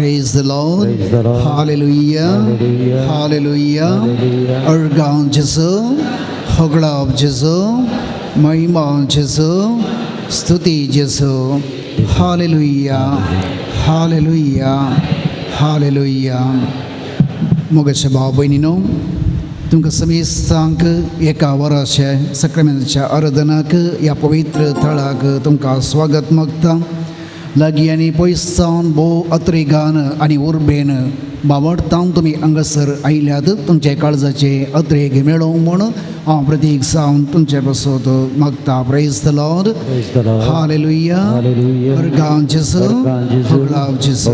Praise the Lord. Praise the Lord. Hallelujah. Hallelujah. Hallelujah. Hallelujah. अर्गान जेसु, होगलाब जेसु, महिमा जेसु, स्तुति जेसु. Hallelujah. Hallelujah. Hallelujah. मोगच्या भाव बहिणीनो, तुमकां समेस्तांक एका वराच्या सक्रामेंताच्या आराधनाक ह्या पवित्र थळाक तुमकां स्वागत मागता. लागीं आनी पयस सावन भोव अत्रेगान आनी उर्बेन बावडतावन तुमी हांगासर आयल्यात. तुमचे काळजाचे अत्रेक मेळोवंक म्हूण हांव प्रतीक सावन तुमचे बसत मागता. Praise the Lord. हालेलुया. अर्गान जेसू, होगलाब जेसू.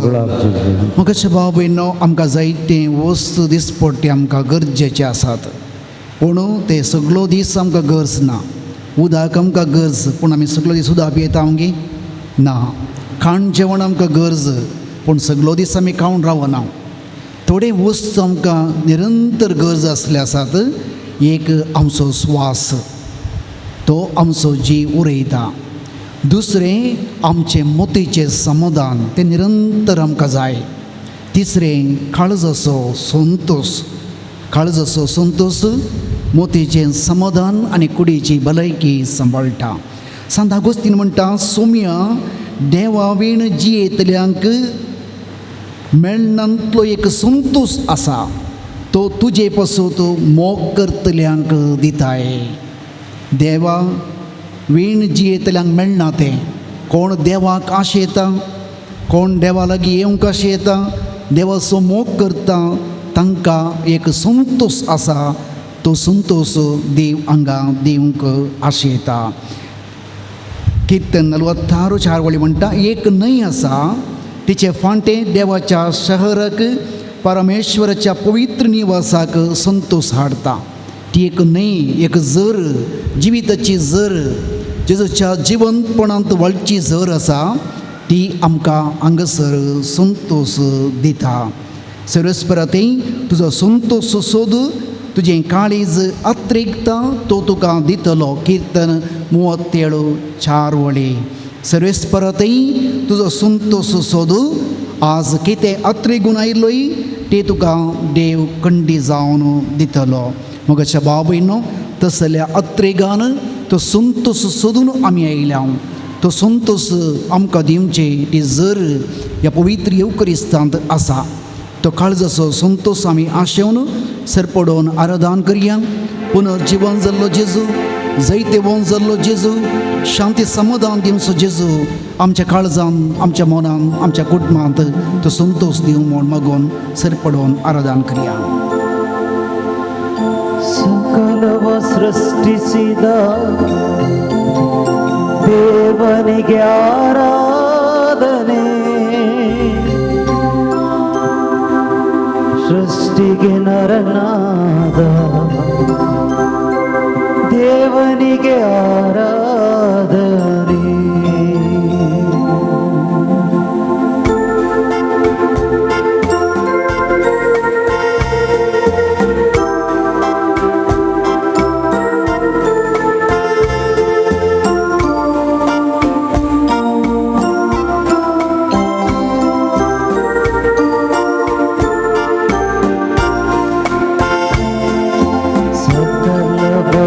मोगाचे भाव भयणो, आमकां जायते वस्तू दिसपट्टे आमकां गरजेचे आसात, पूण ते सगळो दीस आमकां गरज ना. उदक आमकां गरज, पूण आमी सगळो दीस उदक पियेता गे ना. खाण जेवण आमकां गरज, पूण सगळो दीस आमी खावन रावना. थोडे वस्तू आमकां निरंतर गरज आसले आसात. एक आमचो स्वास, तो आमचो जीव उरयता. दुसरें आमचें मोतीचें समाधान, तें निरंतर आमकां जाय. तिसरें काळजाचो संतोष. काळजाचो संतोष मोतीचें समाधान आनी कुडीची भलायकी सांबाळटा. संत आगोस्तीन म्हणटा, सोम्या देवा वेण जियेतल्यांक मेळनांतलो एक संतोष आसा, तो तुजे पासून मोग करतल्यांक दिताय. देवा वेण जियेतल्यांक मेळना तें. कोण देवाक आशेता, कोण देवा लागीं येवंक आशेता, देवाचो मोग करता, तांकां एक संतोष आसा. तो संतोष देव हांगा दिवंक आशेता. कीर्तन 46:4 म्हणटा, एक न्हंय आसा, तिचे फांटें देवाच्या शहराक, परमेश्वराच्या पवित्र निवासाक संतोष हाडटा. ती एक न्हंय, एक झर, जिविताची झर, जेजूच्या जिवंतपणांत वळची झर आसा, ती आमकां हांगासर संतोष दिता. सर्वेस्पराते तुजो संतोष सोद, तुजें काळीज अत्रेकता, तो तुका दितलो. कीर्तन 37:4. सर्वेस्पराते तुजो संतोष सोद, आज कितें अत्रेगून आयलोय ते तुका देव कंडी जावन दितलो. मोगाच्या भाव भयणो, तसल्या अत्रेगान तो संतोष सोदून आमी आयल्या. तो संतोष आमकां दिवचे ती जर ह्या पवित्र येवकरिस्तांत आसा. तो काळजाचो संतोष आमी आशेवन सरपडोवन आराधन करया. पुनर्जीवन जाल्लो जेजू, जायते वोन जाल्लो जेजू, शांती समाधान दिवचो जेजू, आमच्या काळजान, आमच्या मनान, आमच्या कुटुंबांत तो संतोष दिवंक म्हूण मागून सरपडोवन आराधन करया. सकलव सृष्टिसिद देवनिगे आराधನೆ, सृष्टिಗೆ ನರನಾದ ದೇವನಿಗೆ ಆರಾಧನೆ.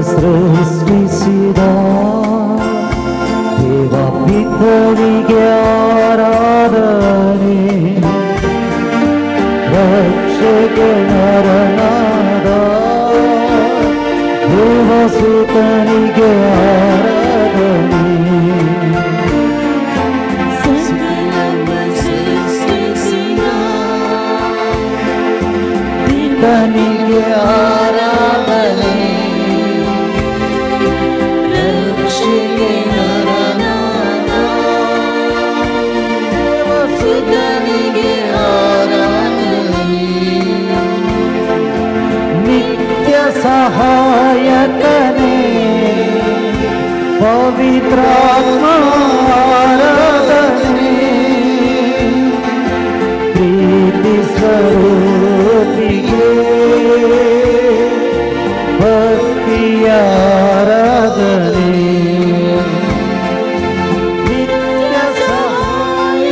ಸೃಷ್ಟಿಸಿದ ದೇವ ಪಿತನಿಗೆ ಆರಾಧನೆ, ರಕ್ಷಕ ನರನಾದ ದೇವಸುತನಿಗೆ ಆರಾಧನೆ. ಪಿತನಿಗೆ ಆರಾಧನೆ, ಸಹಾಯಕನೇ ಪವಿತ್ರಾತ್ಮ ಆರಾಧನೆ, ಪ್ರೀತಿ ಸ್ವರೂಪಿಗೆ ಭಕ್ತಿಯ ಆರಾಧನೆ. ನಿತ್ಯ ಸಹಾಯ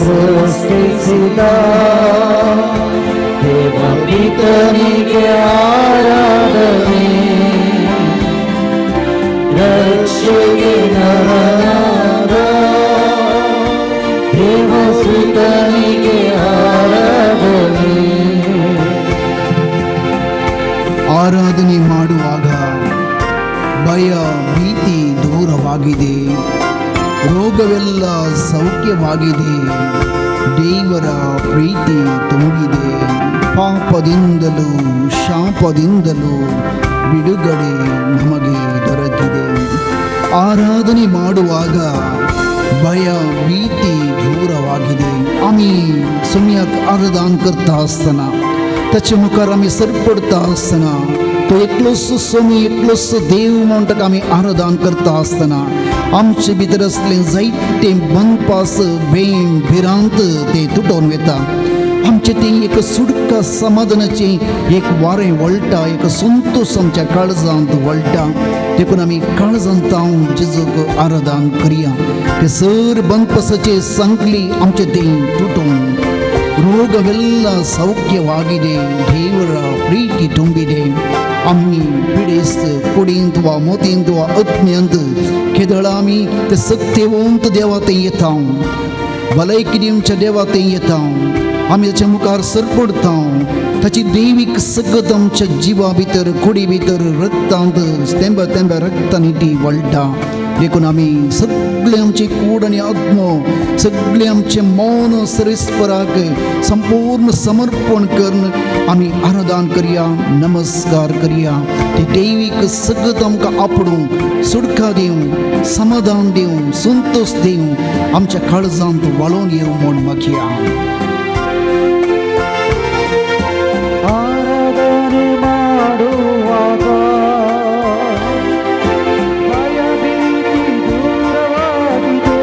ಸೃಷ್ಟಿಸಿದ ದೇವಪಿತನಿಗೆ ಆರಾಧನೆ, ರಕ್ಷೆಗೆ ನರನಾದ ದೇವಸುತನಿಗೆ ಆರಾಧನೆ. ಆರಾಧನೆ ಮಾಡುವಾಗ ಭಯ ಭೀತಿ ದೂರವಾಗಿದೆ, ರೋಗವೆಲ್ಲ ಸೌಖ್ಯವಾಗಿದೆ, ದೇವರ ಪ್ರೀತಿ ತುಂಬಿದೆ, ಪಾಪದಿಂದಲೂ ಶಾಪದಿಂದಲೂ ಬಿಡುಗಡೆ ನಮಗೆ ದೊರಕಿದೆ. ಆರಾಧನೆ ಮಾಡುವಾಗ भय भीती दूरवाಗಿದೆ. आम्ही सम्यक आराधन करता असताना त्याच्या मुखार आम्ही सरपडता असताना तो एकलोच स्वामी एकलोच देव म्हणटा आम्ही आराधन करता असताना आमचे भितर असले जायते बंदपास भेम भिरांत ते तुटून वता. आमचे ते एक सुडका समाधानाचे एक वारें वळटा, एक संतोष आमच्या काळजांत वळटा. देखून आम्ही काळजांत जेजूक आराधन करुया. ते सर बंदपासाचे संकली आमचे ते तुटून ರೋಗವೆಲ್ಲ ಸೌಖ್ಯವಾಗಿದೆ, ದೇವರ ಪ್ರೀತಿ ತುಂಬಿದೆ. आम्ही पिढीस कुडींत वा मोतींत वा आत्म्यांत केदळ आम्ही ते सत्यवंत देवा ते येता, भलायकी दिवच्या देवा ते येता. आम्ही त्याच्या मुखार सरपडता. ताची दैवीक सगत आमच्या जिवा भितर कुडी भितर रक्तांत तेंब तेंब रक्तांनी ती वळटा. देखून आम्ही सगळे आमचे कूड आणि आत्म सगळे आमचे मौन सरेस्पराक संपूर्ण समर्पण करून आम्ही आराधन करुया, नमस्कार करुया. ते दैवीक सगत आमकां आपडूं सुडका दिवं, समाधान दिवं, संतोष दिवं, आमच्या काळजांत वळोवन येवं म्हूण मागया. ಆರಾಧನೆ ಮಾಡುವಾಗ ಭಯ ಭೀತಿ ದೂರವಾಗಿದೆ,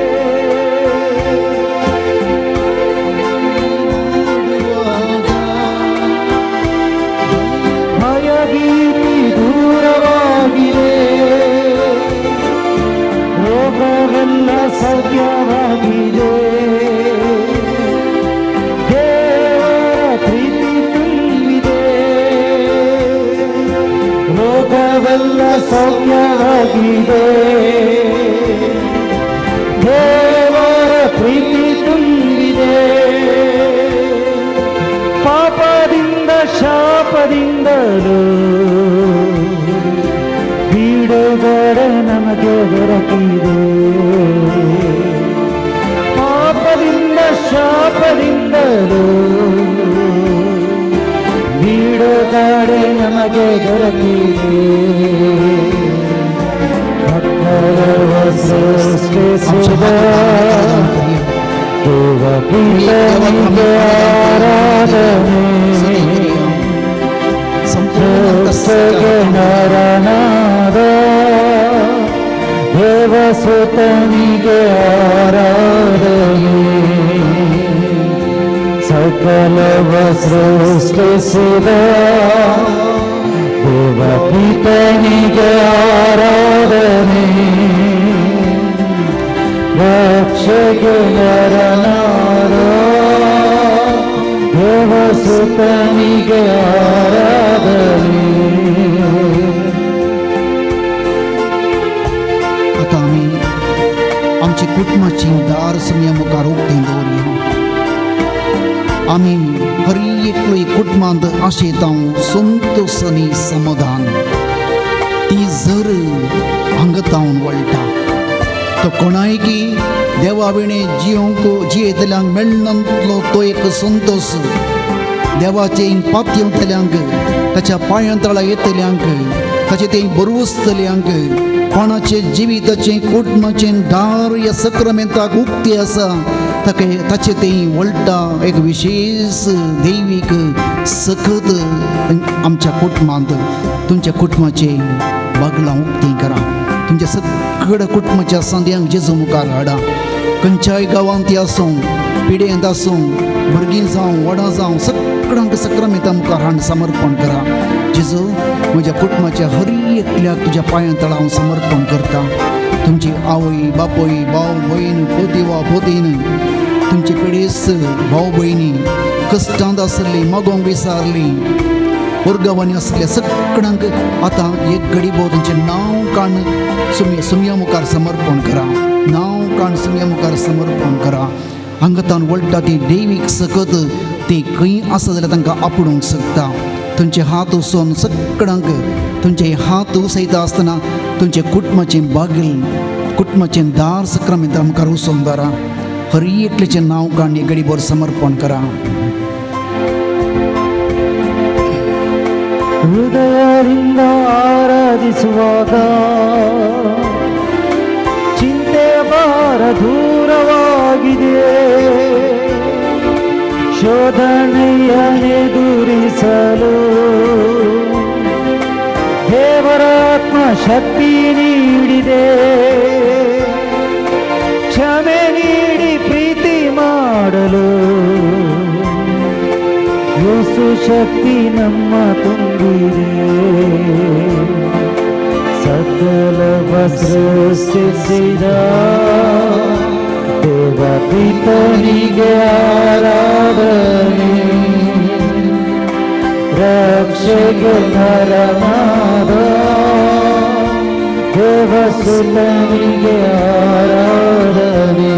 ಭಯ ಭೀತಿ ದೂರವಾಗಿದೆ, ರೋಗವೆಲ್ಲ ಸೌಖ್ಯವಾಗಿದೆ, ರೋಗವೆಲ್ಲ ಸೌಖ್ಯವಾಗಿದೆ, ದೇವರ ಪ್ರೀತಿ ತುಂಬಿದೆ. ಪಾಪದಿಂದ ಶಾಪದಿಂದಲೂ ಬಿಡುಗಡೆ ನಮಗೆ ದೊರಕಿದೆ. ಪಾಪದಿಂದ ಶಾಪದಿಂದಲೂ ಬಿಡುಗಡೆ ನಮಗೆ ದೊರಕಿದೆ. ಭಕ್ತರವ ಸೃಷ್ಟಿಸಿದ ದೇವಪಿತನಿಗೆ ಆರಾಧನೆ, ರಕ್ಷೆಗೆ ನರನಾದ ದೇವಸುತನಿಗೆ ಆರಾಧನೆ. ಸಕಲವ ಸೃಷ್ಟಿಸಿದ ದೇವಪಿತನಿಗೆ ಆರಾಧನೆ, ರಕ್ಷೆಗೆ ನರನಾದ ದೇವಸುತನಿಗೆ ಆರಾಧನೆ. आता आम्ही आमची कुटुंबाची दार समया मुखार उक्तीन दवरया. आम्ही हर एकलो कुटुंबांत आशेता संतोष आनी समाधान ती जर हांगतावन वळटा. तो कोणायकी देवा विणे जियोंक जियेतल्यांक मेळनातलो तो एक संतोष देवाचे पातयेंतल्यांक ताच्या पांयां येतल्यांक ताचे ते बरवस्तल्यांक कोणाचे जिविताचे कुटुंबाचे दार ह्या सक्रामेंताक उक्ती आसा ताचे ते वळटा. एक विशेष दैवीक सखत आमच्या कुटुंबांत तुमच्या कुटुंबाचे बागलां उक्ती करा. तुमच्या सगळ्या कुटुंबाच्या सांद्यांक जेजू मुखार हाडा. खंयच्याय गांवांत आसूं, पिड्यांत आसूं, भुरगीं जावं व्हडां जावं सगळ्यांक सक्रामेंता मुखार हाडून समर्पण करा. जेजू म्हज्या कुटुंबाच्या हर एकल्याक तुज्या पांयां तळा हांव समर्पण करता. तुमची आवय बापूय भाव भयण पोती वा पोतीन तुमचे पिडेस भाऊ बहिणी कश्टांत आसली मागोंक विसारली वर्गावानी असल्या सगळ्यांक आतां एक घडी भोव तुमचें नांव काण सुमया मुखार समर्पण करा नांव काण सुमया मुखार समर्पण करा हांगातान वळटा ती दैवीक सकत ती खंय आसा जाल्यार तांकां आपणूंक शकता तुमचे हात उसोवन सगळ्यांक तुमचे हात उसयता आसतना तुमचे कुटुंबाचें बागील कुटुंबाचें दार सक्रामेंत मुखार उसोवन दवरा हर एकल्याचें नांव काण एक घडीभर समर्पण करा ಹೃದಯದಿಂದ ಆರಾಧಿಸುವಾಗ ಚಿಂತೆ ಭಾರ ದೂರವಾಗಿದೆ ಶೋಧನೆಯನ್ನೆದುರಿಸಲು ದೇವರ ಆತ್ಮ ಶಕ್ತಿ ನೀಡಿದೆ ಕ್ಷಮೆ ನೀಡಿ ಪ್ರೀತಿ ಮಾಡಲು ಯೇಸು ಶಕ್ತಿ ನಮ್ಮ ತುಂಬಿದೆ ಸಕಲವ ಸೃಷ್ಟಿಸಿದ ದೇವ ಪಿತನಿಗೆ ಆರಾಧನೆ ರಕ್ಷೆಗೆ ನರನಾದ ದೇವ ಸುತನಿಗೆ ಆರಾಧನೆ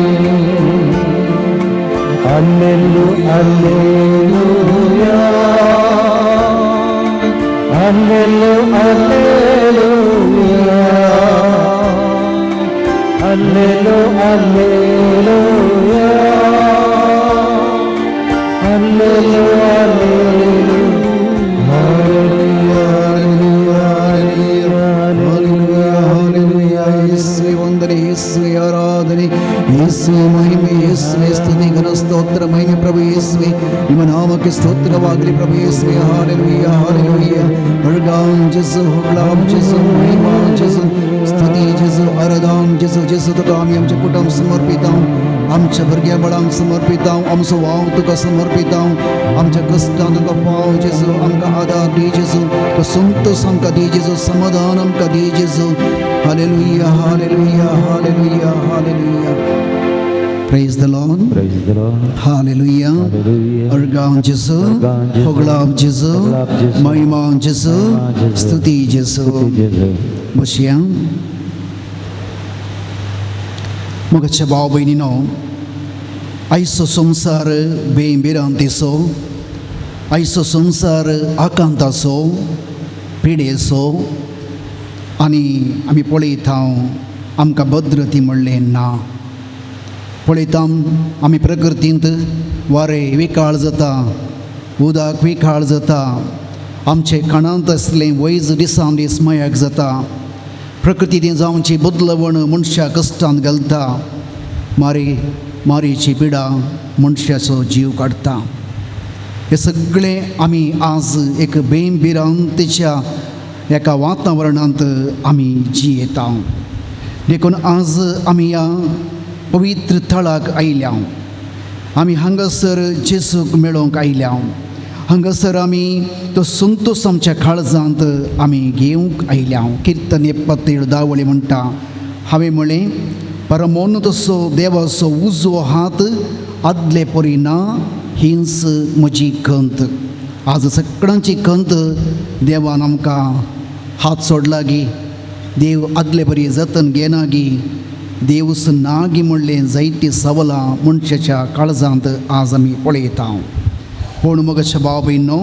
Alleluia, Alleluia, Alleluia, Alleluia, ಯೇಸುವೆ ಆರಾಧನೆ ಯೇಸುವೆ ಮಹಿಮೆ ಯೇಸುವೆ ಸ್ತುತಿ ಘನ ಸ್ತೋತ್ರ ಮಹಿಮೆ ಪ್ರಭು ಯೇಸುವೆ ನಿಮ್ಮ ನಾಮಕ್ಕೆ ಸ್ತೋತ್ರವಾಗಲಿ ಪ್ರಭು ಯೇಸುವೆ हालेलुया हालेलुया वरदान जैसे हुक्म जैसे महिमा जैसे स्तुती जैसे आराधना जैसे जैसे तुका आम्ही आमचे कुटुंब समर्पित आहोत आमच्या भुरग्या बाळांक समर्पित आहोत आमचो वाव तुका समर्पित आहोत आमच्या कष्टांत तुका पाव जैसे आमकां आदार दी जैसे तो संतोष आमकां दी जैसे समाधान आमकां दी जैसे hallelujah hallelujah hallelujah hallelujah Praise the Lord. Praise the Lord. Hallelujah. Hallelujah. Organ Jesu, Organ Jesu, Hoglab Jesu, Hoglab Jesu, Mahima Jesu, Mahima Jesu, Stuti Jesu. Stuti Jesu. Bosya. Mga chabaw bainino, aiso sumsar beimbirantiso, aiso sumsar akantaso, pideso, ani ami politaw amka भद्रती म्हणलें ना पळयतां आमी प्रकृतींत वारें विकाळ जाता उदक विकाळ जाता आमचे कानांत असलें वैज दिसान दीस मयाक जाता प्रकृतीन जावची बदलवण मनशा कश्टांत घालता मारीची पिडा मनशाचो जीव काडटा हे सगळें आमी आज एक बेंबिरांतीच्या एका वातावरणांत आमी जियेता देखून आज आमी ह्या पवित्र थळाक आयल्या आमी हांगासर जेसूक मेळोवंक आयल्या हांगासर आमी तो संतोश आमच्या काळजांत आमी घेवंक आयल्या किर्तन 77 म्हणटा हांवें म्हळें परमोन्नतसो देवाचो उजवो हात आदले परी ना हीच म्हजी खंत आज सगळ्यांची खंत देवान आमकां हात सोडला गी देव आदले परी जतन घेना गी देवस नागी म्हणलें जायतीं सवलां मनशाच्या काळजांत आज आमी पळयता पूण म्हज्या भाव भयणो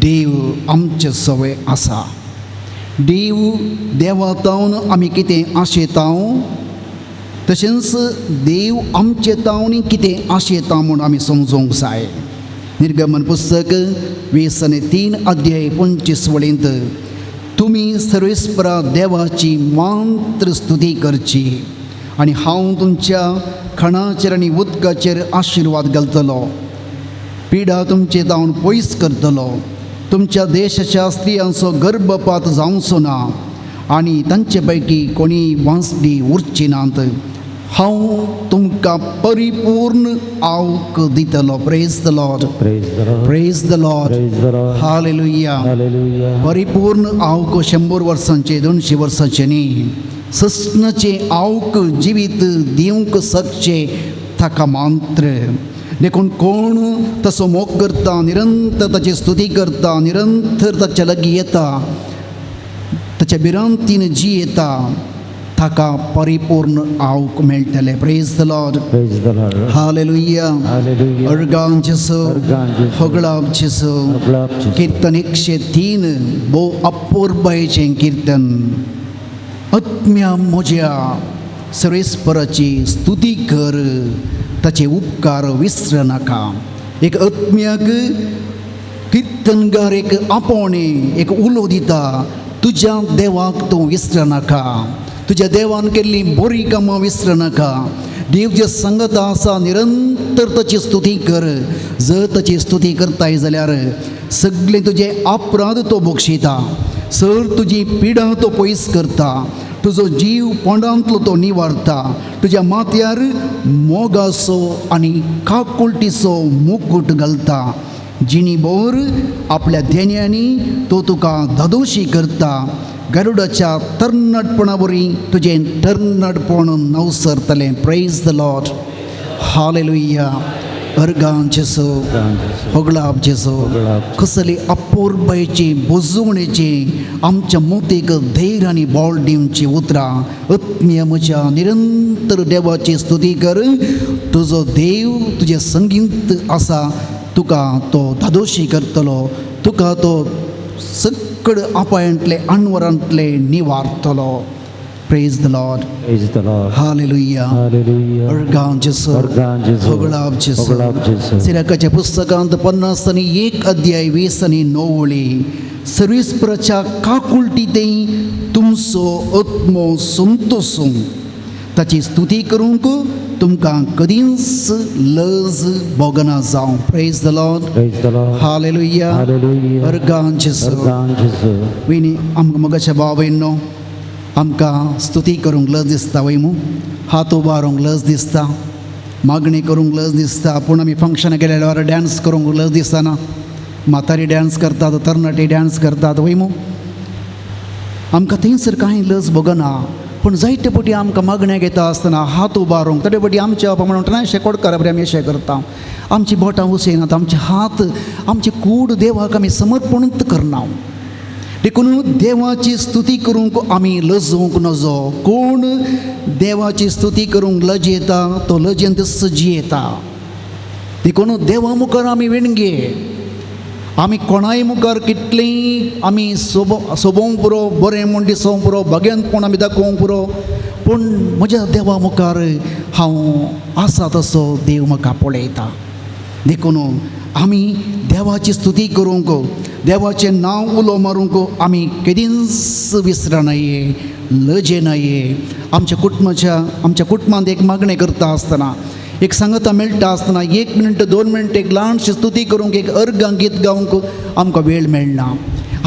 देव आमचे सवय आसा देवातावन आमी कितें आशेता तशेंच देव आमचे तावन कितें आशेता म्हूण आमी समजूंक जाय निर्गमन पुस्तक 23:25 तुमी सर्वेस्परा देवाची मात्र स्तुती करची आनी हांव तुमच्या खणाचेर आनी उदकाचेर आशिर्वाद घालतलो पिडा तुमचे तावन पयस करतलो तुमच्या देशाच्या स्त्रियांचो गर्भपात जावचो ना आनी तांचे पैकी कोणी वांसडी उरची नात हांव तुमकां परिपूर्ण आवक दितलो praise the Lord praise the Lord hallelujah परिपूर्ण आवक 100 वर्सांचे 200 वर्सांचे न्ही सस्नाचे आवक जिवीत दिवंक शकचे ताका मात्र देखून कोण तसो मोग करता निरंतर ताची स्तुती करता निरंतर ताच्या लागीं येता ताच्या भिरांतीन जी येता ताका परिपूर्ण आवक मेळटले praise the Lord Praise the Lord. हालेलुया Hallelujah. अर्गां जेसो अर्गां जेसो. होगळाब जेसो होगळाब जेसो. कीर्तन 103 भोव अपूर्बायेचें कीर्तन आत्म्या म्हज्या सर्वेस्पराची स्तुती कर ताचे उपकार विसर नाका एक आत्म्याक कीर्तनगार एक आपोणे एक उलो दिता तुज्या देवाक तूं विसर नाका तुज्या देवान केल्ली बरी कामां विसर नाका देव जे संगत आसा निरंतर ताची स्तुती कर जर ताची स्तुती करताय जाल्यार सगळे तुजे अपराध तो बक्षिता सर तुजी पिडा तो पयस करता तुजो जीव पोंडांतलो तो निवारता तुज्या माथ्यार मोगाचो आनी काकुळटीचो मुकुट घालता जिणी बोर आपल्या धेन्यांनी तो तुका धदोशी करता गरुडाच्या तरणाटपणा बरी तुजें तरणाटपण नवसरतलें प्रेज द लॉर्ड हालेलुया अर्गां जेसो होगळाब जेसो कसली अपूर्बायेची बुजवणेची आमच्या मोतीक धैर्य आनी बोल दिवची उतरां आत्म्य म्हज्या निरंतर देवाची स्तुती कर तुजो देव तुजें संगीत आसा तुका तो धादोशी करतलो तुका तो सकड आपायांतले अणवरांतले निवारतलो praise the Lord Praise the Lord. हालेलुया Hallelujah. अर्गां जेसो अर्गां जेसो. होगळाब जेसो होगळाब जेसो. सिराकाच्या पुस्तकांत 50 आनी 1 अध्याय 20 आनी 9 वळी सर्वेस्पराच्या काकुळटीतेय तुमचो आत्मो संतोसूं ताची स्तुती करूंक तुमकां कधीच लज भोगना जावं praise the Lord Praise the Lord. हालेलुया Hallelujah. अर्गां जेसो अर्गां जेसो. विनी आमकां मोगाच्या भावयनो आमकां स्तुती करूंक लज दिसता वयमू हात उबारूंक लज दिसता मागणी करूंक लज दिसता पूण आमी फंक्शना गेल्यार डॅन्स करूंक लज दिसना म्हातारी डॅन्स करतात तरणाटी डॅन्स करतात वयमू आमकां थंयसर कांय लज भोगना पूण जायते फावटी आमकां मागण्या घेता आसतना हात उबारूंक तडे फावटी आमच्या म्हणून अशें कोडकार बरें आमी अशें करता आमची बोटां उसयनात आमचे हात आमची कूड देवाक आमी समर्पणूच करना देखून देवाची स्तुती करूंक आमी लजूंक नजो कोण देवाची स्तुती करूंक लज येता तो लजेंत सजी येता देखून देवा मुखार आमी वेणगे आमी कोणाय मुखार कितलीं आमी सोबोवंक पुरो बरें म्हूण दिसोवंक पुरो भगेंतपण आमी दाखोवंक पुरो पूण म्हज्या देवा मुखार हांव आसा तसो देव म्हाका पळयता देखून आमी देवाची स्तुती करूंक देवाचें नांव उलो मारूंक आमी केदींच विसरनाये लजेनाये आमच्या कुटुंबांत एक मागणें करता आसतना एक सांगता मेळटा आसतना 1 मिनट 2 मिनट एक ल्हानशी स्तुती करूंक एक अर्गां गीत गावंक आमकां वेळ मेळना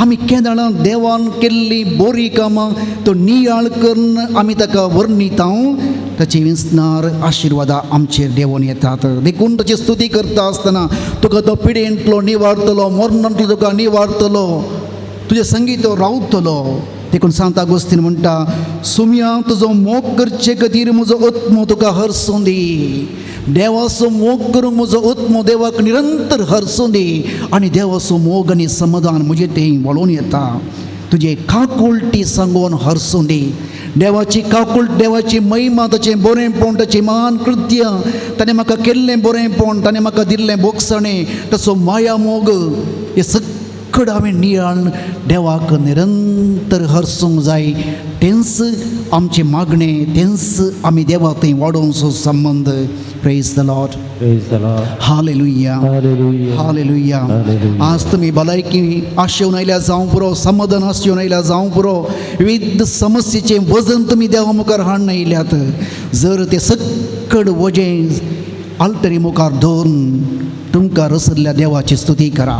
आमी केदाळां देवान केल्ली बरी कामां तो नियाळ करून आमी ताका वर्णिता ताची विस्नार आशिर्वादां आमचेर देंवून येतात देखून ताची स्तुती करता आसतना तुका तो पिडेंतलो निवारतलो मरणांतलो तुका निवारतलो तुजें संगीत रावतलो देखून सांत आगोस्तीन म्हणटा सुम्या तुजो मोग करचे खातीर म्हजो आत्मो तुका हरसूं दी देवाचो मोग करूंक म्हजो आत्मो देवाक निरंतर हरसूं दी आनी देवाचो मोग आनी समाधान म्हजे थंय वळून येता तुजे काकुळटी सांगून हरसूं दी देवाची काकुळट देवाची महिमा ताचें बरेंपण ताचें महान कृत्य ताणें म्हाका केल्लें बरेंपण ताणें म्हाका दिल्लें बोगसणें ताचो माया मोग हे सकड हांवें नियाळ देवाक निरंतर हरसूंक जाय तेंच आमचे मागणें तेंच आमी देवा थंय वाडोवचो संबंद praise the Lord Praise the Lord. हालेलुया Hallelujah. Hallelujah Hallelujah. आज तुमी भलायकी आशेवन आयल्या जावं पुरो समाधान आशेवन आयल्या जावं पुरो विविध समस्येचें वजन तुमी देवा मुखार हाडून आयल्यात जर तें सकड वजें आल्तरी मुखार दवरून तुमकां रसल्या देवाची स्तुती करा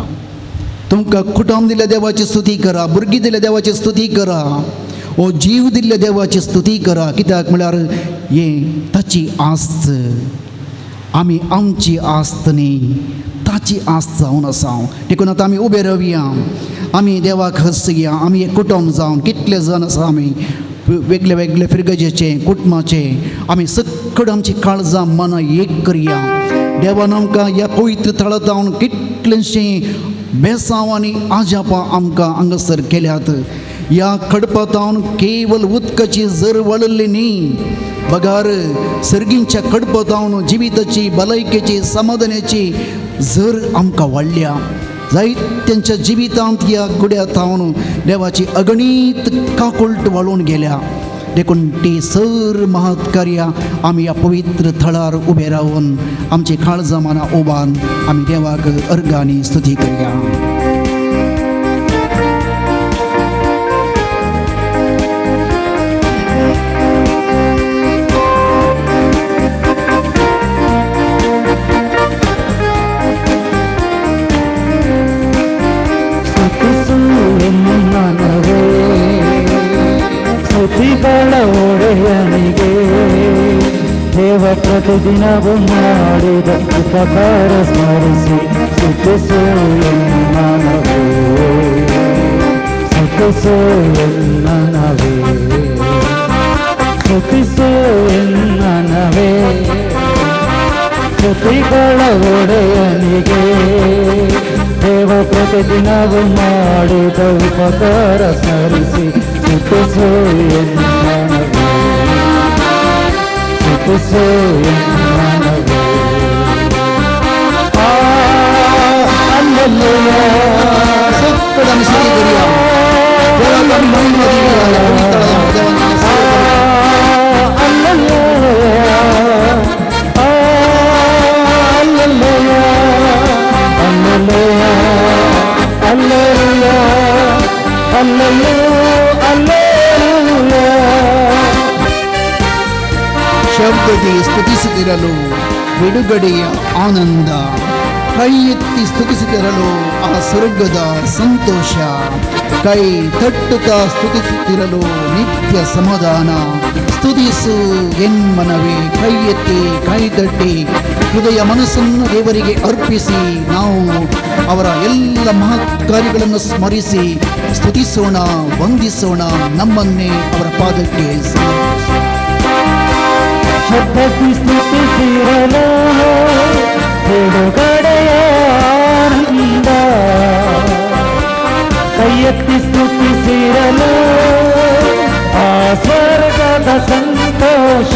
तुमकां कुटुंब दिल्ल्या देवाची स्तुती करा भुरगीं दिल्ल्या देवाची स्तुती करा ओ जीव दिल्ल्या देवाची स्तुती करा कित्याक म्हळ्यार हें ताची आस्त आमी आमची आस्त न्ही ताची आस्त जावन आसा देखून आतां आमी उबे रावया आमी देवाक हसया आमी एक कुटुंब जावन कितले जण आसा आमी वेगळे वेगळे फिरगजेचे कुटुंबाचे आमी सकड आमची काळजां मनां एक करया. देवान आमकां ह्या पवित्र थळांत हांव कितलेशें बेसांव आनी आजापां आमकां हांगासर केल्यात. ह्या खडपांत हांव केवल उदकाची झर वळल्ली न्ही, बगार सर्गींच्या खडपांत हांव जिविताची भलायकेची समाधानाची झर आमकां वाडल्या. जायत्यांच्या जिवितांत ह्या गुड्यांत हांव देवाची अगणीत काकुळट वाळून गेल्या. देखून ती सर महत् कार्या आमी ह्या पवित्र थळार उबे रावन आमची काळजां मनां ओबान आमी देवाक अर्घ आनी स्तुती करया. ಸ್ತುತಿಗಳ ಒಡೆಯನಿಗೆ ದೇವ ಪ್ರತಿದಿನವೂ ಮಾಡಿದ ಉಪಕಾರ ಸ್ಮರಿಸಿ ಸ್ತುತಿಸು ಎನ್ನನವೇ, ಸ್ತುತಿಸು ಎನ್ನನವೇ, ಸ್ತುತಿಸು ಎನ್ನನವೇ. ಸ್ತುತಿಗಳ ಒಡೆಯನಿಗೆ ದೇವ ಪ್ರತಿದಿನವೂ ಮಾಡಿದ ಉಪಕಾರ ಸ್ಮರಿಸಿ ಸ್ತುತಿಸು ಎನ್ನನವೇ, ಸ್ತುತಿಸು ಎನ್ನನವೇ. ಹಲ್ಲೆಲೂಯಾ, सकड आमी स्तुती करया. देवाक आमी महिमा दिवया. ಶಬ್ದದಿ ಸ್ತುತಿಸುತ್ತಿರಲು ಬಿಡುಗಡೆಯ ಆನಂದ, ಕೈ ಎತ್ತಿ ಸ್ತುತಿಸುತ್ತಿರಲು ಆ ಸ್ವರ್ಗದ ಸಂತೋಷ, ಕೈ ತಟ್ಟುತ್ತಾ ಸ್ತುತಿಸುತ್ತಿರಲು ನಿತ್ಯ ಸಮಾಧಾನ. ಸ್ತುತಿಸು ಎನ್ಮನವೇ, ಕೈ ಎತ್ತಿ ಕೈ ತಟ್ಟಿ ಹೃದಯ ಮನಸ್ಸನ್ನು ದೇವರಿಗೆ ಅರ್ಪಿಸಿ ನಾವು ಅವರ ಎಲ್ಲ ಮಹತ್ ಕಾರ್ಯಗಳನ್ನು ಸ್ಮರಿಸಿ ಸ್ತುತಿಸೋಣ, ವಂದಿಸೋಣ, ನಮ್ಮನ್ನೇ ಅವರ ಪಾದಕ್ಕೆ ಸಮರ್ಪಿಸೋಣ. ಶಬ್ದಕ್ಕೆ ಸ್ತುತಿಸಿರಲು ಬಿಡುಗಡೆಯ ಆನಂದ, ಕೈ ಎತ್ತಿ ಸ್ತುತಿಸಿರಲು ಆ ಸ್ವರ್ಗದ ಸಂತೋಷ,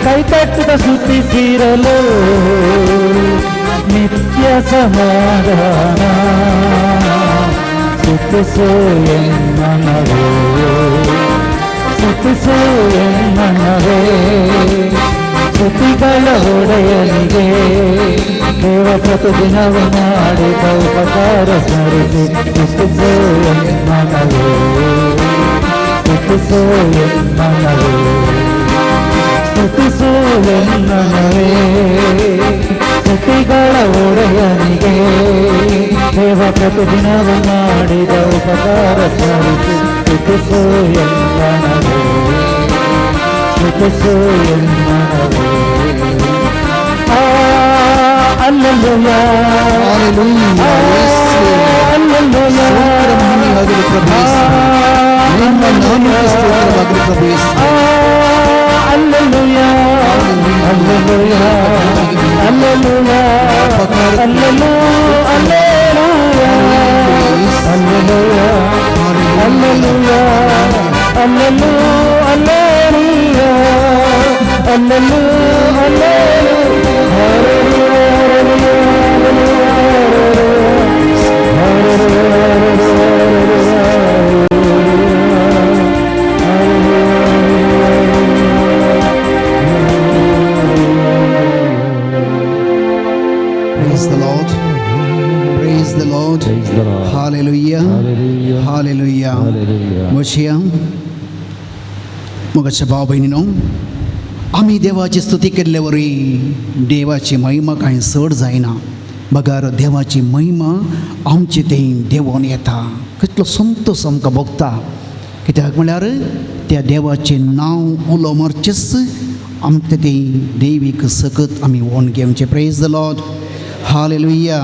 ಕೈ ತಟ್ಟುತ್ತ ಸ್ತುತಿಸಿರಲು ನಿತ್ಯ ಸಮಾಧಾನ. ಸ್ತುತಿಸು ಎನ್ನನವೇ, ಸ್ತುತಿಸು ಎನ್ನನವೇ. ಸ್ತುತಿಗಳ ಒಡೆಯನಿಗೆ ದೇವ ಪ್ರತಿದಿನವೂ ಮಾಡಿದ ಉಪಕಾರ ಸ್ಮರಿಸಿ ಸ್ತುತಿಸು ಎನ್ನನವೇ, ಸ್ತುತಿಸು ಎನ್ನನವೇ, ಸ್ತುತಿಸು ಎನ್ನನವೇ. ಸ್ತುತಿಗಳ ಒಡೆಯನಿಗೆ ದೇವ ಪ್ರತಿದಿನವೂ ಮಾಡಿದ ಉಪಕಾರ ಸ್ಮರಿಸಿ ಸ್ತುತಿಸು ಎನ್ನನವೇ, ಸ್ತುತಿಸು ಎನ್ನನವೇ. ಹಲ್ಲೆಲೂಯಾ, ಹಲ್ಲೆಲೂಯಾ, ಹಲ್ಲೆಲೂಯಾ. ಸ್ತೋತ್ರ ಮಹಿಮೆಯಾಗಲಿ ಪ್ರಭು ಯೇಸುವೇ. ನಿಮ್ಮ ನಾಮಕ್ಕೆ ಸ್ತೋತ್ರವಾಗಲಿ ಪ್ರಭು ಯೇಸುವೇ. ಹಲ್ಲೆಲೂಯಾ, ಹಲ್ಲೆಲೂಯಾ, ಹಲ್ಲೆಲೂಯಾ, ಹಲ್ಲೆಲೂಯಾ, ಹಲ್ಲೆಲೂಯಾ, ಹಲ್ಲೆಲೂಯಾ, ಹಲ್ಲೆಲೂಯಾ, ಹಲ್ಲೆಲೂಯಾ, Praise the Lord. Praise the Lord. Praise the Lord. Hallelujah. Hallelujah. Hallelujah. Hallelujah. मोशिया मगाच्या भाव बहिणीनो, आमी देवाची स्तुती केल्लेवरी देवाची महिमा कांय चड जायना. बगार देवाची महिमा आमचे थंय देवून येता. कितलो संतोश आमकां भोगता. कित्याक म्हळ्यार त्या देवाचें नांव उलो मारचेंच आमचे थंय देवीक सकत आमी वोन घेवचें. Praise the Lord. हालेलुया.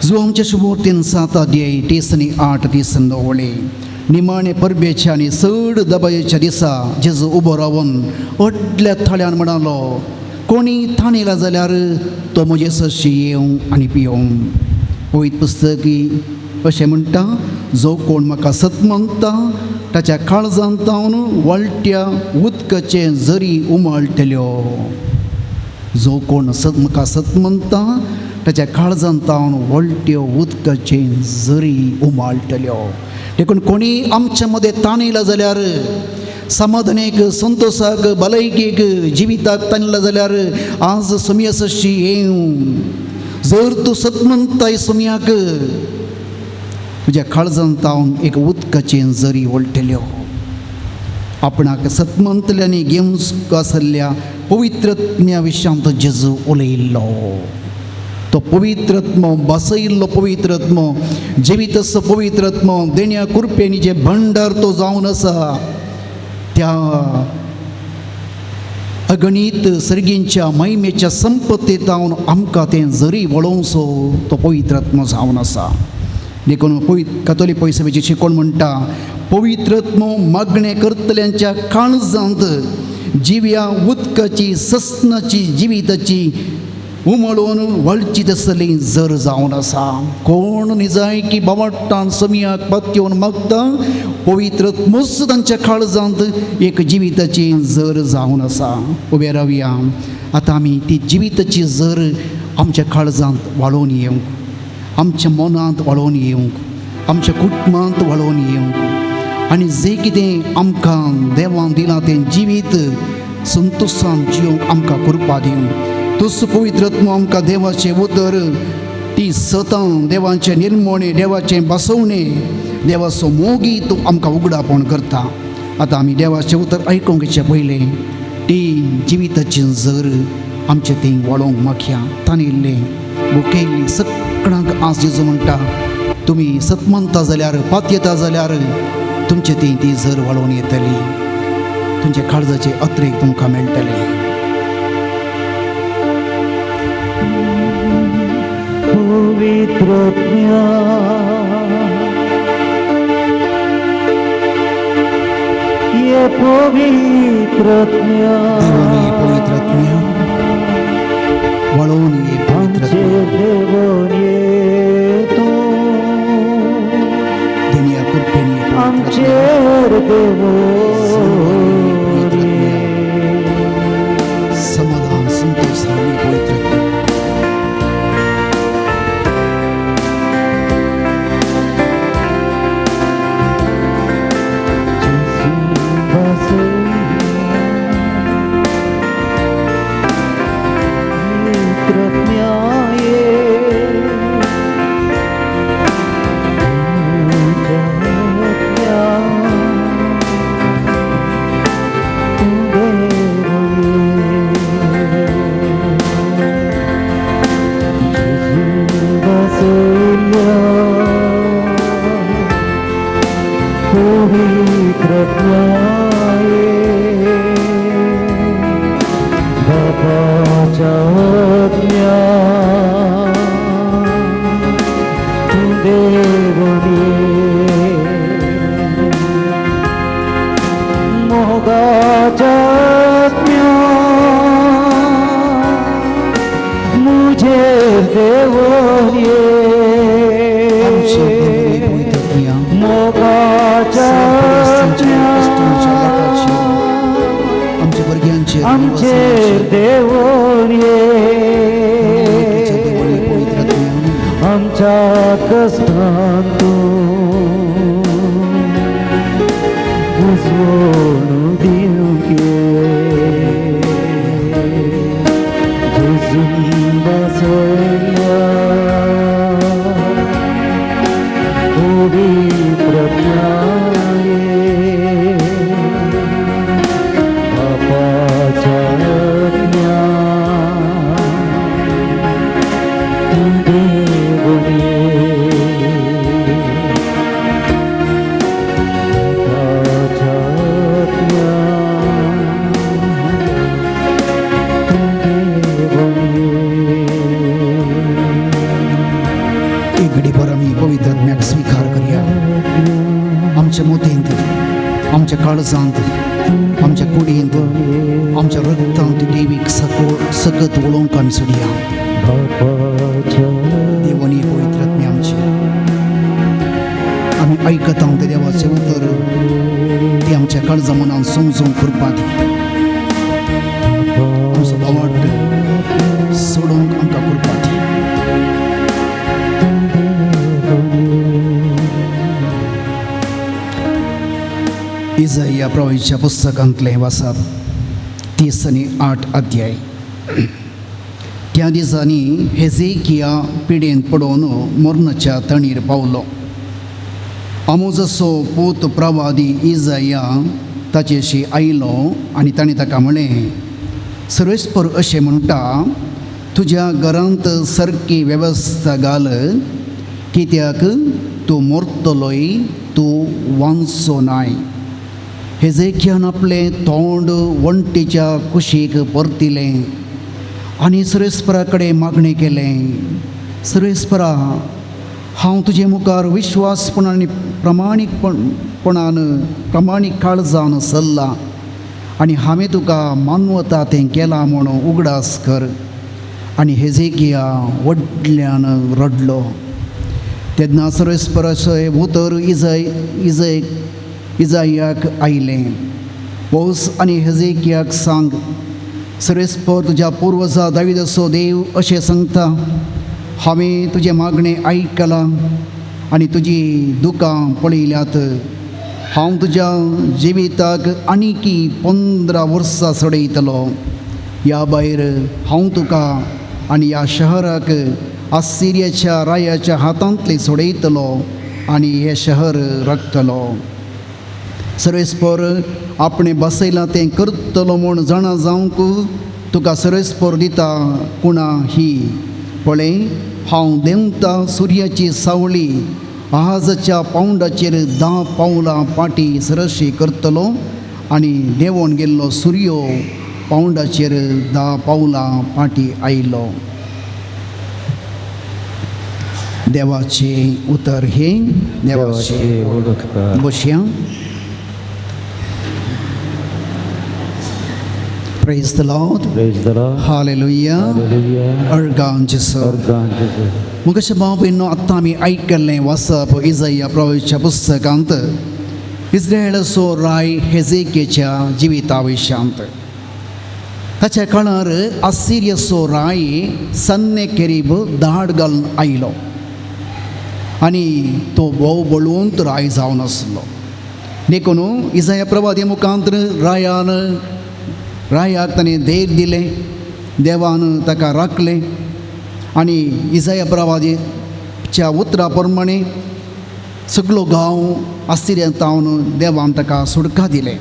जो आमच्या शुभोर्तेन 7 अध्याय 3 आनी 8 वळे निमाणे परबेच्या आनी चड दबायेच्या दिसा जेजू उबो रावन अडल्या थळ्यान म्हणालो, कोणी थाणिला जाल्यार तो म्हजे सशी येवं आनी पियों. पवित्र पुस्तकी अशें म्हणटा, जो कोण म्हाका सतमंगता ताच्या काळजांत हांव वळट्या उदकाचे झरी उमळटल्यो. जो कोण म्हाका सतमंगता ताच्या काळजांत हांव वळट्यो उदकाचे झरी उमळटल्यो. देखून कोणी आमच्या मदें ताणयला जाल्यार, समाधानेक, संतोषाक, भलायकेक, जिविताक ताणला जाल्यार आज सुमया सशी येवं. जर तूं सतमंताय सुमयाक, तुज्या काळजांत हांव एक उदकाचें झरी वळटल्यो. आपणाक सतमंतल्यांनी घेवंक आसल्या पवित्रत्म्या विशयांत जेजू उलयल्लो. तो पवित्रत्म, बसयिल्लो पवित्रत्म, जिवितसो पवित्रत्म, देण्या कुरपेनी जे भंडार तो जावन आसा, त्या अगणित सर्गींच्या महिमेच्या संपत्तीत हांव आमकां तें झरी वळोवचो तो पवित्रत्म जावन आसा. देखून कातोलीक पयसभेची शिकवण म्हणटा, पवित्रत्म मागणे करतल्यांच्या काळजांत जिव्या उदकाची, ससनाची, जिविताची उमळून वळची तसली झर जावन आसा. कोण निजायकी बावट्टान सुमयाक पत्योन मागता, पवित्रत्मूच तांच्या काळजांत एक जिविताची झर जावन आसा. उबे रावया. आतां आमी ती जिविताची झर आमच्या काळजांत वाळोवन येवंक, आमच्या मनांत वाळोवन येवंक, आमच्या कुटुंबांत वाळोवन येवंक, आनी जें कितें आमकां देवान दिलां तें जिवीत संतोशान जियोंक आमकां कृपा दिवंक. तूं पवित्रत्म आमकां देवाचें उदर, ती सतां देवाचें निर्मणे, देवाचें बसवणें, देवाचो मोगी तूं आमकां उगडापण करता. आतां आमी देवाचें उतर आयकूंकचे पयलें ती जिविताची झर आमचें थंय वाळोवंक मागया. ताणिल्लें भुकेल्लीं सगळ्यांक आज जेजू म्हणटा, तुमी सतमंता जाल्यार, पातयेता जाल्यार तुमचे थंय ती झर वाळोवन येतली, तुमच्या काळजाचे अत्रेक तुमकां मेळटलें. पवित्रत्म्या, ये पवित्रत्म्या, देवानी पवित्रत्म्या वाळोवन ये पवित्रत्म्या. देवोन ये तूं देण्या कुरपेनी आमचेर देवोन ये. समाधान, संतोष आनी पवित्रत्म्या. आमचेर देवोन ये, आमच्या कष्टांत बुजवून दिवंक ये. जेजू बसयल्या पवित्रत्म्या ये, बापाच्या आज्ञा तूं देवोन ये. आमच्या रक्तांत देवीक सकत वळोवंक आमी सोडया. बापाच्या देवानी पवित्र आत्मे आमचे आमी आयकता ते देवाचें उतर ती आमच्या काळजा मनान समजून करपा दी. आमचो आवड सोडूंक आमकां करपा दी. इजाया प्रवादीच्या पुस्तकांतलें वाचप 30 आनी 8 अध्याय. त्या दिसांनी हेजेकिया पिडेन पडून मरणाच्या तणीर पावलो. आमोजाचो पूत प्रवादी इजाया ताचेशी आयलो आनी ताणें ताका म्हळें, सर्वेस्पर अशें म्हणटा, तुज्या घरांत सारकी वेवस्था घाल, कित्याक तूं मरतलोय, तूं वांचो नाय. हेजेकियान आपलें तोंड वणटीच्या कुशीक परतिलें आनी सर्वेस्परा कडेन मागणें केलें, सर्वेस्परा, हांव तुजे मुखार विश्वासपणान आनी प्रामाणीक काळजान सरला आनी हांवें तुका मानवता तें केलां म्हूण उगडास कर. आनी हेजेकिया व्हडल्यान रडलो. तेन्ना सर्वेस्पराचें उतर इजायाक आयलें, पौस आनी हेजेकियाक सांग, सर्वेस्पर तुज्या पुर्वजा दाविदाचो देव अशें सांगता, हांवें तुजें मागणें आयकलां आनी तुजी दुकां पळयल्यात. हांव तुज्या जिविताक आनीकी 15 वर्सां सडयतलो. ह्या भायर हांव तुका आनी ह्या शहराक आसिरियाच्या रायाच्या हातांतले सोडयतलो आनी हें शहर राखतलो. सर्वेस्पर आपणें बसयलां तें करतलो म्हूण जाणा जावंक तुका सर्वेस्पर दिता कुणा ही. पळय, हांव देंवता सुर्याची सावळी आहाजाच्या पावंडाचेर 10 पावलां पाटी सरशी करतलो आनी देंवोन गेल्लो सुर्यो पावंडाचेर 10 पावलां पाटी आयलो. देवाचें उतर हे. देवाचें ओळखता. बसया. Praise the Lord. Praise the Lord. Hallelujah. Hallelujah. अर्गांचें अर्गांचें Mukesh बाबींनो, आतां आमी आयकल्लें वाचप इजाया प्रवादीच्या पुस्तकांत इस्रायेलाचो राय हेजेकियाच्या जिविता विशयांत. ताच्या काळार आसिरियाचो राय सन्नेकेरीब दाड घालून आयलो आनी तो भोव बळवंत राय जावन आसलो. देखून इजाया प्रवादी मुखांतर रायाक ताणें धैर्य दिलें, देवान ताका राखलें आनी इजाया प्रवादीच्या उतरा प्रमाणे सगळो गांव आसिरियांतावन देवान ताका सुटका दिलें.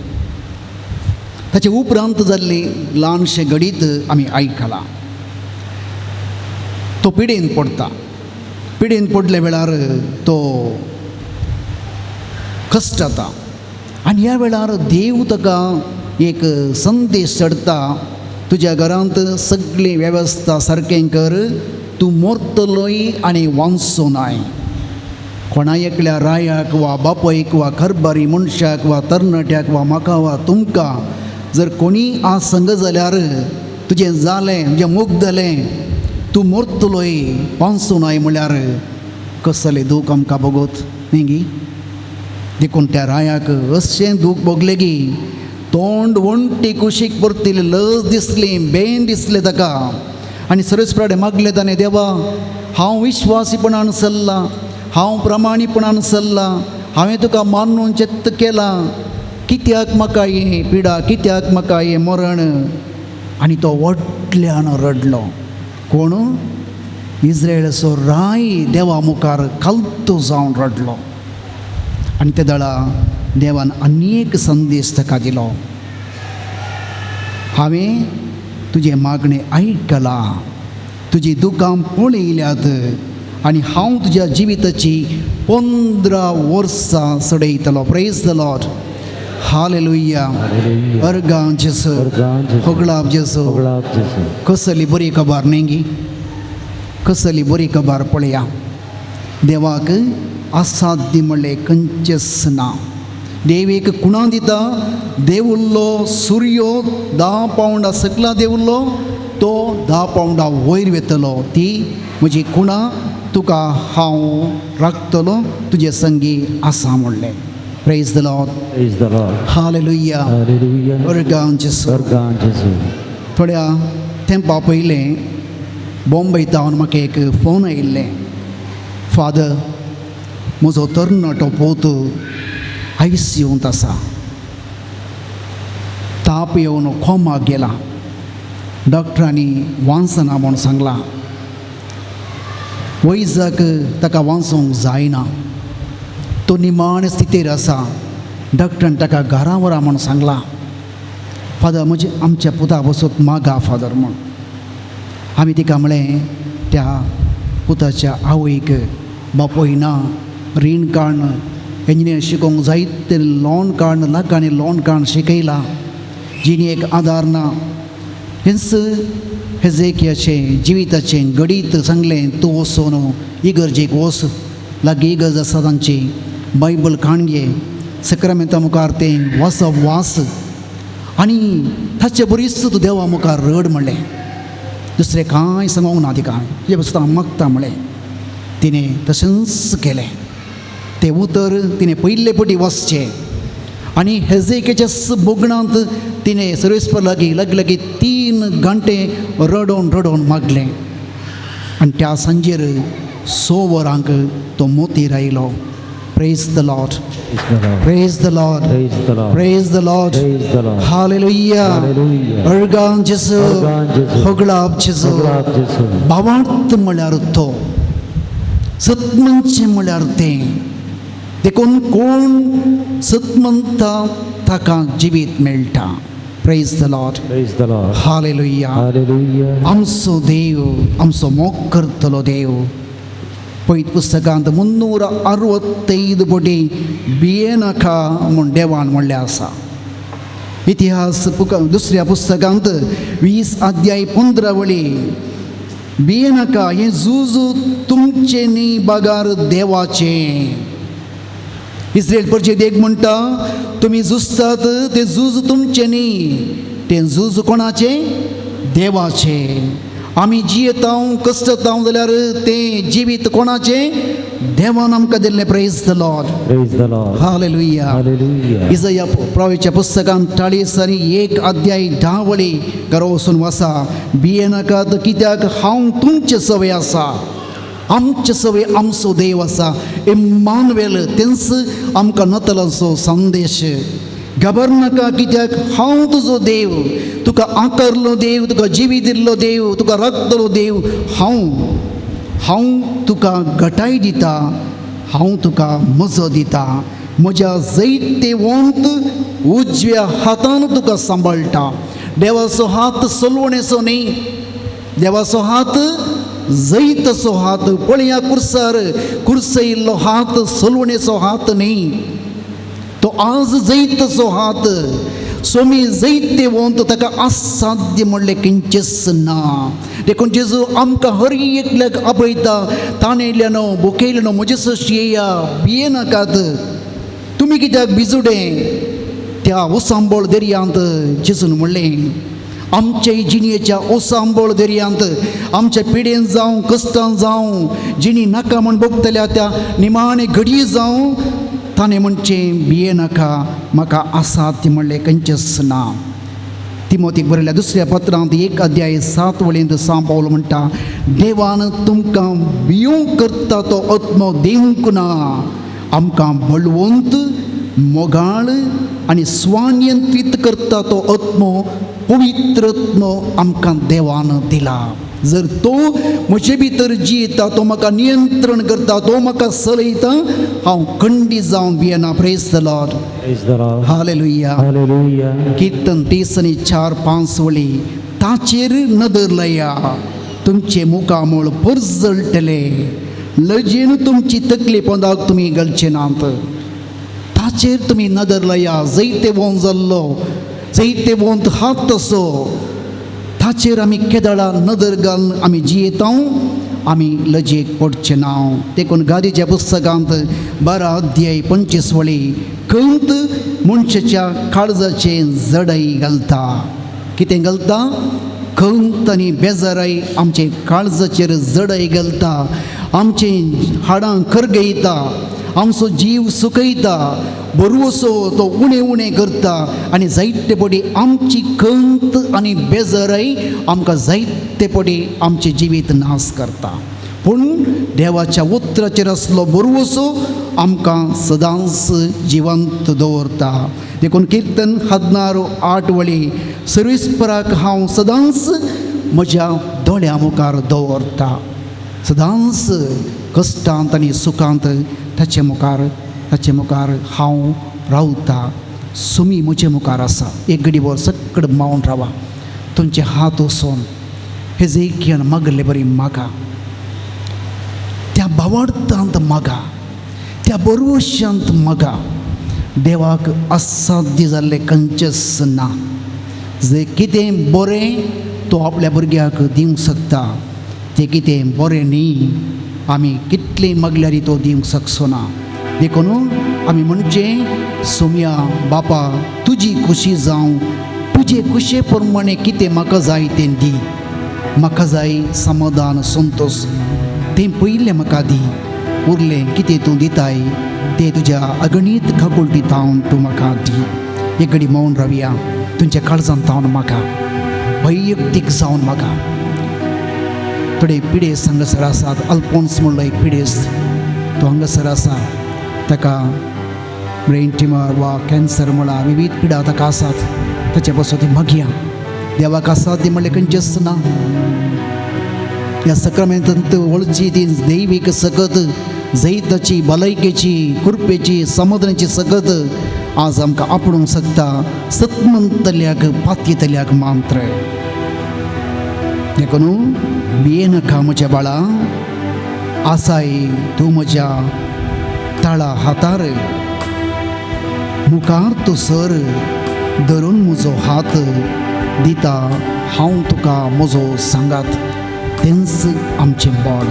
ताचे उपरांत जाल्ली ल्हानशें घडीत आमी आयकलां. तो पिडेन पडटा. पिडेन पडले वेळार तो कश्ट जाता आनी ह्या वेळार देव ताका एक संदेश धाडटा, तुज्या घरांत सगळी वेवस्था सारकें कर, तूं मरतलोय आनी वांचो नाय. कोणा एकल्या रायाक वा बापयक वा खरबारी मनशाक वा तरणाट्याक वा म्हाका वा तुमकां जर कोणी आज सांग जाल्यार तुजें जालें, तुजें मोग जालें, तूं मरतलोय वांचो नाय म्हळ्यार कसलें दूख आमकां भोगोत न्ही गी. देखून त्या रायाक अशें दूख भोगलें की तोंड वणटी कुशीक परतिलें, लज दिसली, बेन दिसलें ताका. आनी सर्वेस्पराडे मागलें ताणें, देवा, हांव विश्वासीपणान चल्लां, हांव प्रामाणीपणान चल्लां, हांवें तुका मानून चित्त केलां, कित्याक म्हाका ही पिडा, कित्याक म्हाका हें मरण. आनी तो व्हडल्यान रडलो. कोण? इस्रायेलाचो राय देवा मुखार खालतो जावन रडलो. आनी त्या दाळा देवान आनी एक संदेश ताका दिलो, हांवें तुजें मागणें आयकलां, तुजी दुकां पळयल्यात आनी हांव तुज्या जिविताची 15 वर्सां सडयतलो. Praise the Lord. हालेलुया. अर्गां जेसू, होगळाप जेसू. कसली बरी खबर न्ही, कसली बरी खबर पळया. देवाक असाध्य म्हणलें खंयचेंच ना. देव एक कुणा दिता देवुल्लो सूर्यो 10 पावंडा सकला देवुल्लो तो 10 पावंडा वयर वेतलो ती म्हजी कुणा तुका हांव राखतलो तुजे संगी आसा म्हणलें. Praise the Lord. Praise the Lord. हालेलुया. Hallelujah. वर्गांव जेसू. Organ Jesu. थोड्या तेंपा पयलें बॉम्बेतावन म्हाका एक फोन आयिल्लें. फादर, म्हजो तरणाटो पोत ICUंत आसा, ताप येवन कोमाक गेला, डॉक्टरांनी वांसना म्हूण सांगलां. वैजक ताका वांसूंक जायना, तो निमाणे स्थितीर आसा. डॉक्टरान ताका घरा व्हरा म्हूण सांगलां. फादर, म्हणजे आमच्या पुता बसत मागा फादर म्हूण. आमी तिका म्हळें त्या पुताच्या आवयक, बापोय ना, रीण काडून इंजिनियर शिकोवंक जायते लोन काडून लाखांनी लोन काडून शिकयला, जिणी एक आदार ना. हेंच हेजेकियाचें जिविताचें गडीत सांगलें, तूं वचून इगर्जेक वच, लागीं इगर्ज आसा तांची, बायबल काडून घे, सक्रामेंता मुखार तें वाचप वाच आनी ताचे बरीच तूं देवा मुखार रड म्हणलें. दुसरें कांय सांगूंक ना तिका, हे बसता मागता म्हणलें. तिणें तशेंच केलें. तें उतर तिणें पयले पटी वाचचें आनी हेजेकेच्या बोगणांत तिणें सर्वेस्पर लागीं 3 घंटे रडोवन रडोवन मागलें. आनी त्या सांजेर 6 वरांक तो मोतीर आयलो. Praise the Lord. Praise the Lord. Praise the Lord. Praise the Lord. Praise the Lord. Praise the Lord. हालेलुया. Hallelujah. अर्गान जेसू. Organ Jesu. होगळाप जेसू. Organ Jesu. भावार्थ म्हळ्यार तो, सत्मंचे म्हळ्यार तें. देखून कोण सत म्हणटा ताका जिवीत मेळटा. Praise the Lord. Praise the Lord. हालेलुया. Hallelujah. आमचो देव, आमचो मोग करतलो देव. पळयत पुस्तकांत 365 पटी भियेनाका म्हूण देवान म्हणलें आसा. इतिहास दुसऱ्या पुस्तकांत 20 अध्याय 15 वळी, भियेनाका, हें झूज तुमचें न्ही बागार देवाचें. इस्रायल परचे देग म्हणटा, तुमी झुजतात तें झूज तुमचें न्ही, तें झूज कोणाचें? देवाचें. आमी जियेतांव कश्टतांव जाल्यार तें जिवीत कोणाचें? देवान आमकां दिल्लें. Praise the Lord. Praise the Lord. हालेलुया. Hallelujah. इजया प्रवाच्या पुस्तकांत 40 अध्याय 10 वळी घरा वचून वाचा. भियेनाकात, कित्याक हांव तुमचे सवय आसा. आमचे सवय आमचो देव आसा. इम्मानुएल, तेंच आमकां नतलांचो संदेश. घबरनाका, कित्याक हांव तुजो देव, तुका आकारलो देव, तुका जिवी दिल्लो देव, तुका राखतलो देव. हांव तुका घटाय दिता, हांव तुका मजो दिता. म्हज्या जैते वंत उजव्या हातान तुका सांबाळटा. देवाचो हात सलवणेचो न्ही, देवाचो हात जैतचो हात. पळया कुर्सार कुर्सयिल्लो हात सलवणेचो हात न्ही, तो आज जैतचो हात. सोमी जैते वंत, ताका असाध्य म्हणलें किंचीच ना. देखून जेजू आमकां हर एकल्याक आपयता. ताणयल्यानो भुकेयल्यानो म्हजे सशी येया, भियेनाकात. तुमी कित्याक भिजुडें? त्या ओसांबोळ दर्यांत जेजून म्हणलें, आमचे जिणयेच्या ओसांबोळ दर्यांत, आमच्या पिडेन जावं, कश्टान जावं, जिणी नाका म्हूण भोगतल्या त्या निमाणे घडये जावं, ताणें म्हणचें भियेनाका, म्हाका असाध्य म्हणलें खंयचेच ना. तिमोथीक बरयल्या दुसऱ्या पत्रांत 1 अध्याय 7 वळींत सांव पावलो म्हणटा, देवान तुमकां भियोंक करता तो आत्मो दिवंक ना. आमकां बळवंत, मोगाळ आनी स्वानियंत्रीत करता तो आत्मो, पवित्र आत्मो आमकां देवान दिला. जर तो म्हजे भितर जियेता, तो म्हाका नियंत्रण करता, तो म्हाका चलयता, हांव खंडी जावन भियेना. Praise the Lord. Praise the Lord. हालेलुया. Hallelujah. कीर्तन 30 4 5 वळी, ताचेर नदर लया, तुमचे मुखामोळ परजळटले, लजेन तुमची तकली पोंदाक तुमी घालचे नात. ताचेर तुमी नदर लया. जैते वोंत जाल्लो, जैते वोंत हात तसो, ताचेर आमी केदळा नदर घालून आमी जियेतांव, आमी लजेक पडचे ना. देखून गादीच्या पुस्तकांत 12 अध्याय 25 वळी, खंत मनशाच्या काळजाचे जडई घालता. कितें घालता? खंत आनी बेजाराई आमचे काळजाचेर जडय घालता, आमचे हाडां करगयता, आमचो जीव सुकयता, बरवसो तो उणें उणें करता आनी जायते पटी आमची खंत आनी बेजाराई आमकां जायते पटी आमचे जिवीत नाश करता. पूण देवाच्या उतराचेर असलो बरवसो आमकां सदांच जिवंत दवरता. देखून कीर्तन 16:8 सर्वेस्पराक हांव सदांच म्हज्या दोळ्या मुखार दवरता. सदांच कश्टांत आनी सुखांत ताचे मुखार हांव रावता. सुमी म्हजे मुखार आसा. एक घडीभर सकड मावन रावा. तुमचे हात उसोन हेजेकियान मागले बरी मागा, त्या भावार्थांत मागा, त्या बरवशांत मागा. देवाक असाध्य जाल्लें खंयचेंच ना. जे कितें बरें तो आपल्या भुरग्याक दिवंक शकता, तें कितें बरें न्ही आमी कितलें मागल्यारय तो दिवंक शकचो ना. देखून आमी म्हणचे, सोम्या बापा तुजी खुशी जावं, तुजे खुशे प्रमाणे कितें म्हाका जाय तें दी. म्हाका जाय समाधान संतोष, तें पयलें म्हाका दी. उरलें कितें तूं दिताय तें तुज्या अगणीत खाकुलटींतावन तूं म्हाका दी. एक घडी मौन रावया. तुमच्या काळजांत तावन म्हाका वैयक्तीक जावन म्हाका. थोडे पिडेस्त हांगासर आसात. अल्पोन्स म्हणलो एक पिडेस्त तो हांगासर आसा. ताका ब्रेन ट्युमर वा कॅन्सर म्हणा विविध पिडा ताका आसात. ताचे पासून ती मागया. देवाक असाध्य म्हणलें खंयचेंच ना. ह्या सक्रमेंतांत वळची ती दैवीक सकत, जैताची, भलायकेची, कृपेची, समाधानाची सकत आज आमकां आपणूंक शकता. सत्मंतल्याक पातयेतल्याक मात्र. देखून भियेनाका म्हज्या बाळा, आसाय तूं म्हज्या ताळा हातार. मुखार तूं सर धरून म्हजो हात दिता हांव तुका म्हजो सांगात. तेंच आमचें बळ.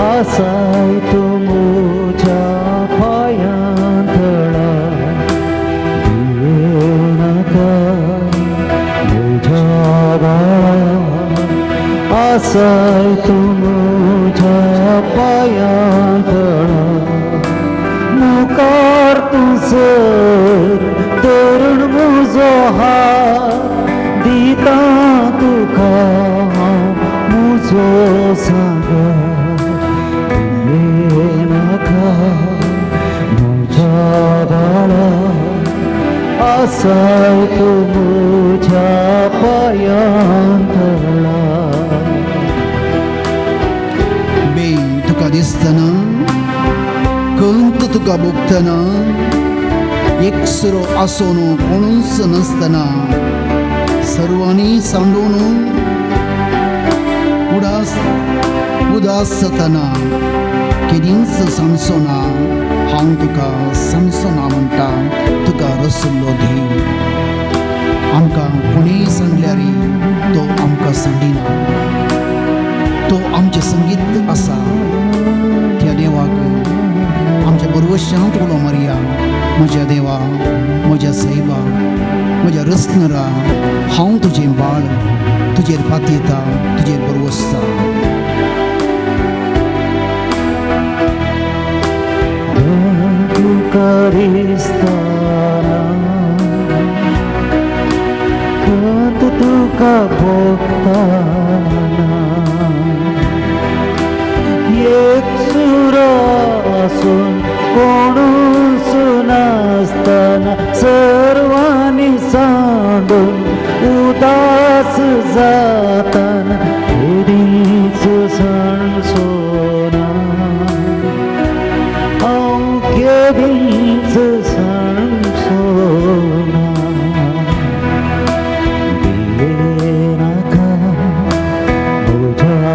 आसाय तू म्हज्या पायांतळा. भियेनाका म्हज्या बाळा, आसाय तू म्हज्या पायांतळा. मुखार तूं सर धरून म्हजो हात दिता तुका हांव म्हजो सांगात. म्हज्या बाळा, आसाय तूं म्हज्या पायांतळा. बेन तुका दिसतना, खंत तुका भोगतना, एकसुरो आसून कोणूच नासतना, सर्वांनी सांडून उदास जातना केदींच सांसोना हांव तुका सांसोना म्हणटा. तुका रसुल्लो देव. आमकां कोणीय सांडल्यारय तो आमकां सांडिना. तो आमचें संगीत आसा. त्या देवाक आमच्या बरवशांत उलो मारया. म्हज्या देवा, म्हज्या सैबा, म्हज्या रसनरा, हांव तुजें बाळ. तुजेर पातयेता, तुजेर बरवसता. करिस्ताना खंत तुका भोगताना. एकसुरो आसून कोणूच नासतना, सर्वांनी सांडून उदास जातना केदींच सांसोना हांव केदींच सांसोना. भियेनाका म्हज्या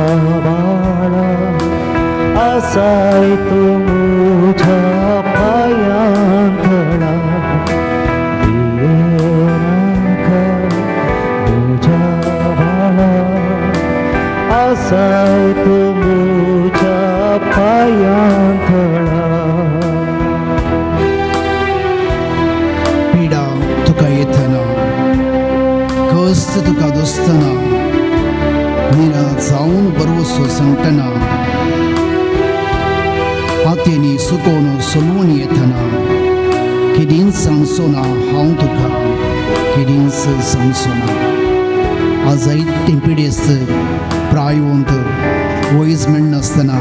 सोलून येतना किदीन सांगसोना हांव तुका किदींच सांगसोना. आज जायते पिडेस्त प्रायवंत वयस मेळनासतना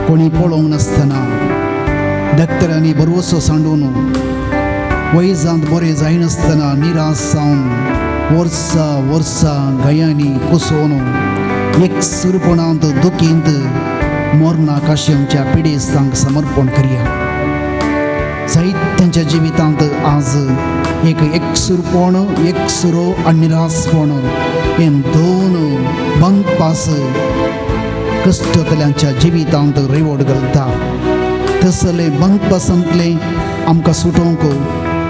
कोणी पळोवंक नासतना डॉक्टरांनी भरवसो सांडून वयजांत बरें जायनासतना निराश जावन वर्सां गायांनी कुसोवन एकसुरपणांत दुखींत मरणाक अशें आमच्या पिडेस्तांक समर्पण करया. जायत्यांच्या जिवितांत आज एकसुरपण एकसुरो आनी निराशपण हे दोन बंद पास कश्टतल्यांच्या जिवितांत रेवड घालता. तसले बंद पासांतले आमकां सुटोवंक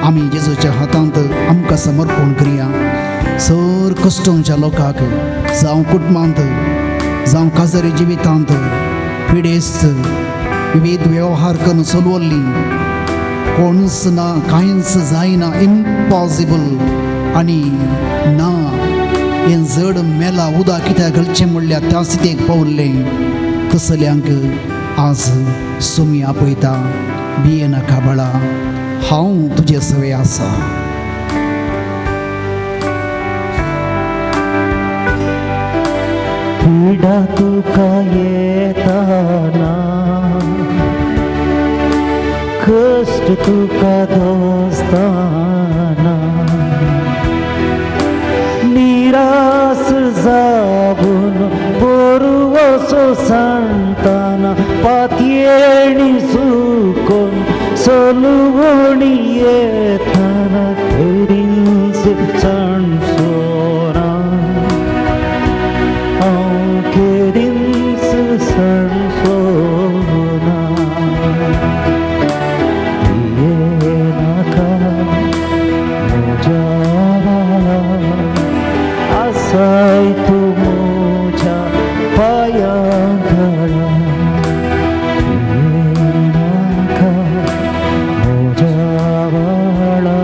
आमी जेजूच्या हातांत आमकां समर्पण करया. सर कश्टांच्या लोकांक जावं कुटुंबांत जावं काजारी जिवितांत पिडेस्त विविध वेवहार करून चलवल्ली कोणूच ना कांयच जायना इम्पॉसिबल आनी ना हें जड मेला उदक कित्याक घालचें म्हणल्यार त्या स्थितीक पावल्ले तसल्यांक आज सुमी आपयता. भियेनाका बाळा, हांव तुजे सवे आसा. पिडा तुका येताना कष्ट तुका दोस्ताना निराश जावन बरवसो सांगताना पातयेणी सुकोन चलवणी येताना खरीच सांगसोना हांव खरीच सांगसोना. येनाका म्हज्या आसाय तूं म्हज्या पांयां घाला. येनाका म्हज्या बाळा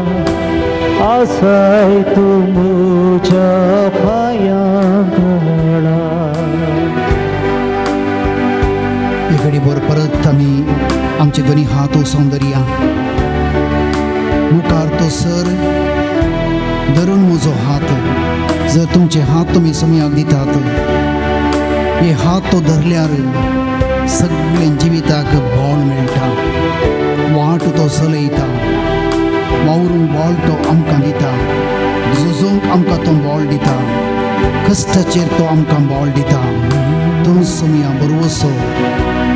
आसाय तूं म्हज्या पांयां घाला. हे घडी भर परत आमी आमचे दोनी हात उसोवन धरया. मुखार तो सर धरून म्हजो हात. जर तुमचे हात तुमी सुमयाक दितात हे हात तो धरल्यार सगळे जिविताक बळ मेळटा. वाट तो चलयता, वावरूंक बळ तो आमकां दिता, झुजोवंक आमकां तो बळ दिता, कश्टाचेर तो आमकां बळ दिता. तूं सुमया बरवसो,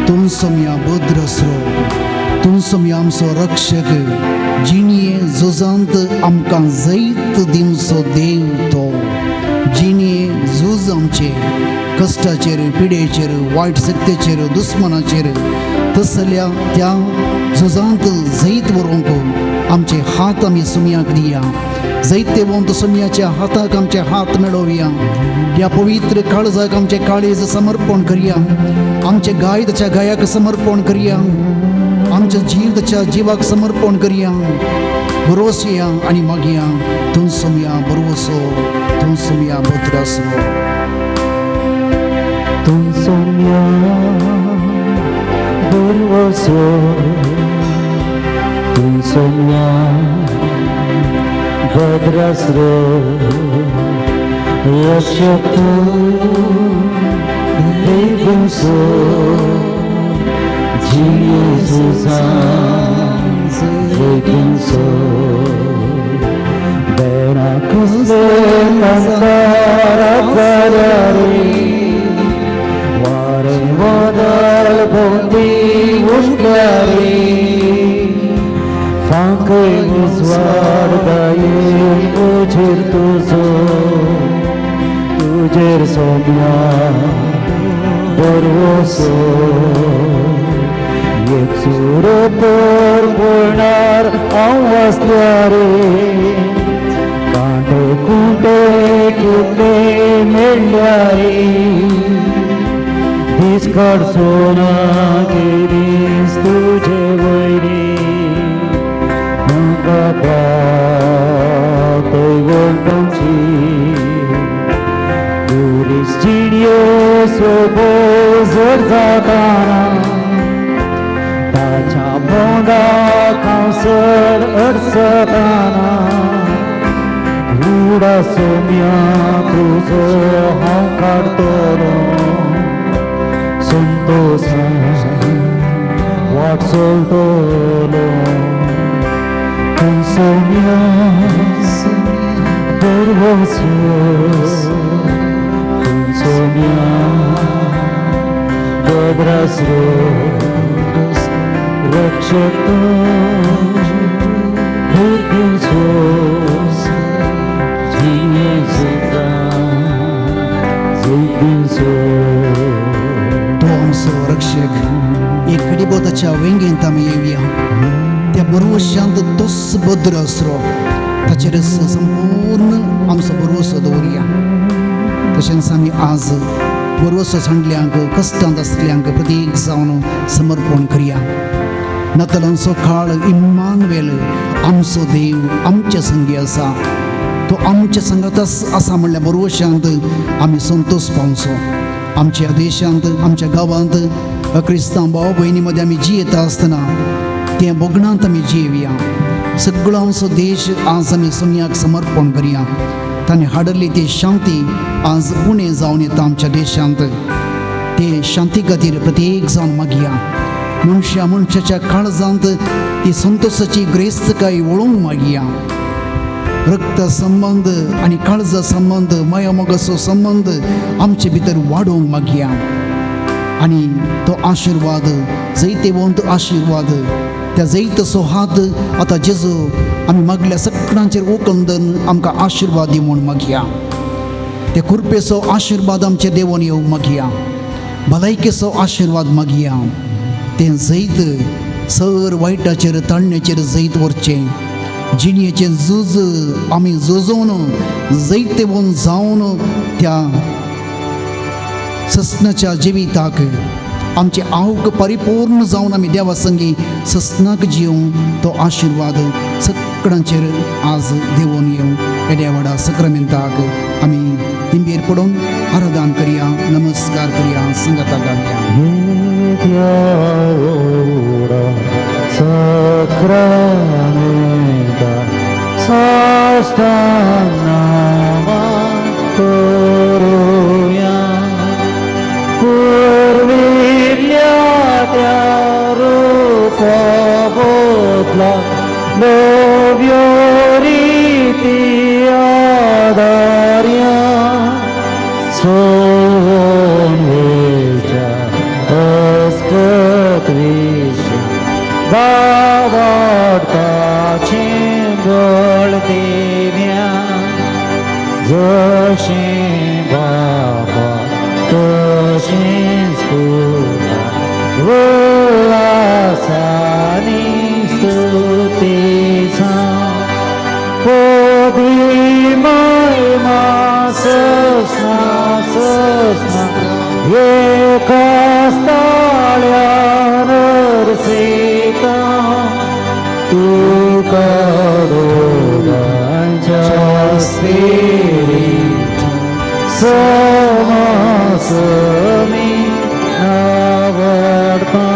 तूं सुमया भद्रसरो, तूं सुमया आमचो रक्षक. जिणये झुजांत आमकां जैत दिवचो देव तो. जिणये झूज आमचे कश्टाचेर पिडेचेर वायट सत्तेचेर दुस्मनाचेर तसल्या त्या झुजांत जैत व्हरूंक आमचे हात आमी सुमयाक दिया. जैते वंत सुमयाच्या हाताक आमचे हात मेळोवया. ह्या पवित्र काळजाक आमचे काळीज समर्पण करया. आमचे गाय ताच्या गायाक समर्पण करया. आमचे जीव ताच्या जिवाक समर्पण करया. बरोसया आनी मागया. तूं सुमया बरवसो, तूं सुमया भद्रसो. तूं सुमया बरवसो, तूं सुमया भद्रसरो. यशो तूं देवसो Jesus so Bena kusle mantara karari Ware wadal bondi ushlari Fanke uswar daye ujir tuzo Ujir somya Borvoso एक सुरतर बोलणार आवाजल्यारे कांटे कुंटे कितले मेळ्यारे दीस काडसोना गिरीस तुझे वयरे म्हाका पावतय वळपाची गुरीस जिणयो सोबो जर जाताना ताच्या बोंड रडसताना उडा सोम्या तुझो हांव काडटलो संतोषान वाट चलतलो सोम्या बरवचो सोम्या बद्रासरो रक्षक भुर्गुचो जियेचो जुगुचो तो आमचो रक्षक एक कडीबोताच्या वेंगेंत आमी येवया त्या बरवशांत तोच भद्र असरो ताचेर संपूर्ण आमचो भरवसो दवरया तशेंच आमी आज बरवसो सांडल्यांक कश्टांत आसल्यांक प्रत्येक जावन समर्पण करया नातालांचो काळ इम्मानुएल आमचो देव आमचे संगी आसा तो आमच्या संगातच आसा म्हणल्या बरवशांत आमी संतोश पावचो आमच्या देशांत आमच्या गांवांत क्रिस्तांव भाव भयणी मदें आमी जियेता आसतना ते बोगणांत आमी जियेवया सगळो आमचो देश आज आमी सोम्याक समर्पण करया ताणें हाडली ती शांती आज उणें जावन येता आमच्या देशांत ते शांती खातीर प्रत्येक जावन मागया मनशाच्या काळजांत ती संतोशाची ग्रेस्तकाय वळोवंक मागया रक्त संबंध आनी काळजा संबंध माया मोगाचो संबंध आमचे भितर वाडोवंक मागया आनी तो आशिर्वाद जैतेवंत आशिर्वाद त्या जैतसो हात आतां जेजू आमी मागल्या सगळ्यांचेर ओकंदन आमकां आशिर्वाद दी म्हूण मागया त्या कृपेचो आशिर्वाद आमचे देवोन येवंक मागया भलायकेचो आशिर्वाद मागया तें जैत सर वायटाचेर ताळण्याचेर जैत व्हरचें जिणयेचें झूज आमी झुजोवन जैतेवून जावन त्या सस्नाच्या जिविताक आमचे आवक परिपूर्ण जावन आमी देवा संगी सस्नाक जियोंक तो आशिर्वाद सगळ्यांचेर आज देवोन येवं येद्या व्हडा सक्रामेंताक आमी तिंबेर पडून आराधन करया नमस्कार करया संगता गावया सक्रामेंता साष्टांगामा करूया पूर्विल्ल्या त्या रूपाबोधला नव्यो रीती आदार्या सोनेच्या अस्पत्विश बावाडताची बळदेव्या जशे बाबा तशेंच पुता उल्हासानी स्तुतीचा पोदी महिमा सस्ना एका स्थाळ्यार रसेता तुका दोगांच्या स्पिरीट समासमी आवडता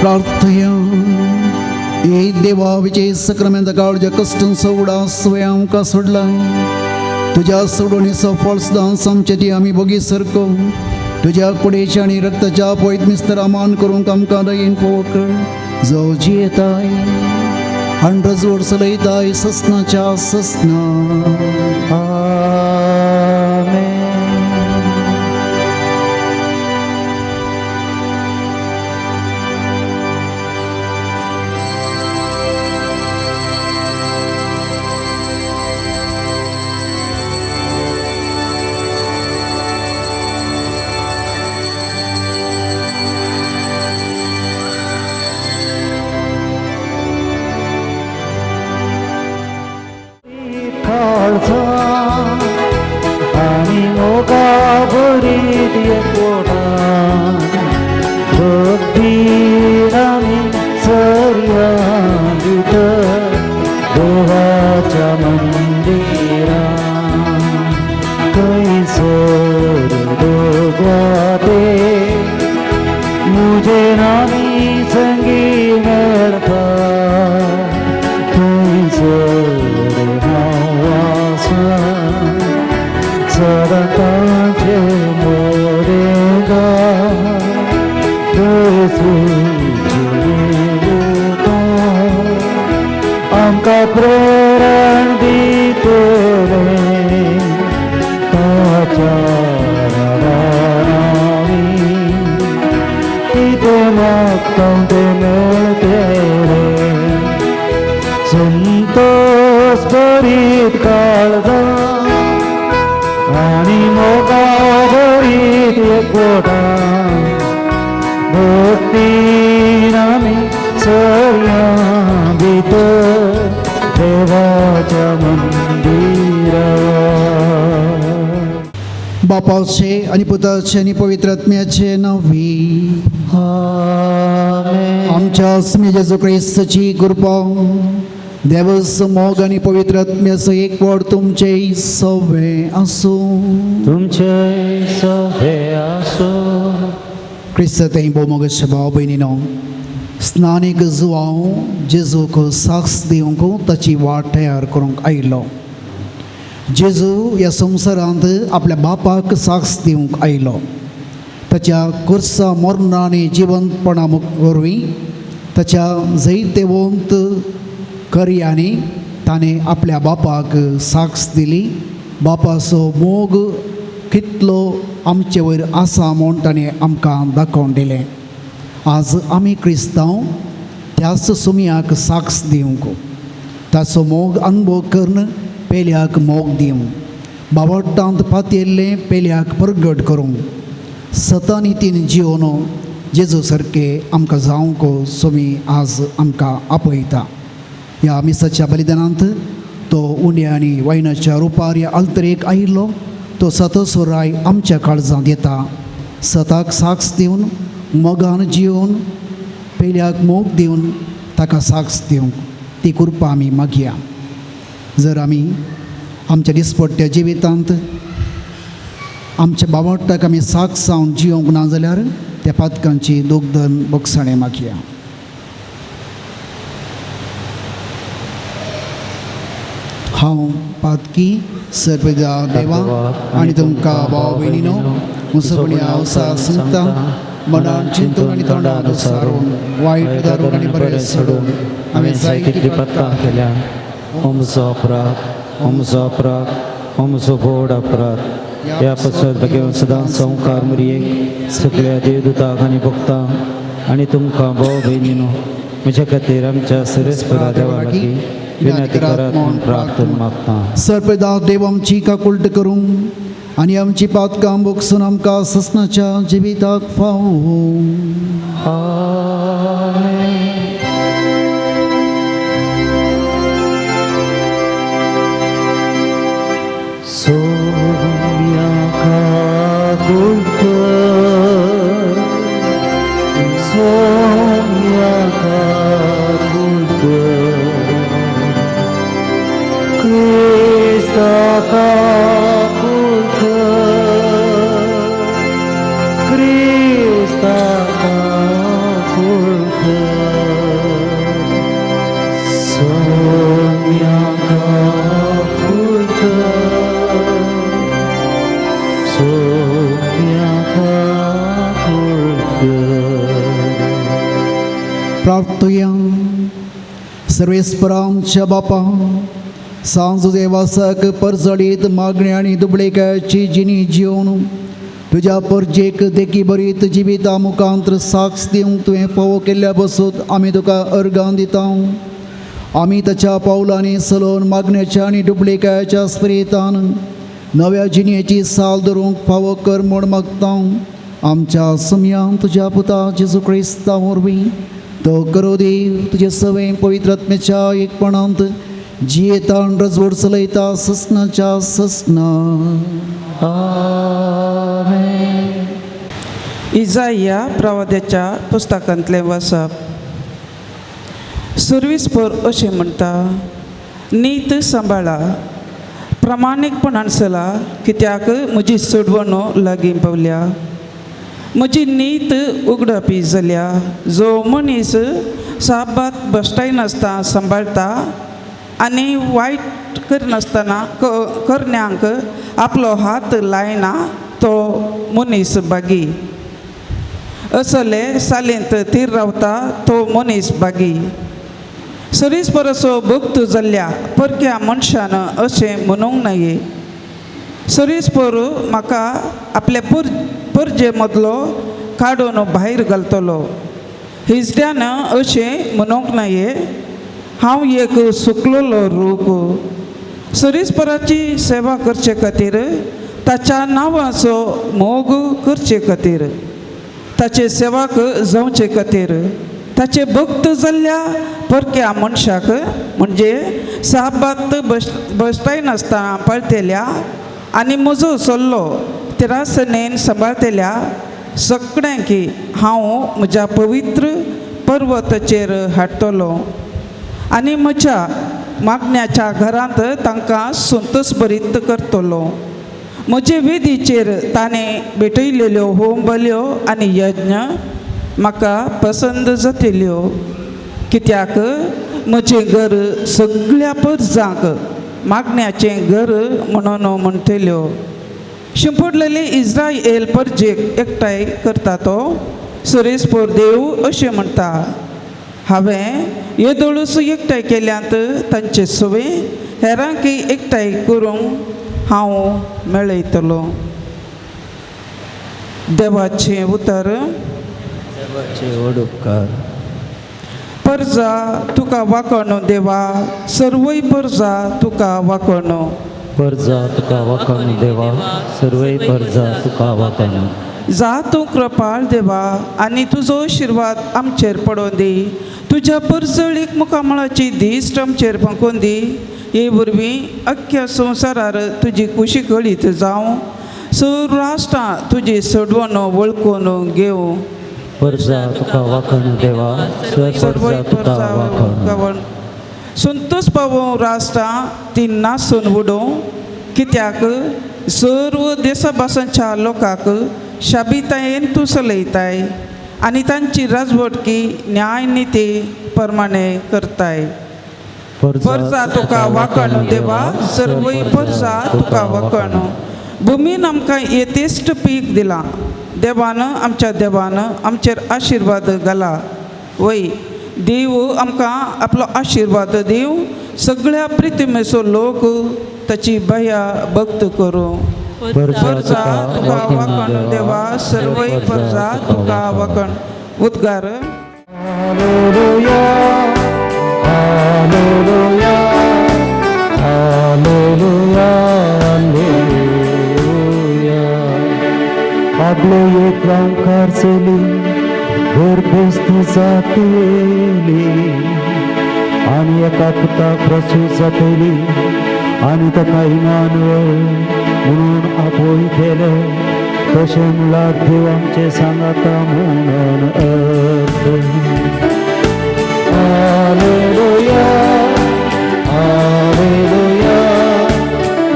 प्रार्थया हे देवा विजय सक्रामेंत काळजा कष्टन सोडा स्वयं आमकां सोडलाय तुज्या सोडणीचो फळ सदांच आमचे ती आमी बोगी सरको तुज्या कुडेच्या आनी रक्ताच्या पयत मिस्तर अमान करूंक आमकां दयेन फोव कर जो जियेताय आनी रजवड चलयताय सस्नाच्या सस्ना आणि मोगा बरी पोटा भक्तीरामी सर्या देवाच्या मंदिरा कैसर दोगाते एकवटा भक्तीन आम्ही सर्या भितर देवाच्या मंदिरात. बापाचे आणि पुताचे आणि पवित्र आत्म्याचे नावी आमेन. आमच्या स्मी जेजू ख्रिस्ताची कृपा देवस मोग आणि पवित्र आत्म्याचं एक वड तुमचे सवे असो. तुमचे सभे असो. क्रिस्तांतय बोमोगच्या भाव भयणीनो स्नानीक जुवांव जेजूक साक्ष दिवंक ताची वाट तयार करूंक आयलो. जेजू ह्या संवसारांत आपल्या बापाक साक्ष दिवंक आयलो. ताच्या कुर्सा मरणा आनी जिवंतपणा वरवीं ताच्या जैतेवंत कार्यांनी ताणें आपल्या बापाक साक्ष दिली. बापाचो मोग कितलो आमचे वयर आसा म्हूण ताणें आमकां दाखोवन दिलें. आज आमी क्रिस्तांव त्याच सुमयाक साक्ष दिवंक ताचो मोग अनुभव करून पेल्याक मोग दिवंक बावटांत पातयल्लें पेल्याक प्रगट करूंक सतानितीन जिवन जेजू सारके आमकां जावंक सुमी आज आमकां आपयता. ह्या मिसाच्या बलिदानांत तो उंड्या आनी वायनाच्या रुपार ह्या अल्तरेक आयिल्लो. तो सतसुराय आमच्या काळजांत येता. सताक साक्ष दिवन मोगान जिवन पेल्याक मोग दिवन ताका साक्ष दिवंक ती कृपा आमी मागया. जर आमी आमच्या दिसपट्ट्या जिवितांत आमच्या बावटाक आमी साक्ष जावन जिवंक ना जाल्यार त्या पातकांची दोगदन बक्षाणें मागया. हांव पातकी सर्वदा देवा आनी तुमकां भाव भयणीनो मुसगुणी अवसा सांगता मनान चिंतून आनी तोंडान उसारून वायट दारून आनी बरें सोडून हांवें जायती पत्ता केल्या. ओमचो अपराध ओमचो अपराध ओमचो गोड अपराध ह्या पसत घेवन सदां संवकार मरयेक सगळ्या देवदूतांक आनी भक्तांक आनी तुमकां भाव भयणीनो म्हज्या खातीर आमच्या सर्वेस्परा देवा लागीं विनंती करात म्हूण प्रार्थना मागता. सर्वदा देव आमची काकुळट करूं आनी आमची पातकां बोगसून आमकां ससनाच्या जिविताक फावो. सोम्याका कुळकर सोम्याका कुळकर क्रिस्ताका कुळकर क्रिस्ताका कुळकर सोम्याका प्रार्थया. सर्वेस्परा आमच्या बापा सांज देवासाक परजडीत मागणी आनी दुबळेकाची जिणी जिवन तुज्या परजेक देखी बरीत जिविता मुखांतर साक्ष दिवंक तुवें फावो केल्ल्या बसून आमी तुका अर्गां दिता. आमी ताच्या पावलांनी चलोवन मागण्याच्या आनी दुबळेकाच्या स्पिरितान नव्या जिणेची साल धरूंक फावो कर म्हूण मागता. आमच्या समयान तुज्या पुता जेजू क्रिस्ता वरवीं तो करो देव तुजे सवे पवित्र आत्म्याच्या एकपणांत जियेता आनी रजवड चलयता ससनाच्या ससना. आमेन. इजाया प्रवाद्याच्या पुस्तकांतलें वाचप. सर्वीसपर अशें म्हणटा नीत सांबाळा प्रामाणीकपणान चला कित्याक म्हजी सोडवणो लागीं पावल्या. म्हजी नीत उगडपी जाल्या. जो मनीस साबात बश्टाय नासता सांबाळटा आनी वायट करनासतना करण्यांक आपलो हात लायना तो मनीस बागी. असले सालेंत थीर रावता तो मनीस बागी. सरीसपरसो भक्त जाल्ल्या परक्या मनशान अशें म्हणूंक नये. सरीसपर म्हाका आपल्या परजे मदलो काडून भायर घालतलो. हिजड्यान अशें म्हणूंक नये हांव एक सुकलोलो रूख. सरीसपराची सेवा करचे खातीर ताच्या नांवाचो मोग करचे खातीर, ताचे सेवाक जावचे खातीर, ताचे भक्त जाल्ल्या परक्या मनशाक म्हणजे साबात बसताय नासतना पळतेल्या आनी म्हजो सल्लो तिरासनेन सांबाळतेल्या सगळ्यांकी हांव म्हज्या पवित्र पर्वताचेर हाडटलो आनी म्हज्या मागण्याच्या घरांत तांकां संतोश भरीत करतलो. म्हजे वेदीचेर ताणें भेटयलेल्यो होम बल्यो आनी यज्ञ म्हाका पसंद जातल्यो, कित्याक म्हजें घर सगळ्या परजांक मागण्याचें घर म्हणून म्हणटल्यो. शिंपडलेले इस्रायल परजेक एकठांय करता तो सरेस्पोर देव अशें म्हणटा, हांवें येदोळूच एकठांय केल्यांत तांचे सवे हेरांकय एकठांय करूंक हांव मेळयतलो. देवाचें उतर. व्हड उपकार. परजा तुका वाकण देवा, सर्वय परजा तुका वाकण. परजा तुका वाकण देवा, सर्वय परजा तुका वाकण. जा तूं कृपाळ देवा आनी तुजो आशिर्वाद आमचेर पडोवन दी. तुज्या परजळीक मुखामळाची दिश्ट आमचेर फुंकून दी. हे वरवीं अख्ख्या संवसारार तुजी खुशी कळीत जावं. सर्व राष्ट्रां तुजी सडवण वळखून घेवं. परजा तुका वाकण देवा, सर्वय तुका वाकण. संतोष पावो राष्ट्रां ती नासून उडोवं, कित्याक सर्व देशाभासांच्या लोकांक शाबितायेन तूं चलयताय आनी तांची राजवटकी न्याय निती प्रमाणे करताय. परजा तुका वाकण देवा, सर्वय परजा तुका वाकण. भुमीन आमकां येतेश्ट पीक दिलां. देवान आमच्या देवान आमचेर आशिर्वाद घाला. वय देव आमकां आपलो आशिर्वाद दिवं. सगळ्या प्रितीमेचो लोक ताची भया भक्त करूं. परजा तुका वाकण देवा, सर्वय परजा तुका वाकण. उद्गार. Hallelujah, hallelujah, hallelujah, hallelujah. Pablo e trancarceli, vorbesti zateli, ani ekapta prasu zateli, ani taka Immanuel, म्हणून आपोय केले, तशे मुळार देव आमचे सांगाता म्हणून अर्थ. Hallelujah, hallelujah,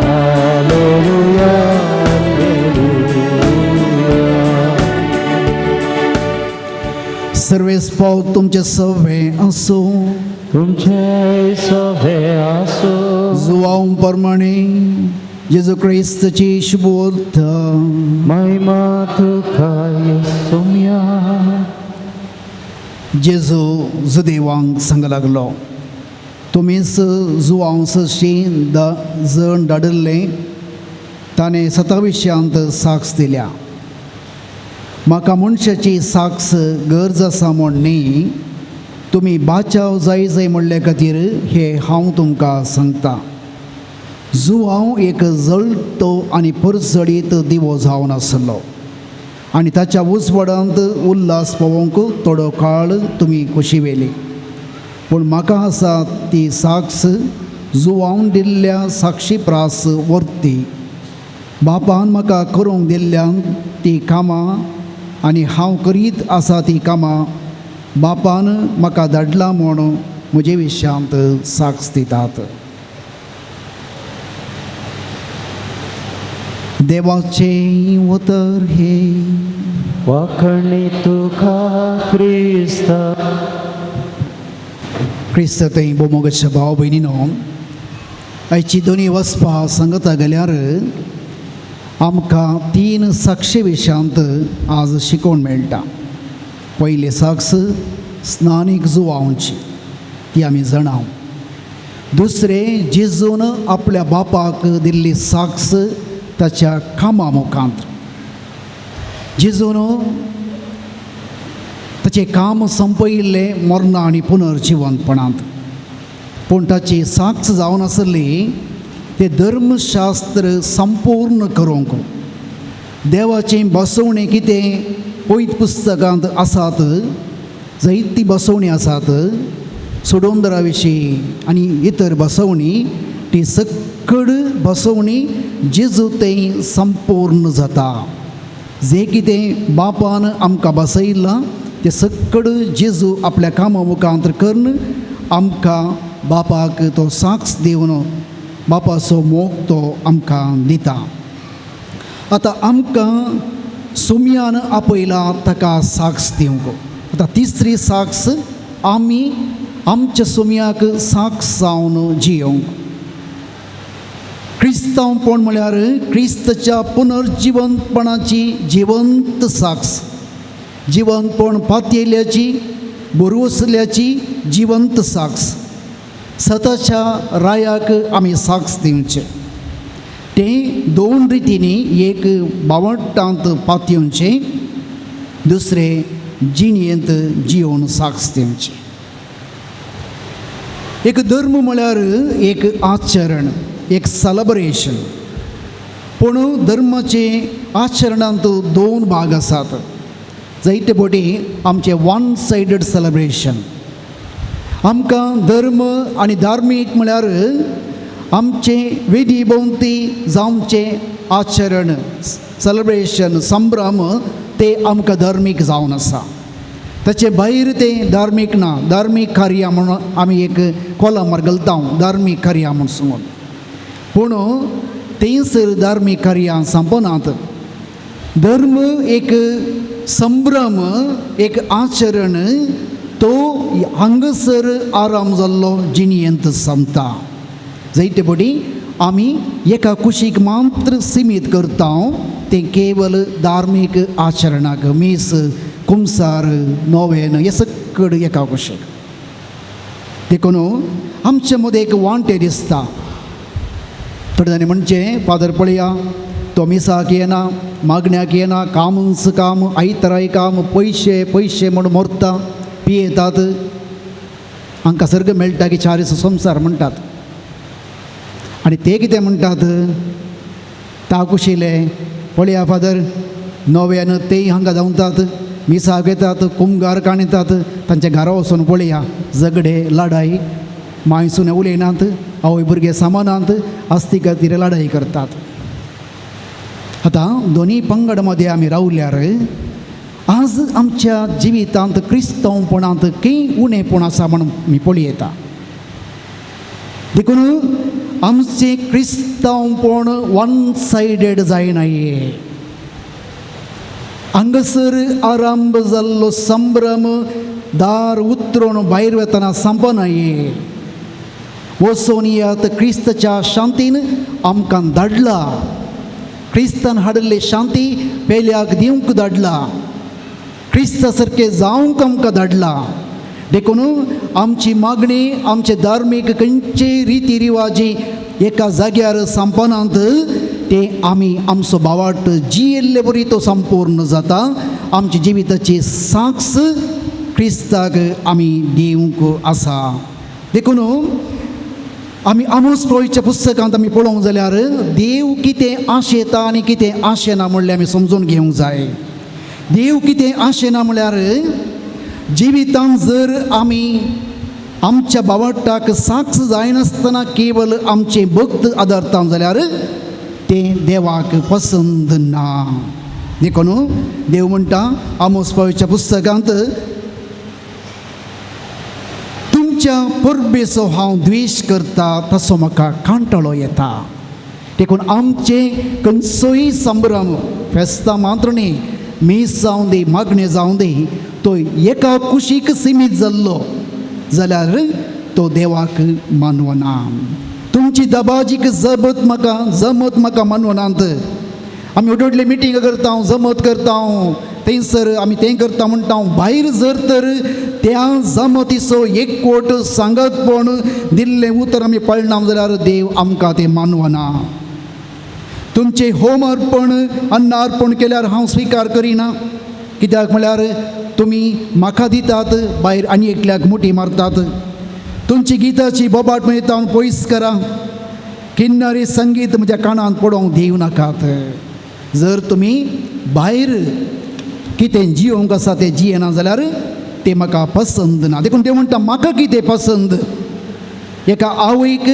hallelujah, hallelujah. सर्वेस पाव तुमचे सवे असो, तुमचे सवे आसो. जुवांव प्रमाणे जेजू क्रिस्ताची शुभोर्थ. महिमा तुका येसुम्या. जेजू जुदेवांक सांग लागलो, तुमीच जुवांवसशी जण धाडिल्ले. ताणें 27 साक्ष दिल्या. म्हाका मनशाची साक्ष गरज आसा म्हण न्ही, तुमी बाचाव जाय जाय म्हणले खातीर हे हांव तुमकां सांगता. जुवांव एक जळटो आनी परजळीत दिवो जावन आसलो आनी ताच्या उजवाडांत उल्हास पावोवंक थोडो काळ तुमी कुशीवेली. पूण म्हाका आसा ती साक्ष जुवांव दिल्ल्या साक्षी प्रास वर्ती. बापान म्हाका करूंक दिल्ल्यान ती कामां आनी हांव करीत आसा ती कामां बापान म्हाका धाडला म्हूण म्हजे विशयांत साक्ष दितात. देवाचें उतर हे. वाखणी तुका क्रिस्त. क्रिस्त थंय बोमोगाच्या भाव भयणीनो, आयची दोनी वचपा सांगता गेल्यार आमकां 3 साक्षी विशयांत आज शिकोवन मेळटा. पयली साक्ष स्नानीक जुवांवची, ती आमी जाणाव. दुसरें जेजून आपल्या बापाक दिल्ली साक्ष ताच्या कामां मुखांत. जेजून ताचें काम संपयिल्लें मरणा आनी पुनर्जिवंतपणांत. पूण ताची साक्ष जावन आसली ते धर्मशास्त्र संपूर्ण करूंक देवाचें बसवणें कितें पयत पुस्तकांत आसात जायतीं बसवणीं आसात सोडोंदरा विशीं आनी इतर बसवणी ती सकड बसवणी जेजू तें संपूर्ण जाता जे कितें बापान आमकां बसयलां ते सकड जेजू आपल्या कामा मुखांतर करून आमकां बापाक तो साक्ष दिवन बापाचो मोग तो आमकां दिता. आतां आमकां सुमयान आपयला ताका साक्ष दिवंक. आतां तिसरी साक्ष आमी आमच्या सुमयाक साक्ष जावन जियोंक. क्रिस्तांवपण म्हळ्यार क्रिस्ताच्या पुनर्जिवंतपणाची जिवंत साक्ष. जिवंतपण पातयेल्याची बरोसल्याची जिवंत साक्ष. सताच्या रायाक आमी साक्ष दिवचे. तें दोन रितींनी एक बावटांत पातयेवचें दुसरें जिणयेंत जियोवन साक्ष दिवचें. एक धर्म म्हळ्यार एक आचरण एक सेलिब्रेशन. पूण धर्माचे आचरणांत दोन भाग आसात. जायते फावटी आमचें वन सायडेड सेलिब्रेशन. आमकां धर्म आनी धार्मीक म्हळ्यार आमचें विधी भोवती जावचें आचरण सेलिब्रेशन संभ्रम तें आमकां धार्मीक जावन आसा. ताचे भायर तें धार्मीक ना. धार्मीक कार्यां म्हणून आमी एक कॉलमार घालता धार्मीक कार्यां म्हूण सांगून. पूण थंयसर धार्मीक कार्यां संपनात. धर्म एक संभ्रम एक आचरण तो हांगसर आराम जाल्लो जिणयेंत संपता. जायते फावटी आमी एका कुशीक मात्र सीमीत करता तें केवल धार्मीक आचरणाक. मीस कुमसार नोवेन हे सकड एका कुशीक. देखून आमचे मदें एक वांटें दिसता. थोडे जाणी म्हणचे फादर पळया तो मिसाक येना मागण्याक येना कामच काम आयतराय काम पयशे पयशे म्हणून मरता पियेतात. हांकां सर्ग मेळटा की चारीस संवसार म्हणटात. आनी ते कितें म्हणटात ता कुशिले पळया फादर नव्यान तेय हांगा धांवतात मिसाक येतात कुमगार काणयतात तांच्या घरा वचून पळया झगडे लढाई मायसून उलयनात आवय भुरगे सामानांत आस्ती खातीर लढाई करतात. आतां दोनी पंगड मदें आमी रावल्यार आज आमच्या जिवितांत क्रिस्तांवपणांत खंय उणेपण आसा म्हूण आमी पळयता. देखून आमचें क्रिस्तांवपण वन सायडेड जायनाये. हांगसर आरंभ जाल्लो संभ्रम दार उतरून भायर वतना संपनाये. वचून येयात क्रिस्ताच्या शांतीन आमकां धाडला. क्रिस्तान हाडिल्ली शांती पेल्याक दिवंक धाडला. क्रिस्ता सारकें जावंक आमकां धाडला. देखून आमची मागणी आमचे धार्मीक खंयचे रिती रिवाजी एका जाग्यार संपनात ते आमी आमचो भावार्थ जियेल्ले बरी तो संपूर्ण जाता. आमची जिविताची साक्ष क्रिस्ताक आमी दिवंक आसा. देखून आमी आमोस प्रभूच्या पुस्तकांत आमी पळोवंक जाल्यार देव कितें आशेता आनी कितें आशेना म्हणलें आमी समजून घेवंक जाय. देव कितें आशेना म्हळ्यार जिवितांत जर आमी आमच्या भावार्थाक साक्ष जायनासतना केवल आमचे भक्त आदारता जाल्यार तें देवाक पसंद ना. देखून देव म्हणटा आमोस प्रभूच्या पुस्तकांत तुमच्या परबेचो हांव द्वेश करता तसो म्हाका कांटाळो येता. देखून आमचे खंयचोय संभ्रम फेस्तां मात्र न्ही मीस जावं दी मागणें जावं दी तो एका कुशीक सीमीत जाल्लो जाल्यार तो देवाक मानवना. तुमची दबाजीक जमत म्हाका मानवनात. आमी व्हडले मिटींग करता जमत करता थंयसर आमी तें करता म्हणटा. भायर जर तर त्या जमतीचो एकवट सांगतपण दिल्लें उतर आमी पळना जाल्यार देव आमकां तें मानवना. तुमचे होम अर्पण अन्न अर्पण केल्यार हांव स्विकार करिना. कित्याक म्हळ्यार तुमी म्हाका दितात भायर आनी एकल्याक मुठी मारतात. तुमची गिताची बोबाट मेळटा पयस करा किन्नरी संगीत म्हज्या कानांत पडोवंक दिवं नाकात. जर तुमी भायर कितें जियोंक आसा तें जियेना जाल्यार तें म्हाका पसंद ना. देखून ते म्हणटा म्हाका कितें पसंद. एका आवयक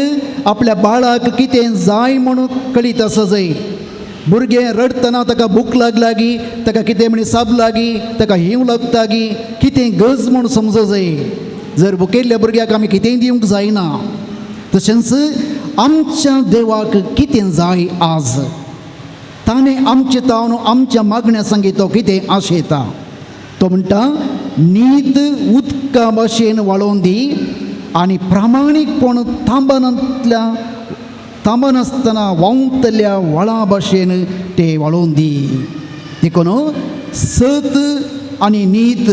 आपल्या बाळाक कितें जाय म्हणून कळीत आसा जाय. भुरगें रडतना ताका भूक लागला गी, ताका कितें म्हणी साब लागी, ताका हिंव लागता गी, कितें गज म्हूण समज जाय. जर भुकेल्ल्या भुरग्याक आमी कितेंय दिवंक जायना. तशेंच आमच्या देवाक कितें जाय आज. ताणें आमचे तावन आमच्या मागण्या सांगी तो कितें आशेता. तो म्हणटा नीत उदका भाशेन वाळोवन दी आनी प्रामाणीकपण तांबनासतना व्हांवतल्या वळा भाशेन ते वाळोवन दी. देखून सत आनी नीत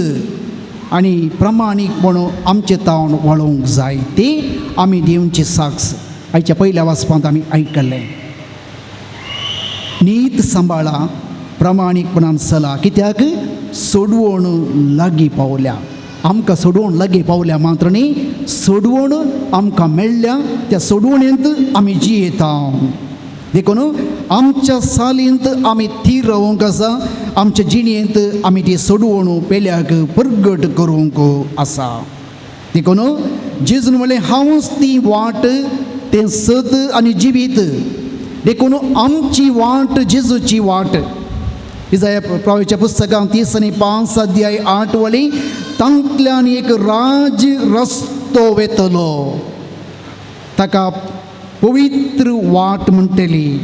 आनी प्रामाणीकपण आमचे तावन वाळोवंक जाय. ती आमी दिवची साक्ष आयच्या पयल्या वाचपांत आमी आयकल्लें. नीत सांबाळा, प्रामाणीकपणान चला, कित्याक सोडवण लागीं पावल्या. आमकां सोडवण लागीं पावल्या मात्र न्ही, सोडवण आमकां मेळ्ळ्या. त्या सोडवणेंत आमी जियेता. देखून आमच्या सालींत आमी थीर रावूंक आसा. आमच्या जिणेंत आमी ती सोडवण पेल्याक परगट करूंक आसा. देखून जेजून म्हणलें हांवूच ती वाट, तें सत आनी जिवीत. देखून आमची वाट जेजूची वाट. इसाया प्रवादीच्या पुस्तकांत 30 आनी 5 अध्याय 8 वली तांतल्यान एक राज रस्तो वेतलो, ताका पवित्र वाट म्हणटली.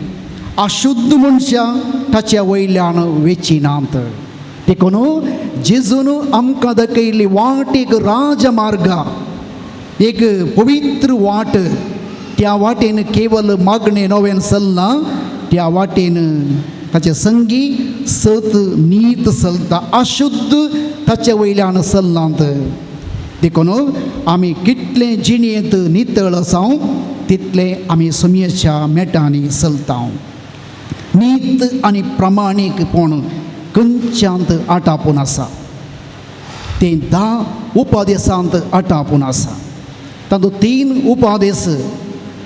अशुद्ध मनशां ताच्या वयल्यान वेचिनात. देखून जेजून आमकां दाखयली वाट एक राजमार्ग, एक पवित्र वाट. त्या वाटेन केवल मागणें नवें चलना, त्या वाटेन ताचे संगी सत नीत चलता. अशुद्ध ताचे वयल्यान चलनात. देखून आमी कितलें जिणेंत नितळ आसां तितलें आमी सुमयेच्या मेटांनी चलता. नीत आनी प्रामाणीकपण खंयच्यांत आटापून आसा. तें 10 उपादेसांत आटापून आसा. तातूंत 3 उपादेस.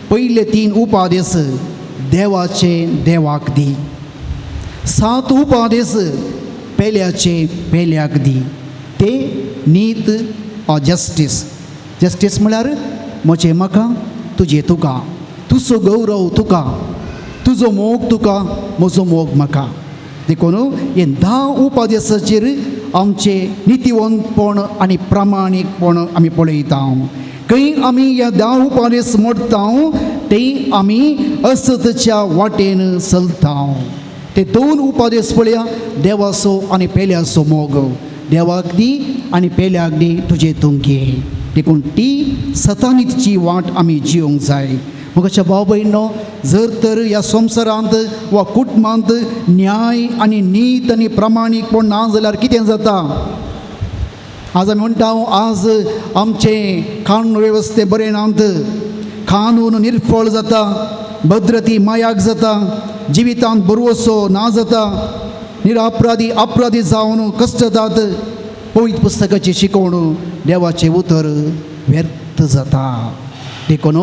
पयले 3 उपादेस देवाचे देवाक दी. 7 उपादेस पेल्याचे पेल्याक दी. ते नीत ऑर जस्टीस. जस्टीस म्हळ्यार म्हजें म्हाका, तुजें तुका, तुजो गौरव तुका, तुजो मोग तुका, म्हजो मोग म्हाका. देखून हे 10 उपादेसाचेर आमचें नितीवंतपण आनी प्रामाणीकपण आमी पळयता. खंय आमी ह्या 10 उपादेस मोडटा ते आमी असतच्या वाटेन चलता. ते 2 उपादेस पळया, देवाचो आनी पेल्याचो मोग. देवाक दी आनी पेल्याक दी तुजे तुमगे. देखून ती सतानीतची वाट आमी जियोंक जाय. म्हज्या भाव भयणो, जर तर ह्या संवसारांत वा कुटुंबांत न्याय आनी नीत आनी प्रामाणीकपण ना जाल्यार कितें जाता. आज आमी म्हणटा आज आमचें कानून वेवस्थे बरें नात. कानून निर्फळ जाता, भद्रती मायाक जाता, जिवितांत बरवसो ना जाता, अपराधी जावन कश्ट जातात. पवित्र पुस्तकाची शिकवण, देवाचें उतर व्यर्थ जाता. देखून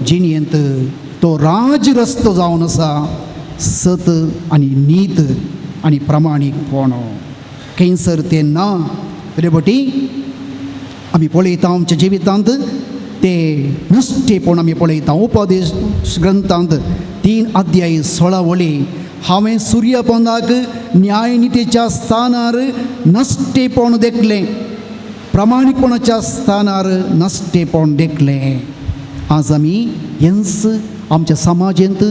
जिणेंत तो राज रस्तो जावन आसा, सत आनी नीत आनी प्रामाणीकपण. खंयसर तें ना रेबटी आमी पळयता आमच्या जिवितांत ते नश्टेपण आमी पळयता. उपादेश ग्रंथांत 3 अध्याय 16 वळी, हांवें सुर्यपंदाक न्याय नितीच्या स्थानार नश्टेपण देखलें, प्रामाणीकपणाच्या स्थानार नश्टेपण देखलें. आज आमी हेंच आमच्या समाजांत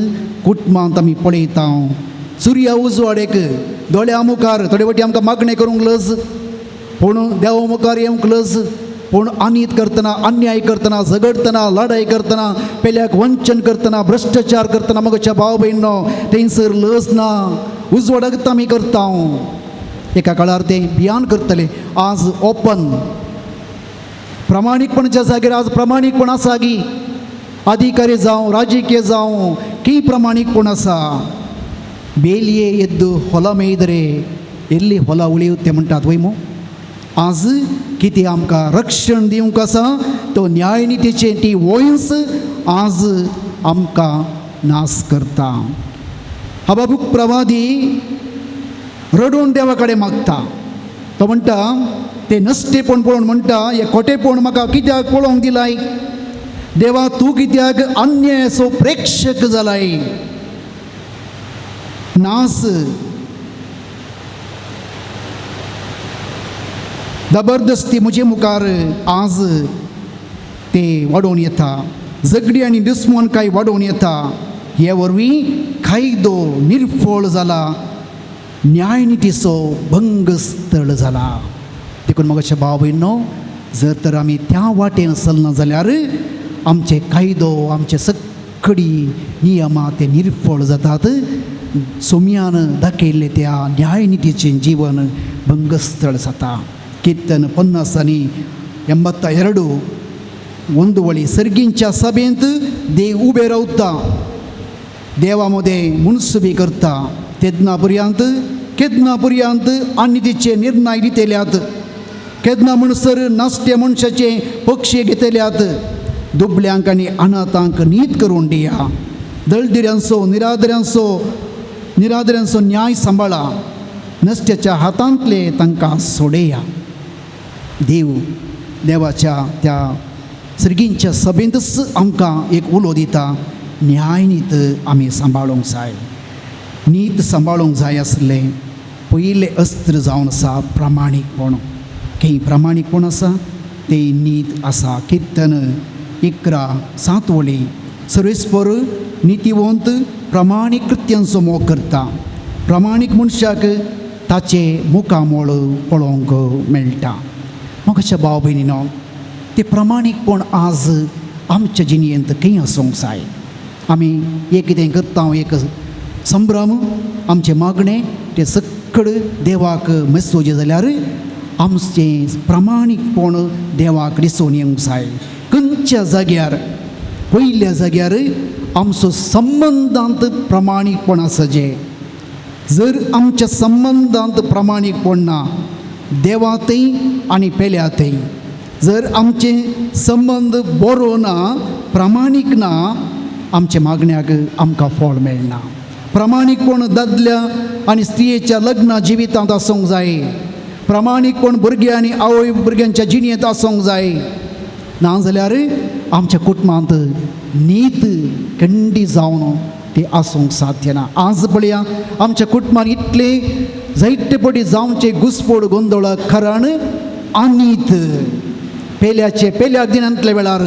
कुटुंबांत आमी पळयता. सुर्या उजवाडेक दोळ्या मुखार थोडे फावटी आमकां मागणें करूंक लज, पूण देवा मुखार येवंक लज. पूण अनित करतना, अन्याय करतना, झगडतना, लढाई करतना, पेल्याक वंचन करतना, भ्रष्टाचार करतना म्हज्या भाव भयणो थंयसर लज ना. उजवाडाक आमी करता. एका काळार ते भियान करतले. आज ओपन प्रामाणीकपणाच्या जाग्यार आज प्रामाणीकपण आसा गी. अधिकारी जावं, राजकीय जावं, की प्रामाणीकपण आसा. बेलये एद्दू ಹೊಲ ಮೇಯ್ದರೆ ಎಲ್ಲಿ ಹೊಲ ಉಳಿಯುತ್ತೆ म्हणटात वय मो. आज कितें आमकां रक्षण दिवंक आसा तो न्याय नितीचें ती वॉयस आज आमकां नाश करता. हबक्कूक प्रवादी रडून देवा कडेन मागता. तो म्हणटा ते नश्टेपण पळोवन म्हणटा हे खोटेपण म्हाका कित्याक पळोवंक दिलाय. देवा तूं कित्याक अन्यायाचो प्रेक्षक जालाय. नास जबरदस्ती म्हजे मुखार आज ते वाडोवन येता. झगडी आनी दुस्मनकाय वाडोवन येता. हे वरवीं कायदो निर्फळ जाला. न्यायनितीचो भंगस्थळ जाला. देखून मगाच्या भाव भयणो जर तर आमी त्या वाटेन चलना जाल्यार आमचे कायदो आमचे सगळी नियमां ते निर्फळ जातात. सोम्यान दाखयल्ले त्या न्यायनितीचें जीवन भंगस्थळ जाता. कीर्तन 50 आनी 82 ಒಂದು वळी सर्गींच्या सभेंत देव उबे रावता. देवा मदें मुनसुबी करता. केदना पर्यंत अन्यतीचे निर्णय घेतल्यात. केदना म्हणसर नासटे मनशाचे पक्ष घेतल्यात. दुबळ्यांक आनी अनाथांक नीत करून दिया. दळदिऱ्यांचो निरादऱ्यांचो न्याय सांबाळा. नश्ट्याच्या हातांतले तांकां सोडेया. देवाच्या त्या सर्गींच्या सभेंतच आमकां एक उलो दिता. न्यायनीत आमी सांबाळूंक जाय. नीत सांबाळूंक जाय आसलें पयलें अस्त्र जावन आसा प्रामाणीकपण. खंय प्रामाणीकपण आसा ते नीत आसा. कीर्तन 11:7 वळी सर्वेस्पर नितीवंत प्रामाणीक कृत्यांचो मोग करता. प्रामाणीक मनशाक ताचे मुखामोळ पळोवंक मेळटा. म्हाका भाव भयणीनो ते प्रामाणीकपण आज आमच्या जिणेंत खंय आसूंक जाय. आमी एक कितें करता एक संभ्रम आमचे मागणें ते सकड देवाक मेसोजे जाल्यार आमचें प्रामाणीकपण देवाक दिसून येवंक जाय. खंयच्या जाग्यार पयल्या जाग्यार आमचो संबंदांत प्रामाणीकपण आसचें. जर आमच्या संबंदांत प्रामाणीकपण ना देवातय आनी पेल्यातय जर आमचे संबंद बरो ना प्रामाणीक ना आमच्या मागण्याक आमकां फळ मेळना. प्रामाणीकपण दादल्या आनी स्त्रियेच्या लग्न जिवितांत आसूंक जाय. प्रामाणीकपण भुरग्यां आनी आवय भुरग्यांच्या जिणेंत आसूंक जाय. नाजाल्यार आमच्या कुटुंबांत नीत खंडी जावन ते आसूंक साध्य ना. आज पळया आमच्या कुटुंबांत इतले जायते पटी जावचे घुसपोड गोंदळ कारण अनीत. पेल्याक दिनांतल्या वेळार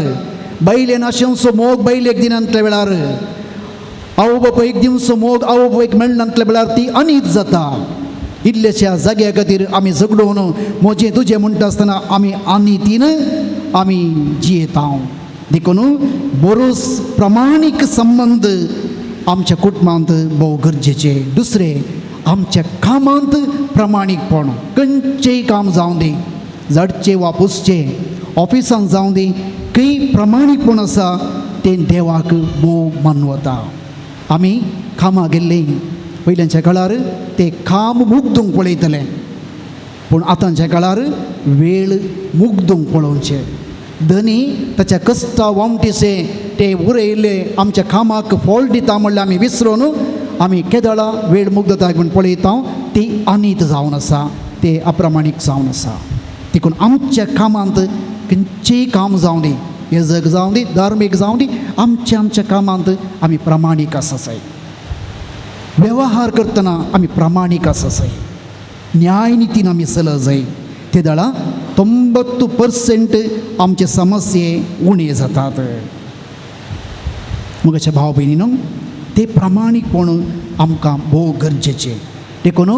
बैले नाशेंचो मोग बैलेक दिनांतल्या वेळार आवय बापायक दिवचो मोग आवय बापायक मेळनांतल्या वेळार ती अनीत जाता. इतलेशा जाग्या खातीर आमी झगडून म्हजें तुजें म्हणटा आसतना आमी अनितीन आमी जियेता. देखून बरो प्रामाणीक संबंद आमच्या कुटुंबांत भोव गरजेचे. दुसरें आमच्या कामांत प्रामाणीकपण. खंयचेंय काम जावं दी झाडचें वा पुसचें ऑफिसांत जावं दी खंय प्रामाणीकपण आसा तें देवाक भोव मानवता. आमी कामां गेल्लीं पयलींच्या काळार ते काम मुग्दूंक पळयतले पूण आतांच्या काळार वेळ मुग्दूंक पळोवचें. धनी ताच्या कश्टा वामटीचे ते उरयले आमच्या कामाक फळ दिता म्हणल्यार आमी विसरून आमी केदळा वेळ मुग्धताक म्हूण पळयता ती अनीत जावन आसा. ते अप्रामाणीक जावन आसा. देखून आमच्या कामांत खंयचेंय काम जावं दी येजक जावं दी धार्मीक जावं दी आमच्या कामांत आमी प्रामाणीक आसा जाय. वेव्हार करतना आमी प्रामाणीक आसा जाय. न्यायनितीन आमी चलत जाय. ते दळा 90% आमचे समस्ये उणे जातात. मुगाच्या भाव भयणीनो ते प्रामाणीकपण आमकां भोव गरजेचें. देखून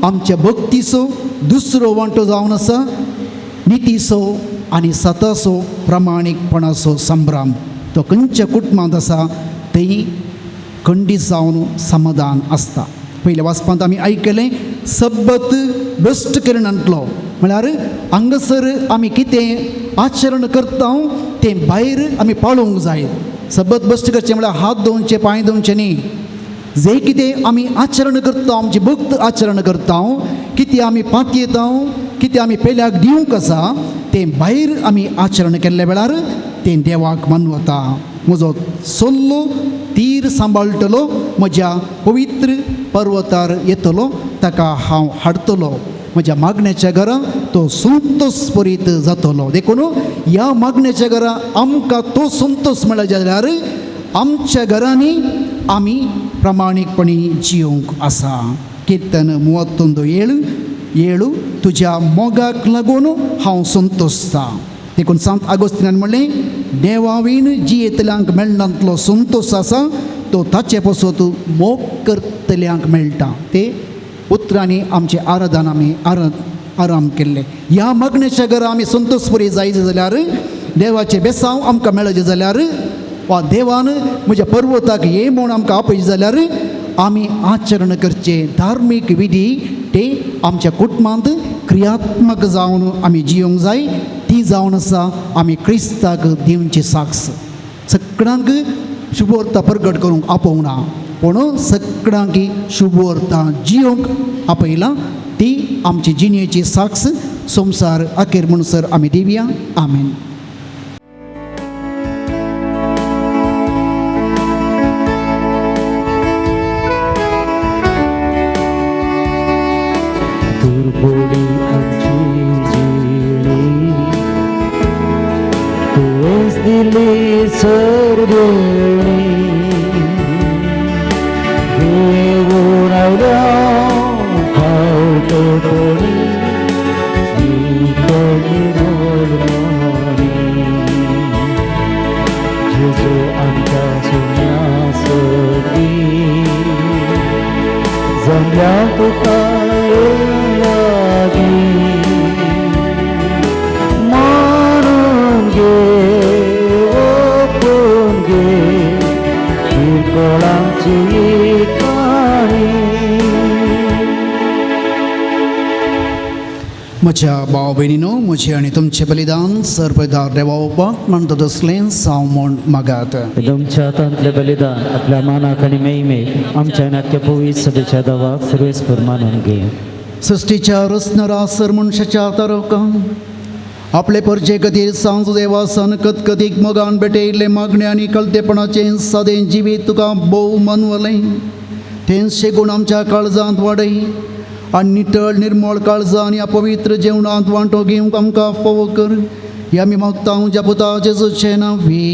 आमच्या भक्तीचो दुसरो वांटो जावन आसा नितीचो आनी सताचो प्रामाणीकपणाचो संभ्रम. तो खंयच्या कुटुंबांत आसा थंय खंडीत जावन समाधान आसता. पयल्या वाचपांत आमी आयकलें सब्बत भ्रश्ट करनातलो म्हळ्यार हांगासर आमी कितें आचरण करता तें भायर आमी पाळोवंक जाय. सब्बत भ्रश्ट करचें म्हळ्यार हात धुवचे पांय धुवचे न्ही. जे कितें आमी आचरण करता आमचें भक्त आचरण करता कितें आमी पातयेता कितें आमी पेल्याक दिवंक आसा तें भायर आमी आचरण केल्ल्या वेळार तें देवाक मानवता. म्हजो सल्लो धीर सांबाळटलो, म्हज्या पवित्र पर्वतार येतलो, ताका हांव हाडटलो. म्हज्या मागण्याच्या घरा तो संतोष परीत जातलो. देखून ह्या मागण्याच्या घरा आमकां तो संतोष मेळ्ळा जाल्यार आमच्या घरांनी आमी प्रामाणीकपणी जियोंक आसा. कीर्तन 31:7 तुज्या मोगाक लागून हांव संतोषता. देखून सांत आगोस्तिनान म्हणलें, देवावीन जियेतल्यांक मेळनातलो संतोष आसा तो ताचे पासत मोग करतल्यांक मेळटा. ते उतरांनी आमचे आराधन आमी आराम केल्ले. ह्या मागण्याच्या घरा आमी संतोष बरी जायचे जाल्यार, देवाचे बेसांव आमकां मेळचे जाल्यार, वा देवान म्हज्या पर्वताक ये म्हूण आमकां आपयचे जाल्यार आमी आचरण करचे. धार्मीक विधी ते आमच्या कुटुंबांत क्रियात्मक जावन आमी जियोंक जाय. ती जावन आसा आमी क्रिस्ताक दिवची साक्ष. सगळ्यांक शुभवर्ता प्रगट करूंक आपोवना, पूण सगळ्यांक शुभवर्ता जियोंक आपयला. ती आमची जिणेची साक्ष संवसार अखेर म्हणसर आमी दिवया. आमेन. दुर्बोडी आमची जिणी तुवेंच दिली सर्वेणी, देवून आयल्या फावटपणी कमी मोलमणी. जेजू आमच्या सुन्या सती जमल्या तुका मारून घे, ओपून घे कोळांची काणी. म्हज्या भाव भयणीनो, म्हजें आनी तुमचें बलिदान सर्पदार देवा उपाक म्हणटा तसलें साव म्हूण मागात. तुमच्या हातांतलें बलिदान आपल्या मानाक आनी मेयमेक आमच्या नाट्य पवित्र सभेच्या देवाक सर्वेस्पर मानून घे. सृष्टीच्या रचणारा सर मनशाच्या तारकां आपले परचे खातीर सांज देवासान कतकतीक मोगान भेटयिल्ले मागणे आनी कळतेपणाचें सादें जिवीत तुका भोव मानवलें. तें शेगून आमच्या काळजांत वाडय आनी नितळ निर्मळ काळजां आनी अपवित्र जेवणांत वांटो घेवंक आमकां फावो कर. ह्या आमी मागता तुज्या पुता जेजूचे नांवी.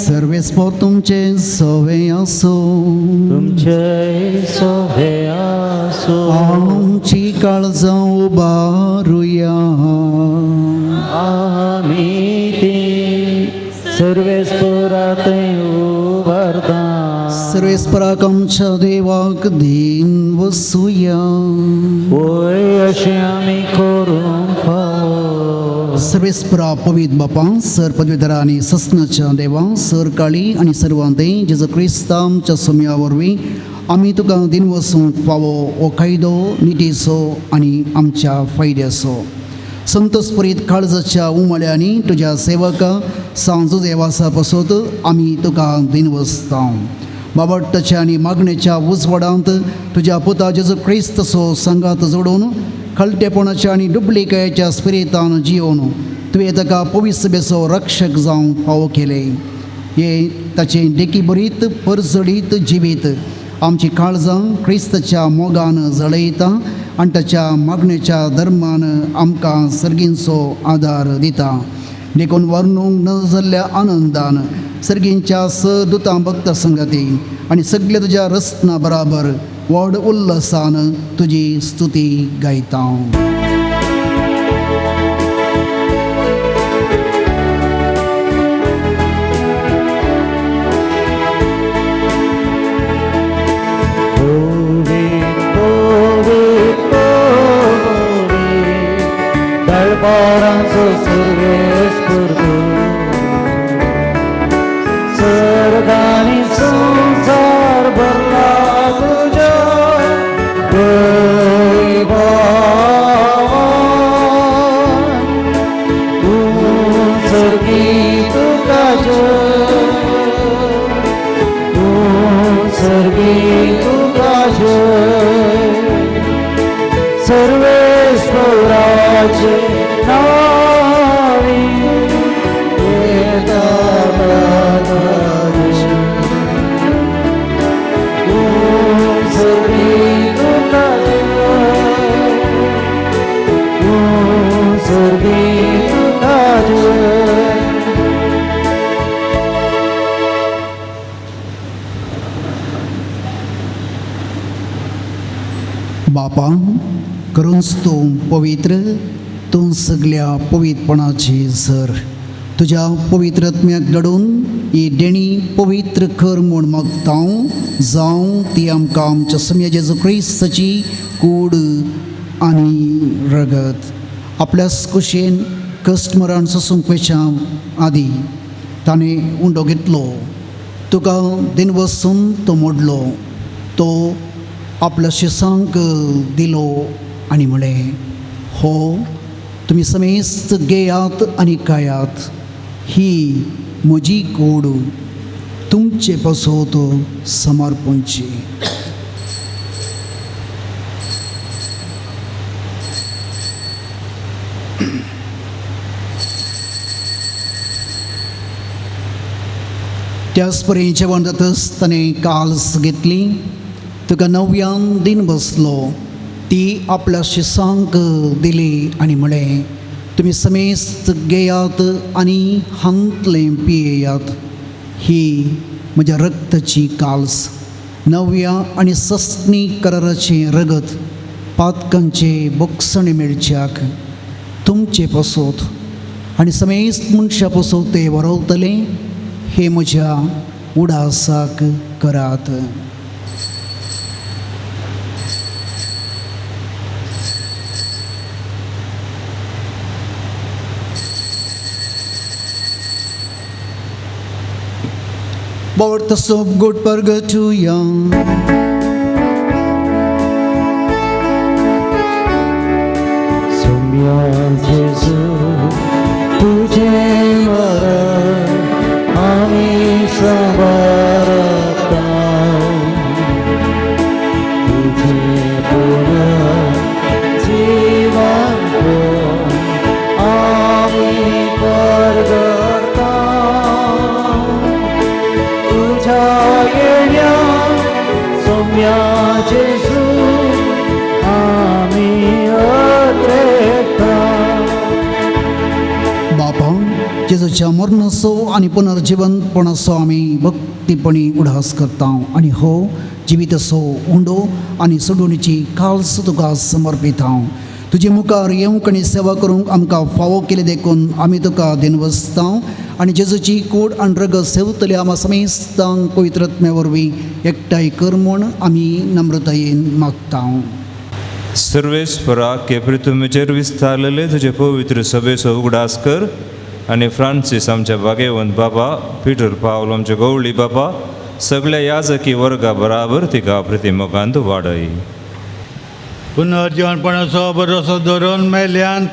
सर्वेस्पर तुमचे सवे आसो, तुमचे सवे आसो. आमची काळजां उबारुया. आमी ती सर्वेस्परात उबारता. सर्वेस्पराक आमच्या देवाक दिन वसूया. ओय अशें आमी करूंक फावो. सर्वेस्परा पवित्र बापा, सर पदवीधरा आनी ससनाच्या देवा, सर काळी आनी सर्वांते जेजू क्रिस्त आमच्या सोम्या वरवीं आमी तुका दिन वसूंक फावो हो कायदो नितीचो आनी आमच्या फायद्याचो. संतोषपरीत काळजाच्या उमाळ्यांनी तुज्या सेवका सांजो देवासा पासत आमी तुका दिन वसता. बाबडटाच्या आनी मागणेच्या उजवाडांत तुज्या पुता जेजू क्रिस्तचो संगात जोडून खलटेपणाच्या आनी डुप्लिकेच्या स्पिरितान जियोन तुवें ताका पवित्र सभेचो रक्षक जावं फावो केले. हे ताचें देखी बरीत परजडीत जिवीत आमची काळजां क्रिस्ताच्या मोगान जळयता आनी ताच्या मागणेच्या धर्मान आमकां सर्गींचो आदार दिता. देखून वर्णूंक न जाल्ल्या आनंदान सर्गींच्या सदुतां भक्त संगती आनी सगळ्या तुज्या रस्त्ना बराबर व्हड उल्हासान तुजी स्तुती गायता. दळपारांचो सर्वेस्पर सर्गांनी संसार भरला तुज्या वैभवान. तूं सर्गी तुका जय, तूं सर्गी तुका जय. सर्वेश्वराचे नावी येता बापा करूनच तूं पवित्र, तूं सगळ्या पवित्रपणाची झर. तुज्या पवित्रत्म्याक दडून ही देणी पवित्र कर म्हूण मागतां. जावं ती आमकां आमच्या सम्य जेजू क्रिस्ताची कूड आनी रगत. आपल्याच कुशेन कश्ट मरण सोसूंक पेच्या आदी ताणें उंडो घेतलो. तुका दिन वसून तो मोडलो. तो आपल्या शिसांक दिलो आनी म्हळें, हो तुमी समेस्त घेयात आनी खायात. ही म्हजी कूड तुमचे पासत समर्पणची. त्याच परी जेवण जातच ताणें काल्स घेतली. तुका 9व्यान दिन बसलो. ती आपल्या शिसांक दिली आनी म्हळें, तुमी समेस्त घेयात आनी हांतलें पियेयात. ही म्हज्या रक्ताची काल्स, नव्या आनी सस्तनी कराराचें रगत, पातकांचे बोगसणे मेळच्याक तुमचे पासत आनी समेस्त मनशां पासत तें वरवतलें. हे म्हज्या उडासाक करात. Lord, the so good purgatoria. Soumya जेजू तुझे मरण आम्ही सांभाळता. तुझे पुन्हा जीवन आम्ही परगता. तुझ्या येण्या सौम्या जेजू आम्ही बापा, जेजूच्या मरणाचो आनी पुनर्जिवंतपणाचो आमी भक्तीपणी उडास करता. आनी हो जिविताचो उंडो आनी सोडुणीची काल्स तुका समर्पिता. तुजे मुखार येवंक आनी सेवा करूंक आमकां फावो केले देखून आमी तुका दिनवसता. आनी जेजूची कूड आनी रगत सेवतले आमा समेस्तांक पवित्रत्म्या वरवीं एकठांय कर म्हूण आमी नम्रतायेन मागता. सर्वेस्परा केप्रितुमेचेर विस्तारलेले तुजे पवित्र सभेचो उगडास कर. आनी फ्रांसीस आमच्या भाग्यवंत बाबा, पिटर पावल आमचे गवळी बाबा, सगळ्या याजकी वर्गा बराबर तिका प्रतिमुखांत वाडय. पुनर्जीवनपणाचो भरोसो धरून मेल्यांत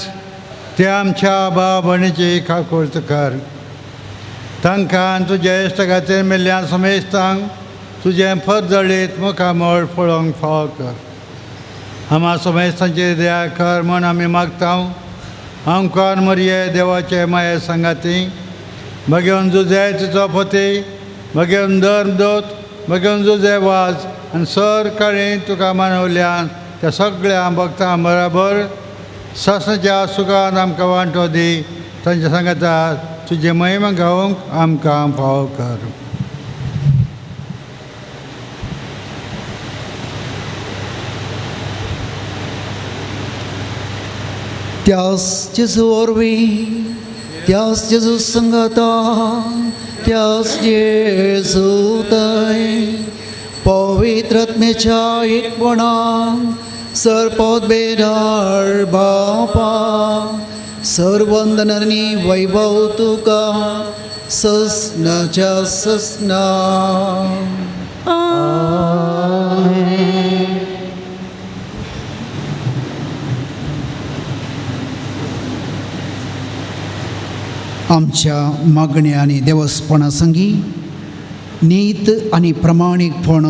ते आमच्या भाव भयणीची काकूर्त कर. तांकां तुज्या इश्टगाचेर मेल्ल्या समेस्तांक तुजें पद जळीत मुखामळ पळोवंक फाव कर. आम्हा समेस्तांची दया कर म्हूण आमी मागता. आमकां मरिये देवाचे माये सांगाती, भगवन जुजे तिचो पती, भगवन धर्मदूत, भगवन जुजे वाज आनी सर काळी तुका मानवल्यान त्या सगळ्या भक्तां बराबर सासणाच्या सुखांत आमकां वांटो दी. तांच्या सांगाता तुजी महिमा गावूंक आमकां फाव कर. त्यास जेजू वरवीं, त्यास जेजू संगता, त्यास जेजू थंय पवित्रत्मेच्या एकपणान सरपद बेदार बापा, सर्वंदनांनी वैभव तुका ससनाच्या ससना. आमच्या मागण्या आनी देवस्पणा संगी नीत आनी प्रमाणीकपण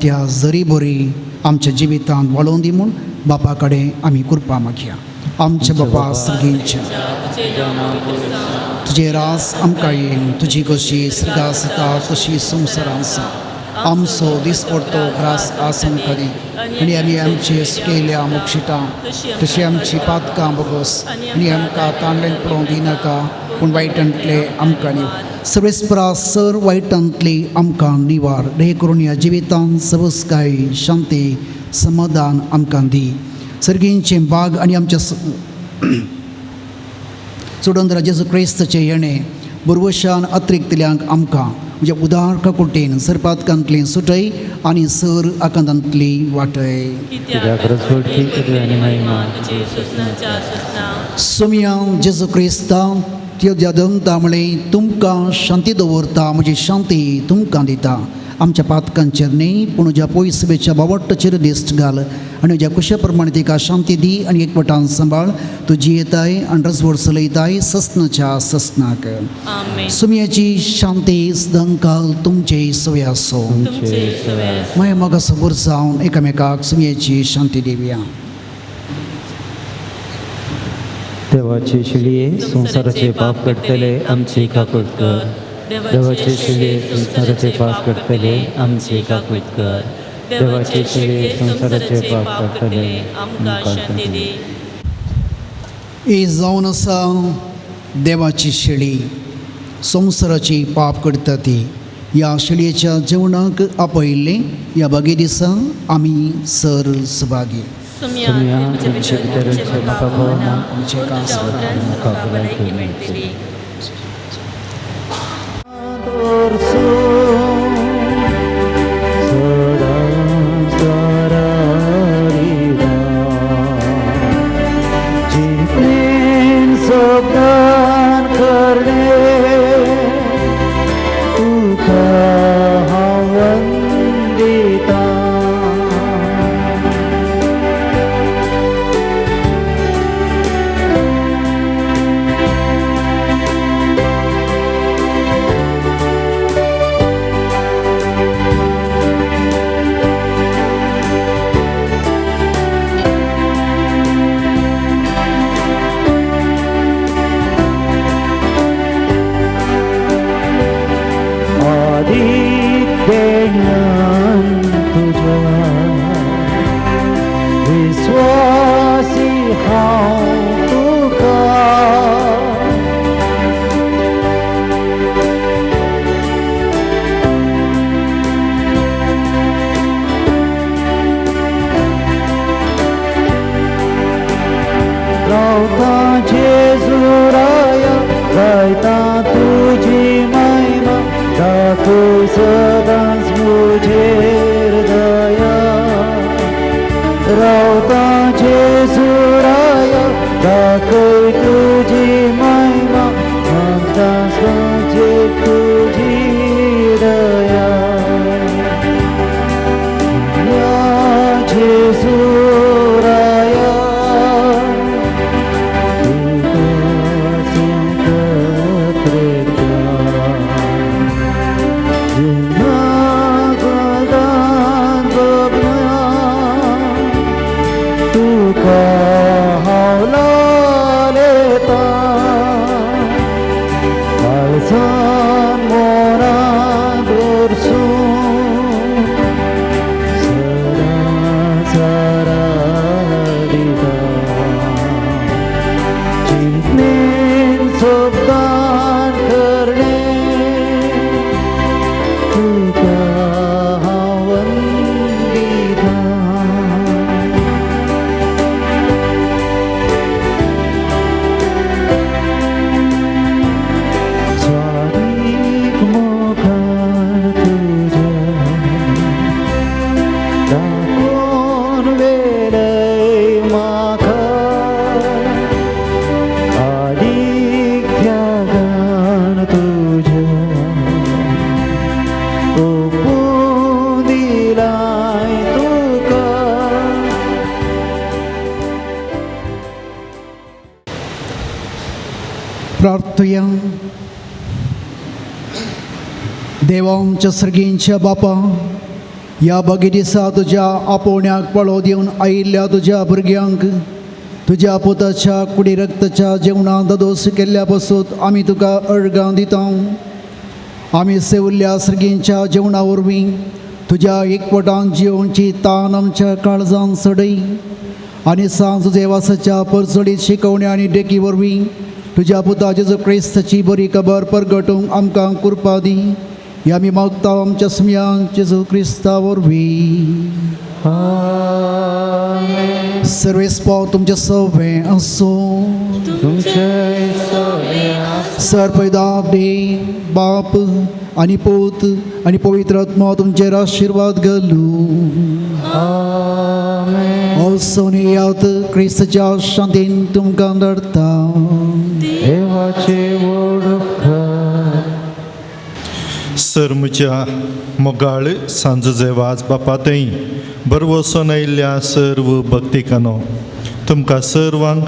त्या जरी बरी आमच्या जिवितांत वाळोवन दी म्हूण बापा कडेन आमी कृपा मागया. आमच्या बापा सर्गींच्या, तुजे रास आमकां येन, तुजी कशी स्वर्गा आसता तशी संवसारांत आसा. आमचो दिसपडटो ग्रास आस आमकां दी, आनी आमी आमचे सुकयल्या मोक्षिता तशी आमची पातकां बोगस, आनी आमकां तांडलेन पडोवंक दिनाका, पूण वायटांतले आमकां निव. सर्वेस्परा सर वायटांतली आमकां निवार. हे करून ह्या जिवितांत सबसकाय, शांती, समाधान आमकां दी. सर्गींचे बाग आनी आमच्या चुडोंदरा जेजू क्रिस्ताचें येणें बुरवशान अत्रिक्तल्यांक आमकां म्हणजे उदार ककुटेन सरपातकांतली सुटय आनी सर आकांतांतली वाटय. कित्याक रजवडची पदवी आनी महिमा तुजी सुस्नाच्या सुस्ना. सुमया जेजू क्रिस्ता त्यो जदंतामुळे तुमकां शांती दवरता, म्हजी शांती तुमकां दिता. आमच्या पातकांचेर न्ही पूण तुज्या पयसबेच्या बावट्टाचेर दिश्ट घाल आनी तुज्या कुशा प्रमाणे तिका शांती दी आनी एकवटान सांबाळ. तुजी येताय आनी रजवड चलयताय ससनाच्या ससनाक. सुमयाची शांती सदांकाल तुमचे सवे आसो. माय मोगा सबूर जावन एकामेकाक सुमयाची शांती दिवया. देवाचे शिलये संसाराचे पाप करतले आमची काकूट कर. देवाचे शिलये संसाराचे पाप करतले आमची काकूट कर. देवाचे शिलये संसाराचे पाप करतले आमकां शांती दी. ही जावन आसा देवाची शिळी संवसाराची पाप करता ती. ह्या शिळयेच्या जेवणाक आपयल्ले ह्या बागे दिसा आमी सर सुभागी. सुमया तुमचे भितरचे म्हाका भोवना आमचे कास म्हाका भलायकी मेळटली. प्रार्थया. देवा आमच्या सर्गींच्या बापा, ह्या बागे दिसा तुज्या आपोवण्याक पळो दिवन आयिल्ल्या तुज्या भुरग्यांक तुज्या पुताच्या कुडी रक्ताच्या जेवणां दोस केल्ल्या पासून आमी तुका अर्गां दिता. आमी सेविल्ल्या सर्गींच्या जेवणा वरवीं तुज्या एकवटान जेवणची तान आमच्या काळजान सडय आनी सांज देवासाच्या परचडीत शिकवण्या आनी डेकी वरवीं तुज्या पुता जेजू क्रिस्ताची बरी खबर परगटूंक आमकां कृपा दी. ह्या आमी मागता आमच्या सुमयान जेजू क्रिस्ता वरवीं. आमेन. सर्वेस्पाव तुमचे सवे असो. तुमचे सवे सरपैदा दे बाप आणि पोत आणि पवित्र आत्मा तुमचेर आशीर्वाद घालू. आमेन. असोनियात क्रिस्तच्या शांतीन तुमकां धाडटा. देवाचे वडखा. सर म्हज्या मोगाळ सांजुजे वाज बापा थंय बरवोसोन आयिल्ल्या सर्व भक्तिकांनो तुमकां सर्वांक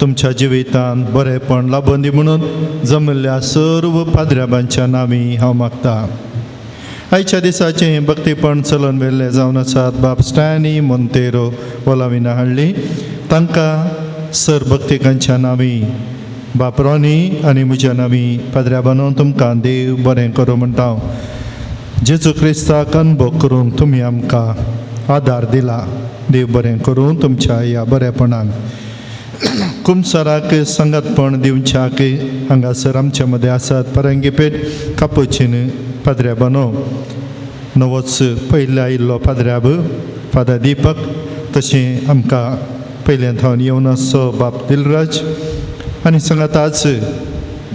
तुमच्या जिवितांत बरेपण लाभून दी म्हणून जमल्ल्या सर्व पाद्र्याबांच्या नांवी हांव मागतां. आयच्या दिसाचें भक्तीपण चलून व्हेल्लें जावन आसात बाब स्टॅनी मोंतेरो ओलाविना हाडली. तांकां सर भक्तिकांच्या नांवी बाप रॉनी आनी म्हज्या नांवी पाद्र्या बांदून तुमकां देव बरें करूं म्हणटा. जेजू क्रिस्ताक अनुभव करूंक तुमी आमकां आदार दिला. देव बरें करूं तुमच्या ह्या बरेपणाक. कुमसाराक संगतपण दिवच्याक हांगासर आमचे मदें आसात परंगीपेट कापुचीन पाद्र्या बांदो नवोच पयले आयिल्लो पाद्र्याब फादर दिपक तशें आमकां पयले थावन येवन आसचो बाप दिलराज आनी सांगात आज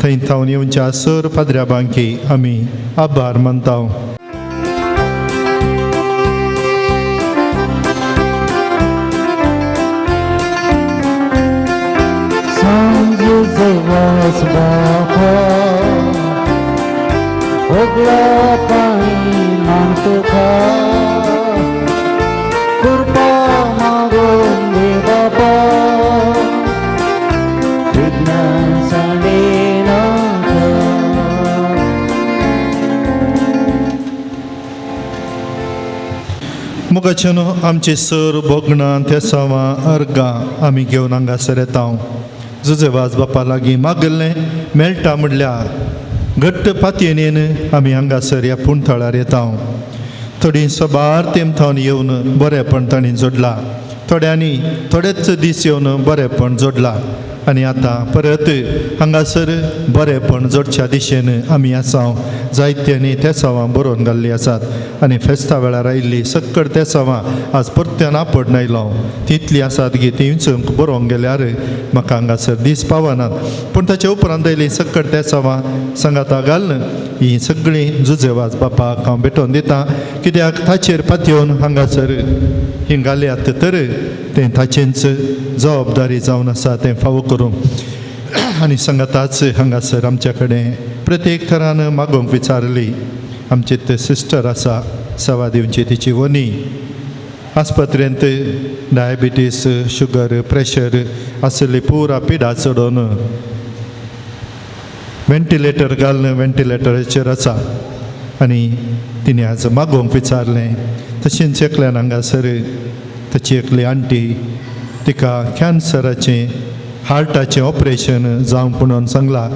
थंय थावन येवच्या सर पाद्र्याबांकी आमी आभार मानता. सांजुजे वाज बापा ओगला पाणी मागता. कृपा मागून दे बाबा विज्ञान सांडेना. मुगाच्यानो आमचे सर भोगणां त्या सावां अर्गां आमी घेवन हांगासर येता. जुजे वाज बापा लागीं मागल्लें मेळटा म्हणल्यार घट्ट पातयेन आमी हांगासर ह्या पुणथळार येता. थोडीं सबार तेम थावन येवन बरेपण तांणी जोडला. थोड्यांनी थोडेच दीस येवन बरेपण जोडला आनी आतां परत हांगासर बरेपण जोडच्या दिशेन आमी आसा. जायत्यांनी त्या सावां बरोवन घाल्लीं आसात आनी फेस्ता वेळार आयिल्लीं सक्कड त्या सावां आज परत्यान आपड नायलो. तितलीं आसात की तींच बरोवंक गेल्यार म्हाका हांगासर दीस पावनात. पूण ताचे उपरांत आयलीं सक्कड त्या सावां सांगाता घालन ही सगळीं जुजे वाज बापाक हांव भेटोवन दितां. कित्याक ताचेर पातयेवन हांगासर ही घाल्यात तर तें ताचेंच जबाबदारी जावन आसा तें फावो करूं. आनी सांगाताच हांगासर आमच्या कडेन प्रत्येक तरान मागोवंक विचारली. आमची ते सिस्टर आसा सेवा दिवची तिची वनी आस्पत्रेंत डायबिटीस शुगर प्रेशर आसली पुरा पिडा चडोवन वेंटिलेटर घालन वेंटिलेटराचेर आसा आनी तिणें आज मागोवंक विचारलें. तशेंच एकल्यान हांगासर ताची एकली आंटी तिका कॅन्सराचें हार्टाचें ऑपरेशन जावंक म्हणून सांगलां.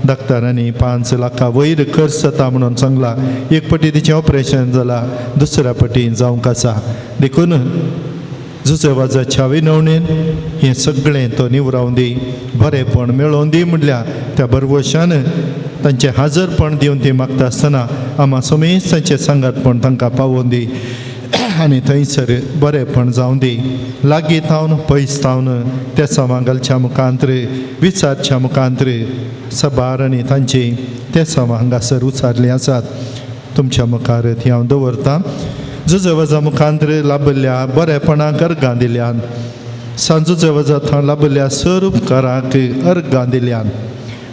डॉक्टरांनी 5 लाखा वयर खर्च जाता म्हणून सांगलां. एक पटी तिचें ऑपरेशन जालां दुसऱ्या पटी जावंक आसा. देखून जुजे वाजाच्या विनवणेन हें सगळें तो निवरावन दी बरेपण मेळोवन दी म्हणल्यार त्या बरवशान तांचें हाजरपण दिवन ती मागता आसतना आम्हा समेत तांचें सांगातपण तांकां पावोवन दी आनी थंयसर बरेपण जावं दी. लागीं थावन पयस थावन त्या सवांगालच्या मुखांतर विचारच्या मुखांतर सबार आनी तांची त्या सवां हांगासर उचारलीं आसात. तुमच्या मुखार ती हांव दवरतां. जुजे वजा मुखांतर लाभल्या बरेपणाक अर्गां दिल्यान सांजुजे वजा थंय लाभल्या सर उपकाराक अर्गां दिल्यान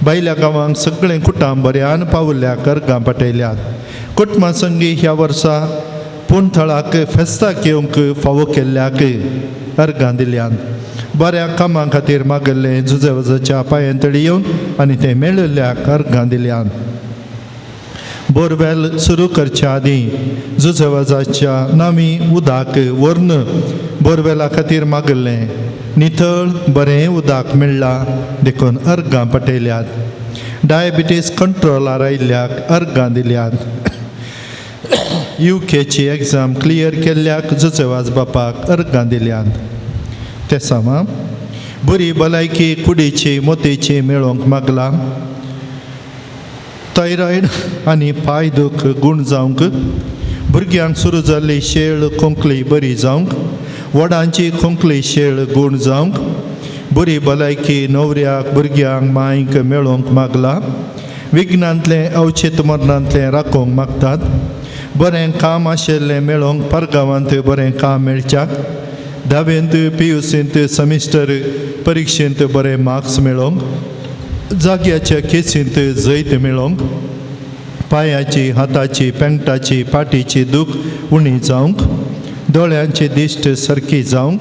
भायल्या गांवांक सगळें कुटाम बऱ्यान पावल्ल्याक अर्गां पाठयल्यात. कुटुंबा संगी ह्या वर्सा पुणथळाक फेस्ताक येवंक फावो केल्ल्याक अर्गां दिल्यान बऱ्या कामां खातीर मागल्लें जुजे वजाच्या पांयांतळी येवन आनी तें मेळिल्ल्याक अर्गां दिल्यान. बोरवेल सुरू करच्या आदीं जुजे वजाच्या नांवी उदक व्हरून बोरवेला खातीर मागल्लें. नितळ बरें उदक मेळ्ळां देखून अर्गां पाठयल्यात. डायबिटीस कंट्रोलार आयिल्ल्याक अर्गां दिल्यात. UKची एग्जाम क्लियर केल्ल्याक जुजे वाज बापाक अर्गां दिल्यात. ते सामा बरी भलायकी कुडीची मोतीची मेळोवंक मागला. थायरॉयड आनी पांय दूख गूण जावंक भुरग्यांक सुरू जाल्ली शेळ कोंकली बरी जावंक, वडांची कोंकली शेळ गूण जावंक, बरी भलायकी न्हवऱ्याक भुरग्यांक मांयक मेळोवंक मागला. विघ्नांतले अवचित मरणांतले राखोवंक मागतात. बरें काम आशिल्लें मेळोवंक परगांवांत बरें काम मेळच्याक, 10वेंत PUCंत सेमिस्टर परिक्षेंत बरे मार्क्स मेळोवंक, जाग्याच्या केसींत जैत मेळोवंक, पांयाची हाताची पेंगटाची पाटीची दूख उणी जावंक, दोळ्यांची दिश्ट सारकी जावंक,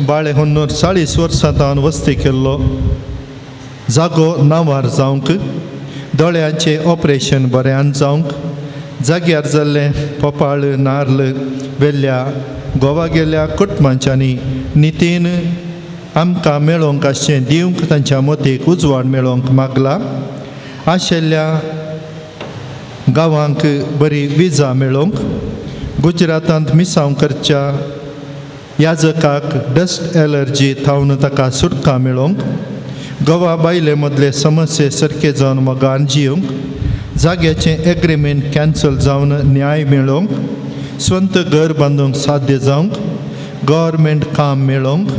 बाळे हुन्नूर 40 वर्सां तावन वस्ती केल्लो जागो नांवार जावंक, दोळ्यांचें ऑपरेशन बऱ्यान जावंक, जाग्यार जाल्ले पोपाळ नारळ वेल्ल्या गोवा गेल्ल्या कुटुंबांच्यांनी नितीन आमकां मेळोवंक आसचें दिवंक तांच्या मतीक उजवाड मेळोवंक मागला. आशिल्ल्या गांवांक बरी विजा मेळोवंक, गुजरातांत मिसांवकरच्या याजकाक डस्ट एलर्जी थावन ताका सुटका मेळोवंक, गोवा बायले मदले समस्ये सारके जावन मोगान जियोंक, जाग्याचें एग्रीमेंट कॅन्सल जावन न्याय मेळोवंक, स्वंत घर बांदूंक साध्य जावंक, गव्हर्मेंट काम मेळोवंक,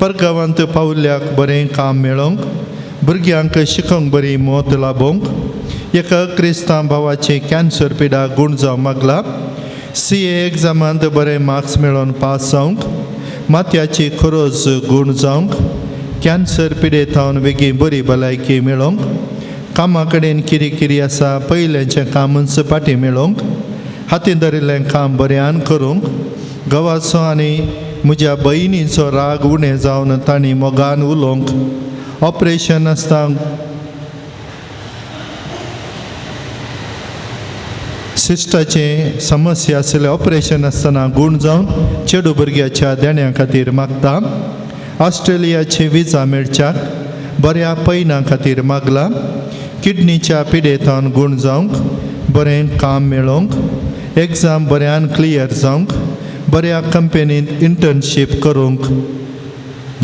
परगांवांत पावल्ल्याक बरें काम मेळोवंक, भुरग्यांक शिकोवंक बरी मोत लाभोवंक, एका क्रिस्तांव भावाची कॅन्सर पिडा गूण जावंक मागला. CA एग्जामांत बरे मार्क्स मेळोवन पास जावंक, माथ्याची खरोज गूण जावंक, कॅन्सर पिडेत हांवन बेगीन बरी भलायकी मेळोवंक, कामा कडेन कितें कितें आसा पयलेंचें काम मुन्सिपाल्टी मेळोवंक, हातीन धरिल्लें काम बऱ्यान करूंक, घोवाचो आनी म्हज्या भयणीचो राग उणें जावन तांणी मोगान उलोवंक, ऑपरेशन आसता सिस्टाचें समस्या आसलें ऑपरेशन आसतना गूण जावन चेडू भुरग्याच्या देण्या खातीर मागता. ऑस्ट्रेलियाची विजा मेळच्याक बऱ्या पैना खातीर मागला. किडनीच्या पिडेत हांवन गूण जावंक, बरें काम मेळोवंक, एग्जाम बऱ्यान क्लियर जावंक, बऱ्या कंपनींत इंटर्नशीप करूंक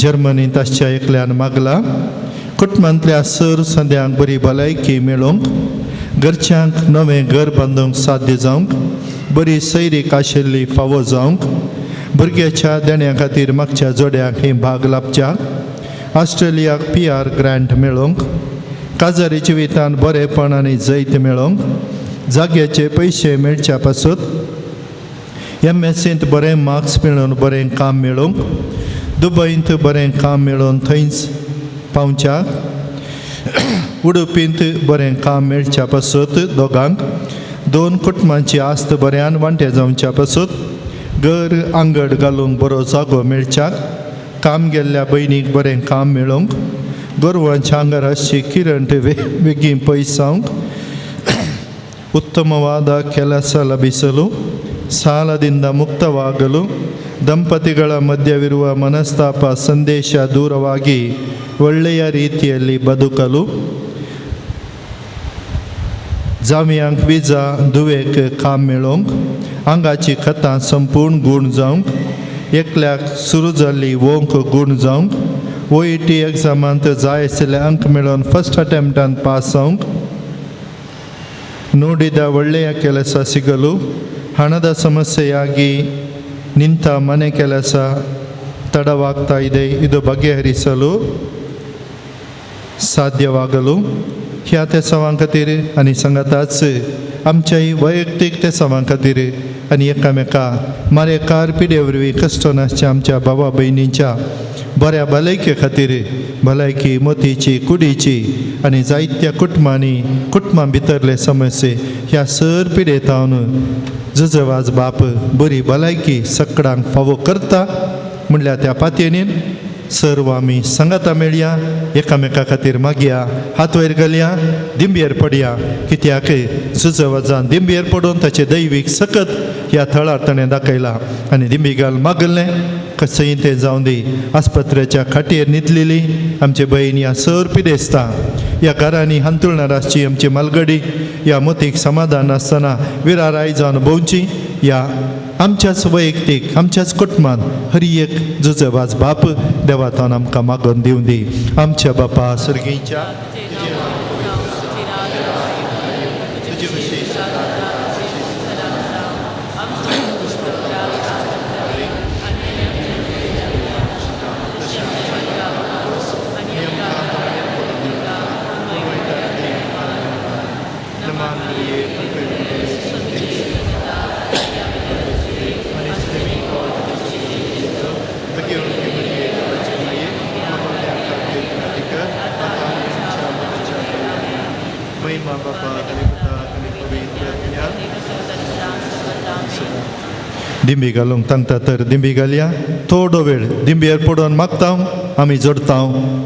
जर्मनींत आसच्या एकल्यान मागला. कुटुंबांतल्या सर सद्यांक बरी भलायकी मेळोवंक, घरच्यांक नवें घर बांदूंक साध्य जावंक, बरी सैरीक आशिल्ली फावो जावंक, भुरग्याच्या देण्या खातीर मागच्या जोड्यांक ही भाग लाभच्याक, ऑस्ट्रेलियाक PR ग्रँट मेळोवंक, काजारी जिवितांत बरेपण आनी जैत मेळोवंक, जाग्याचे पयशे मेळच्या पासून MSCंत बरें मार्क्स मेळोवन बरें काम मेळोवंक, दुबयंत बरें काम मेळोवन थंयच पावच्याक, उडुपींत बरें काम मेळच्या पासून दोगांक, 2 कुटुंबांची आस्त बऱ्यान वांटे जावच्या पासून घर आंगड घालूंक बरो जागो मेळच्याक, काम गेल्ल्या भयणीक बरें काम मेळोवंक, गोरवांच्या आंगार आसची किरंट बेगीन पयस जावंक, ಉತ್ತಮವಾದ ಕೆಲಸ ಲಭಿಸಲು ಸಾಲದಿಂದ ಮುಕ್ತವಾಗಲು ದಂಪತಿಗಳ ಮಧ್ಯವಿರುವ ಮನಸ್ತಾಪ ಸಂದೇಶ ದೂರವಾಗಿ ಒಳ್ಳೆಯ ರೀತಿಯಲ್ಲಿ ಬದುಕಲು जावयांक विजा दुवेक काम मेळोवंक, आंगाची खतां संपूर्ण गूण जावंक, एकल्याक सुरू जाल्ली वोंक गूण जावंक, OET एग्जामांत जाय आशिल्ले अंक मेळोवन फर्स्ट अटेम्प्टांत पास जावंक, ನೋಡಿದ ಒಳ್ಳೆಯ ಕೆಲಸ ಸಿಗಲು ಹಣದ ಸಮಸ್ಯೆಯಾಗಿ ನಿಂತ ಮನೆ ಕೆಲಸ ತಡವಾಗ್ತಾ ಇದೆ, ಇದು ಬಗೆಹರಿಸಲು साध्यवागलो. ह्या त्या सवां खातीर आनी सांगाताच आमच्याय वैयक्तीक त्या सवां खातीर आनी एकामेका मारेकार पिडे वरवीं कश्ट नासच्या आमच्या भावा भयणींच्या बऱ्या भलायके खातीर, भलायकी मोतीची कुडीची आनी जायत्या कुटुंबां भितरले समस्ये ह्या सर पिडेत हांवन जुजवाज बाप बरी भलायकी सगळ्यांक फावो करता म्हणल्यार त्या पातयेनीन सर्व आमी सांगाता मेळया, एकामेका खातीर मागया, हात वयर घालया, दिंबयेर पडया, कित्याक सुजवाजान दिंबयेर पडून ताचे दैवीक सकत ह्या थळार ताणें दाखयला आनी दिंबीगाल मागलें कसंय तें जावं दी. आस्पत्र्याच्या खाटयेर न्हिदलेली आमची बहीण ह्या सर पिडेसता, ह्या घरांनी हांतुळणार आसची आमची मालगडी, ह्या मोतीक समाधान आसतना विराराय जावन भोंवची, ह्या आमच्याच वैयक्तीक आमच्याच कुटुंबांत हर एक जुजवाज बाप देवातान आमकां मागून दिवं दी. आमच्या बापा सर्गीच्या दिंबी घालूंक तांकां तर दिंबी घालया. थोडो वेळ दिंबयेर पडोवन मागता आमी जोडता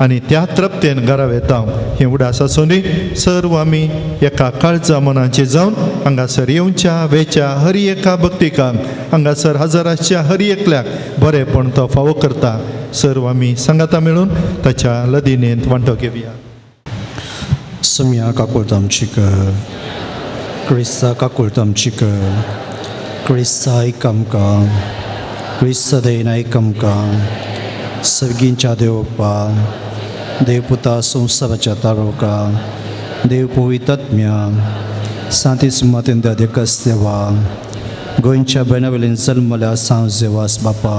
आनी त्या तृप्तेन घरा वेता. हें उडास आसूं दी सर्व आमी एका काळजा मनाचे जावन हांगासर येवच्या वेच्या हर एका भक्तिकांक हांगासर हजाराच्या हर एकल्याक बरेपण तो फावो करता. सर्व आमी सांगाता मेळून ताच्या लदिनेंत वांटो घेवया. Sumia kakultam chika, Krista kakultam chika, Krista ikamka, Krista deina ikamka, Sergincha deopa, Deputa sumsavacha taroka, Depuitatmia, Santismatinda de Casteva, Goincha benevolent zalmala sanzevas bapa,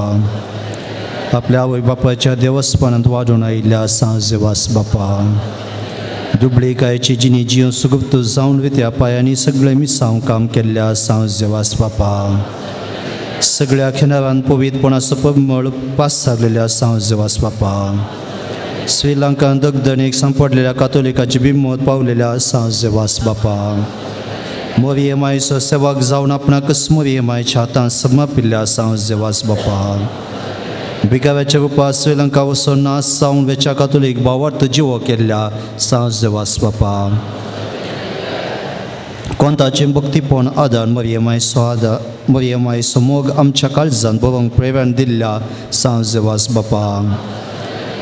आपल्या आवय बापाच्या देवस्थानांत वाडून आयिल्ल्या सांजेवास बापा, दुबळेकायची जिणी जिवन सुगुप्त जावन वित्या पायांनी सगळे मिसांव काम केल्ल्या सांजेवास बापा, सगळ्या खिणारान पवित्रपणाचो परिमळ पासारलेल्या सांजेवास बापा, श्रीलंकान दगदणेक सांपडलेल्या कातोलिकाची बिमोत पावलेल्या सांजेवास बापा, मोरयेमायचो सेवाक जावन आपणाकच मोरयेमायच्या हातांत समर्पिल्ल्या सांजेवास बापा, भिकाव्याच्या रुपात श्रीलंका वचून नास जावन वेच्या कातोलीक भावार्थ जिवो केल्ल्या सांजेवास बापा, कोंताचें भक्तीपण आदार मरियमायचो मोग आमच्या काळजांत भरोवंक प्रेरण दिल्ल्या सांजेवास बापा,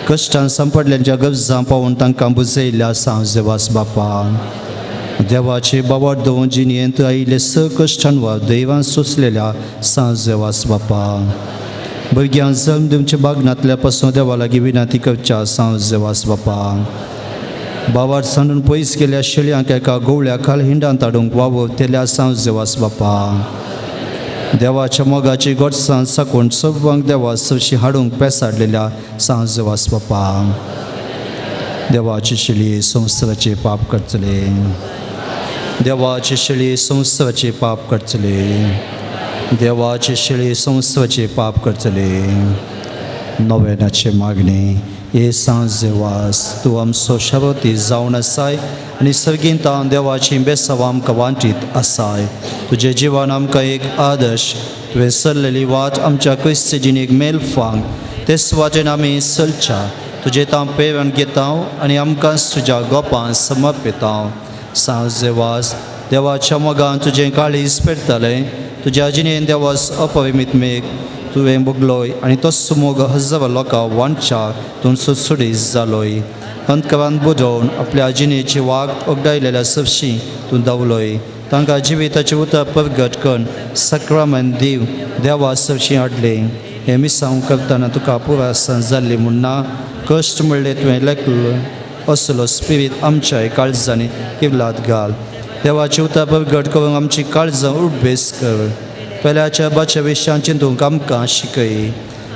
कश्टान सांपडलेल्या गरजां पावून तांकां बुजयल्ल्या सांजेवास बापा, देवाचे भावार्थ दोन जिणेंत आयिल्ले स कश्टांवर दैवान सोंसलेल्या सांजेवास बापा, भुरग्यांक जल्म दिवचे बागनांतल्या पासून देवा लागीं विनंती करच्या सांजेवास बापा, भावार्थ सांडून पयस गेल्या शेळयांक एका गवळ्या खाल हिंडांत हाडूंक वावर तेल्या सांजेवास बापा, देवाच्या मोगाची गोडसाण साकून सर्वांक देवा सरशी हाडूंक पेसाडलेल्या सांजेवास बापा, देवाची शेळी संवसाराचे पाप करतले, देवाची शेळी संवसाराचे पाप करतले, देवाचे शेळी संवसाराचे पाप करतले. नव्यानाचे मागणे हे सांजेवास तूं आमचो शाबती जावन आसाय आनी सर्गींत हांव देवाची बेसांव आमकां वांटीत आसाय. तुजें जिवन आमकां एक आदर्श, तुवें सरलेली वाट आमच्या क्रिस्त जिणेक मेल फांग, तेच वाटेन आमी चलच्या. तुजें हांव प्रेरण घेता आनी आमकां तुज्या गोपांत समर्पिता. सांजेवास देवाच्या मोगान तुजें काळीज पेरतलें, तुज्या जिणेन देवास अपवित्रमेक तुवें भोगलोय आनी तसो मोग हजारां लोकां वांटच्या तूं सुटसुटीत जालोय. अंतकरांत बुडोवन आपल्या जिणेची वाग ओगडायलेल्या सरशी तूं दावलोय. तांकां जिविताचें उतर प्रगट करून सक्रामेंत दिव देवा सरशी हाडलें. हें मिसांव करतना तुका पुरासन जाल्ली म्हूण ना, कश्ट म्हणलें तुवें लेखलो असलो स्पिरीट आमच्या काळजांनी किवलात घाल. देवाची उतर प्रगट करून आमची काळजां उर्बेस कर. पेल्याच्या बाच्या विशयान चिंतूंक आमकां शिकय.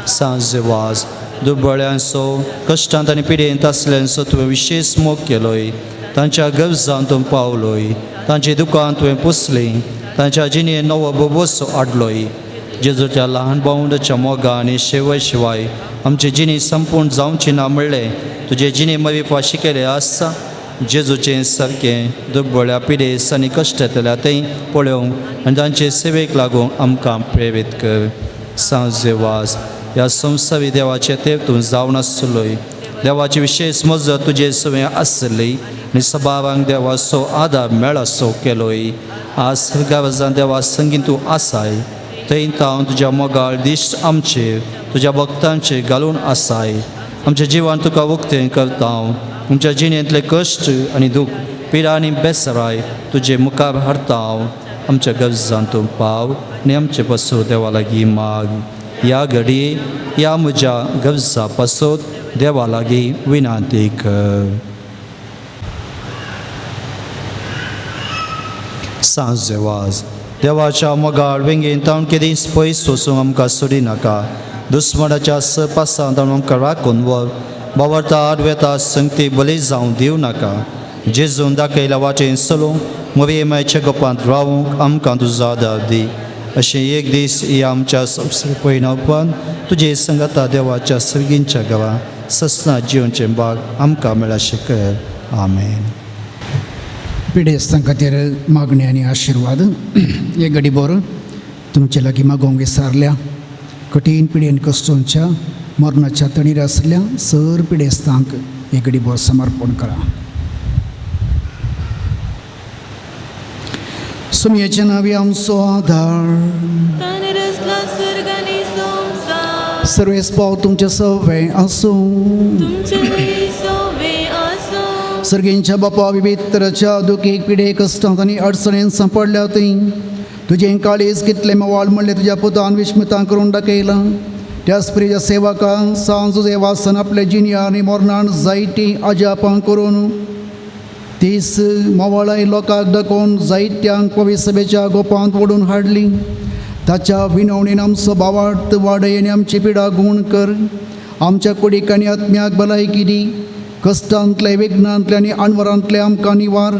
सांजेवास दुर्बळ्यांचो कश्टांत आनी पिडेंत आसल्यांचो तुवें विशेश मोग केलोय. तांच्या गरजांत तूं पावलोय, तांची दुकान तुवें पुसलीं, तांच्या जिणेन नवो बोबोसो हाडलोय. जेजूच्या ल्हान भावंडाच्या मोगा आनी शेवय शिवाय आमची जिणी संपूर्ण जावची ना म्हणलें तुजे जिणे मविपा शिकयलें आसा. जेजूचें सारकें दुर्बळ्या पिडेस आनी कश्ट येतल्या तें पळोवंक आनी तांचे सेवेक लागून आमकां प्रेरीत कर. सांजेवास ह्या संवसारी देवाचे तेवतून जावन आसलोय. देवाची विशेश मजत तुजे सवय आसली आनी सबावांक देवाचो आदार मेळासो केलोय. आज सर्गावजान देवा संगीत तूं आसाय, थंय हांव तुज्या मोगाळ दिश्ट आमचेर तुज्या भक्तांचेर घालून आसाय. आमचें जिवन तुका उक्तें करता. आमच्या जिणेंतले कश्ट आनी दूख पिडा आनी बेसराय तुजे मुखार हाडटा. आमच्या गरजांत तूं पाव आनी आमचे पासून देवा लागीं माग. ह्या घडये ह्या म्हज्या गरजा पासून देवा लागीं विनंती कर. सांजेवास देवाच्या मोगाळ वेंगेन तावन कितें पयस वचूंक आमकां सोडी नाका. दुस्मनाच्या पासांत आमकां राखून व्हर. बावरता आडवेता संगती बली जावं दिवं नाका. जेजून दाखयल्या वाटेन चलूंक मोरयेमायच्या गोपांत रावूंक आमकां तुजो आदार दी. अशें एक दीस ह्या आमच्या पयना उपरांत तुजे संगता देवाच्या सर्गींच्या गांवांत ससनां जिवनचें भाग आमकां मेळाशें कर. आमेन. पिडेस्तां खातीर मागणी आनी आशिर्वाद हे घडीभर तुमचे लागीं मागोवंक विसारल्या. कठीण पिडेन कश्टांच्या मरणाच्या तणीर आसल्या सर पिडेस्तांक हे घडीभर समर्पण करा. सुमयेच्या नांवी आमचो आधार. ताणे रचला सर्ग आनी संवसार. सर्वेस्पाव तुमचे सवे आसूं. तुमचे वयी सोवे आसूं. सर्गींच्या बापा विभितराच्या दुखीक पिडे कश्टांत आनी अडचणींत सांपडल्या थंय तुजें काळीज कितलें मोवाळ म्हणलें तुज्या पुतान विस्मितां करून दाखयलां. त्याच प्रिय सेवकांक सांज वासन आपल्या जिनिया आनी मरणान जायतीं अजापां करून तीस मोवाळाय लोकांक दाखोवन जायत्यांक पवित्र सभेच्या गोपांत ओडून हाडली. ताच्या विनवणेन आमचो भावार्थ वाडय आनी आमची पिडा गुण कर. आमच्या कुडीक आनी आत्म्याक भलायकी दी. कश्टांतले विघ्नांतले आनी आडवरांतले आमकां निवार.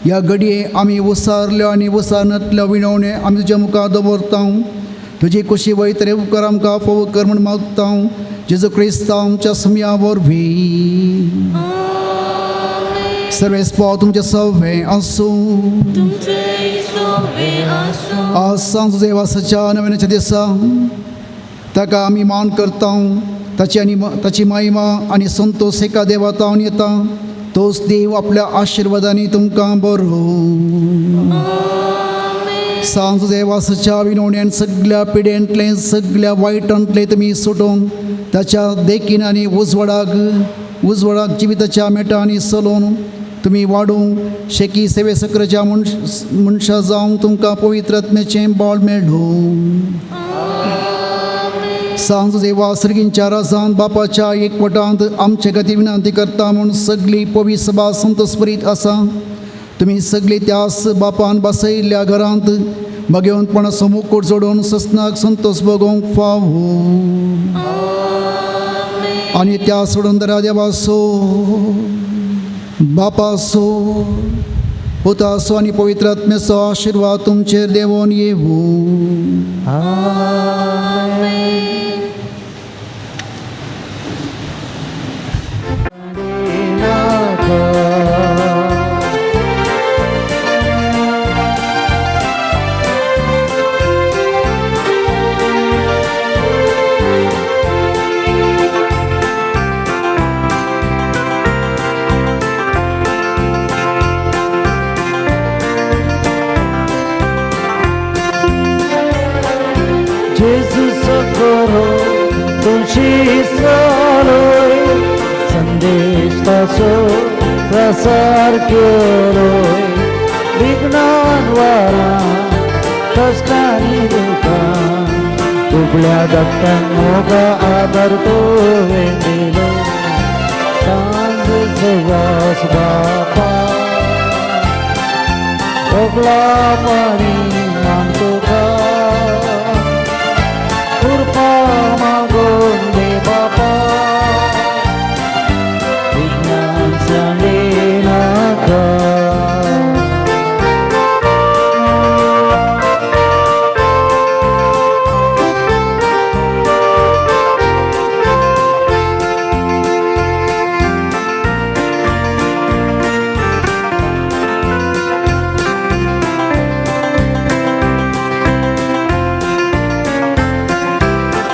ह्या घडये आमी उसारल्यो आनी उसारनातल्यो विनवणे आमी तुज्या मुखार दवरता. तुजी कुशी वयतरे उपकार आमकां फोव कर म्हूण मागता. जेजू क्रिस्त आमच्या समिया वरवीं. सर्वेस्पाव तुमचे सवे आसूं. तुमचे सोवे आसूं. आज सांज देवासाच्या नव्याच्या दिसा ताका आमी मान करता. ताची महिमा आनी संतोष एका देवातावन येता. तोच देव आपल्या आशिर्वादांनी तुमकां बरो. सांज देवासाच्या विनवण्यान सगळ्या पिडेंतले सगळ्या वायटांतले तुमी सुटोवन ताच्या देखीन आनी उजवाडाक जिविताच्या मेटांनी चलोवन तुमी वाडूंक शेकी सेवे सक्राच्या मनशा जावंक तुमकां पवित्र आत्म्याचें बळ मेळ्ळो. सांज देवा सर्गींच्या राजांत बापाच्या एकवटांत आमचे खातीर विनंती करता म्हूण सगळी पवित्र सभा संतोषभरीत आसा. तुमी सगळीं त्याच बापान बसयल्ल्या घरांत भगवंतपणाचो मुकूट जोडून ससनाक संतोष भोगोवंक फावो. आनी त्या सोडून दरा देवाचो बापाचो पुताचो आनी पवित्र आत्म्याचो आशिर्वाद तुमचेर देवोन येवो. जेजू सोकोरो तुझी सोलोय संदेश ताचो प्रसार केलोय. विघ्नान वारां कश्टांनी दुखां दुबळ्या धाकट्यांक मोगा आदार तुवें दिलो. सांज सेवास बापा ओगला पाणी मान तुका. कृपा मागून दे बापा. विज्ञान सांगे नाका.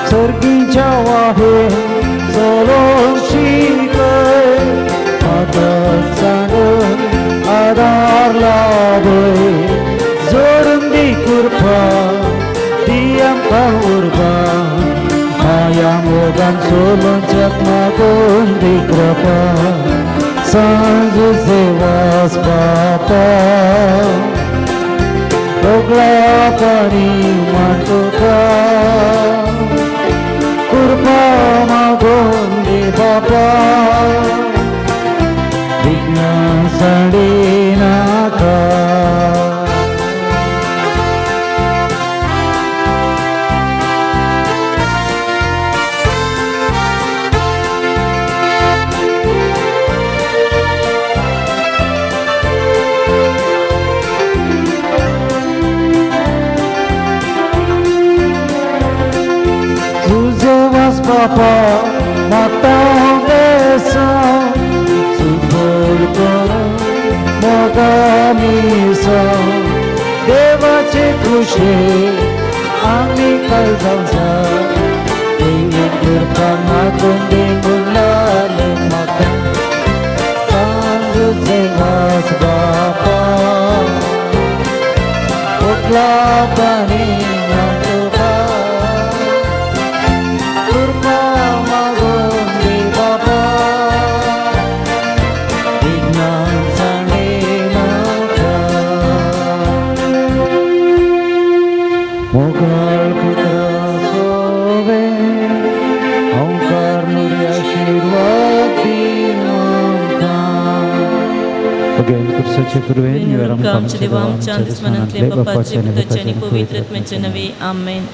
सर्गीच्या वाहे चलोन शिकय. आदर सांडून आदार लाभय. जोडून दी कृपा दी आमकां उर्बा. माया मोगान सोलून जग मागून दी कृपा. सांज सेवास बापा ओगला पाणी मान तुका. कृपा मागून दे बापा. विघ्न सांडे नाका. बापा माता बेसा सुपर मोगा देवाचे कृषे आम्ही काल जाऊचा देवी कृपा मागून देगुलाल माता सांगुचे वास बापा कुठला पाणी नातोबा कृपा मागून दे बाबा विज्ञान सांगे माता मोगल पुत्र सोवे ओंकार नुरी आशीर्वाद Again, kursaचे पूर्वे निवारम आमच्या देवा आमच्या अंतस्मरणातले बाप्पाचे पुत्राचे आणि पवित्र आत्म्याचे नवे आमेन.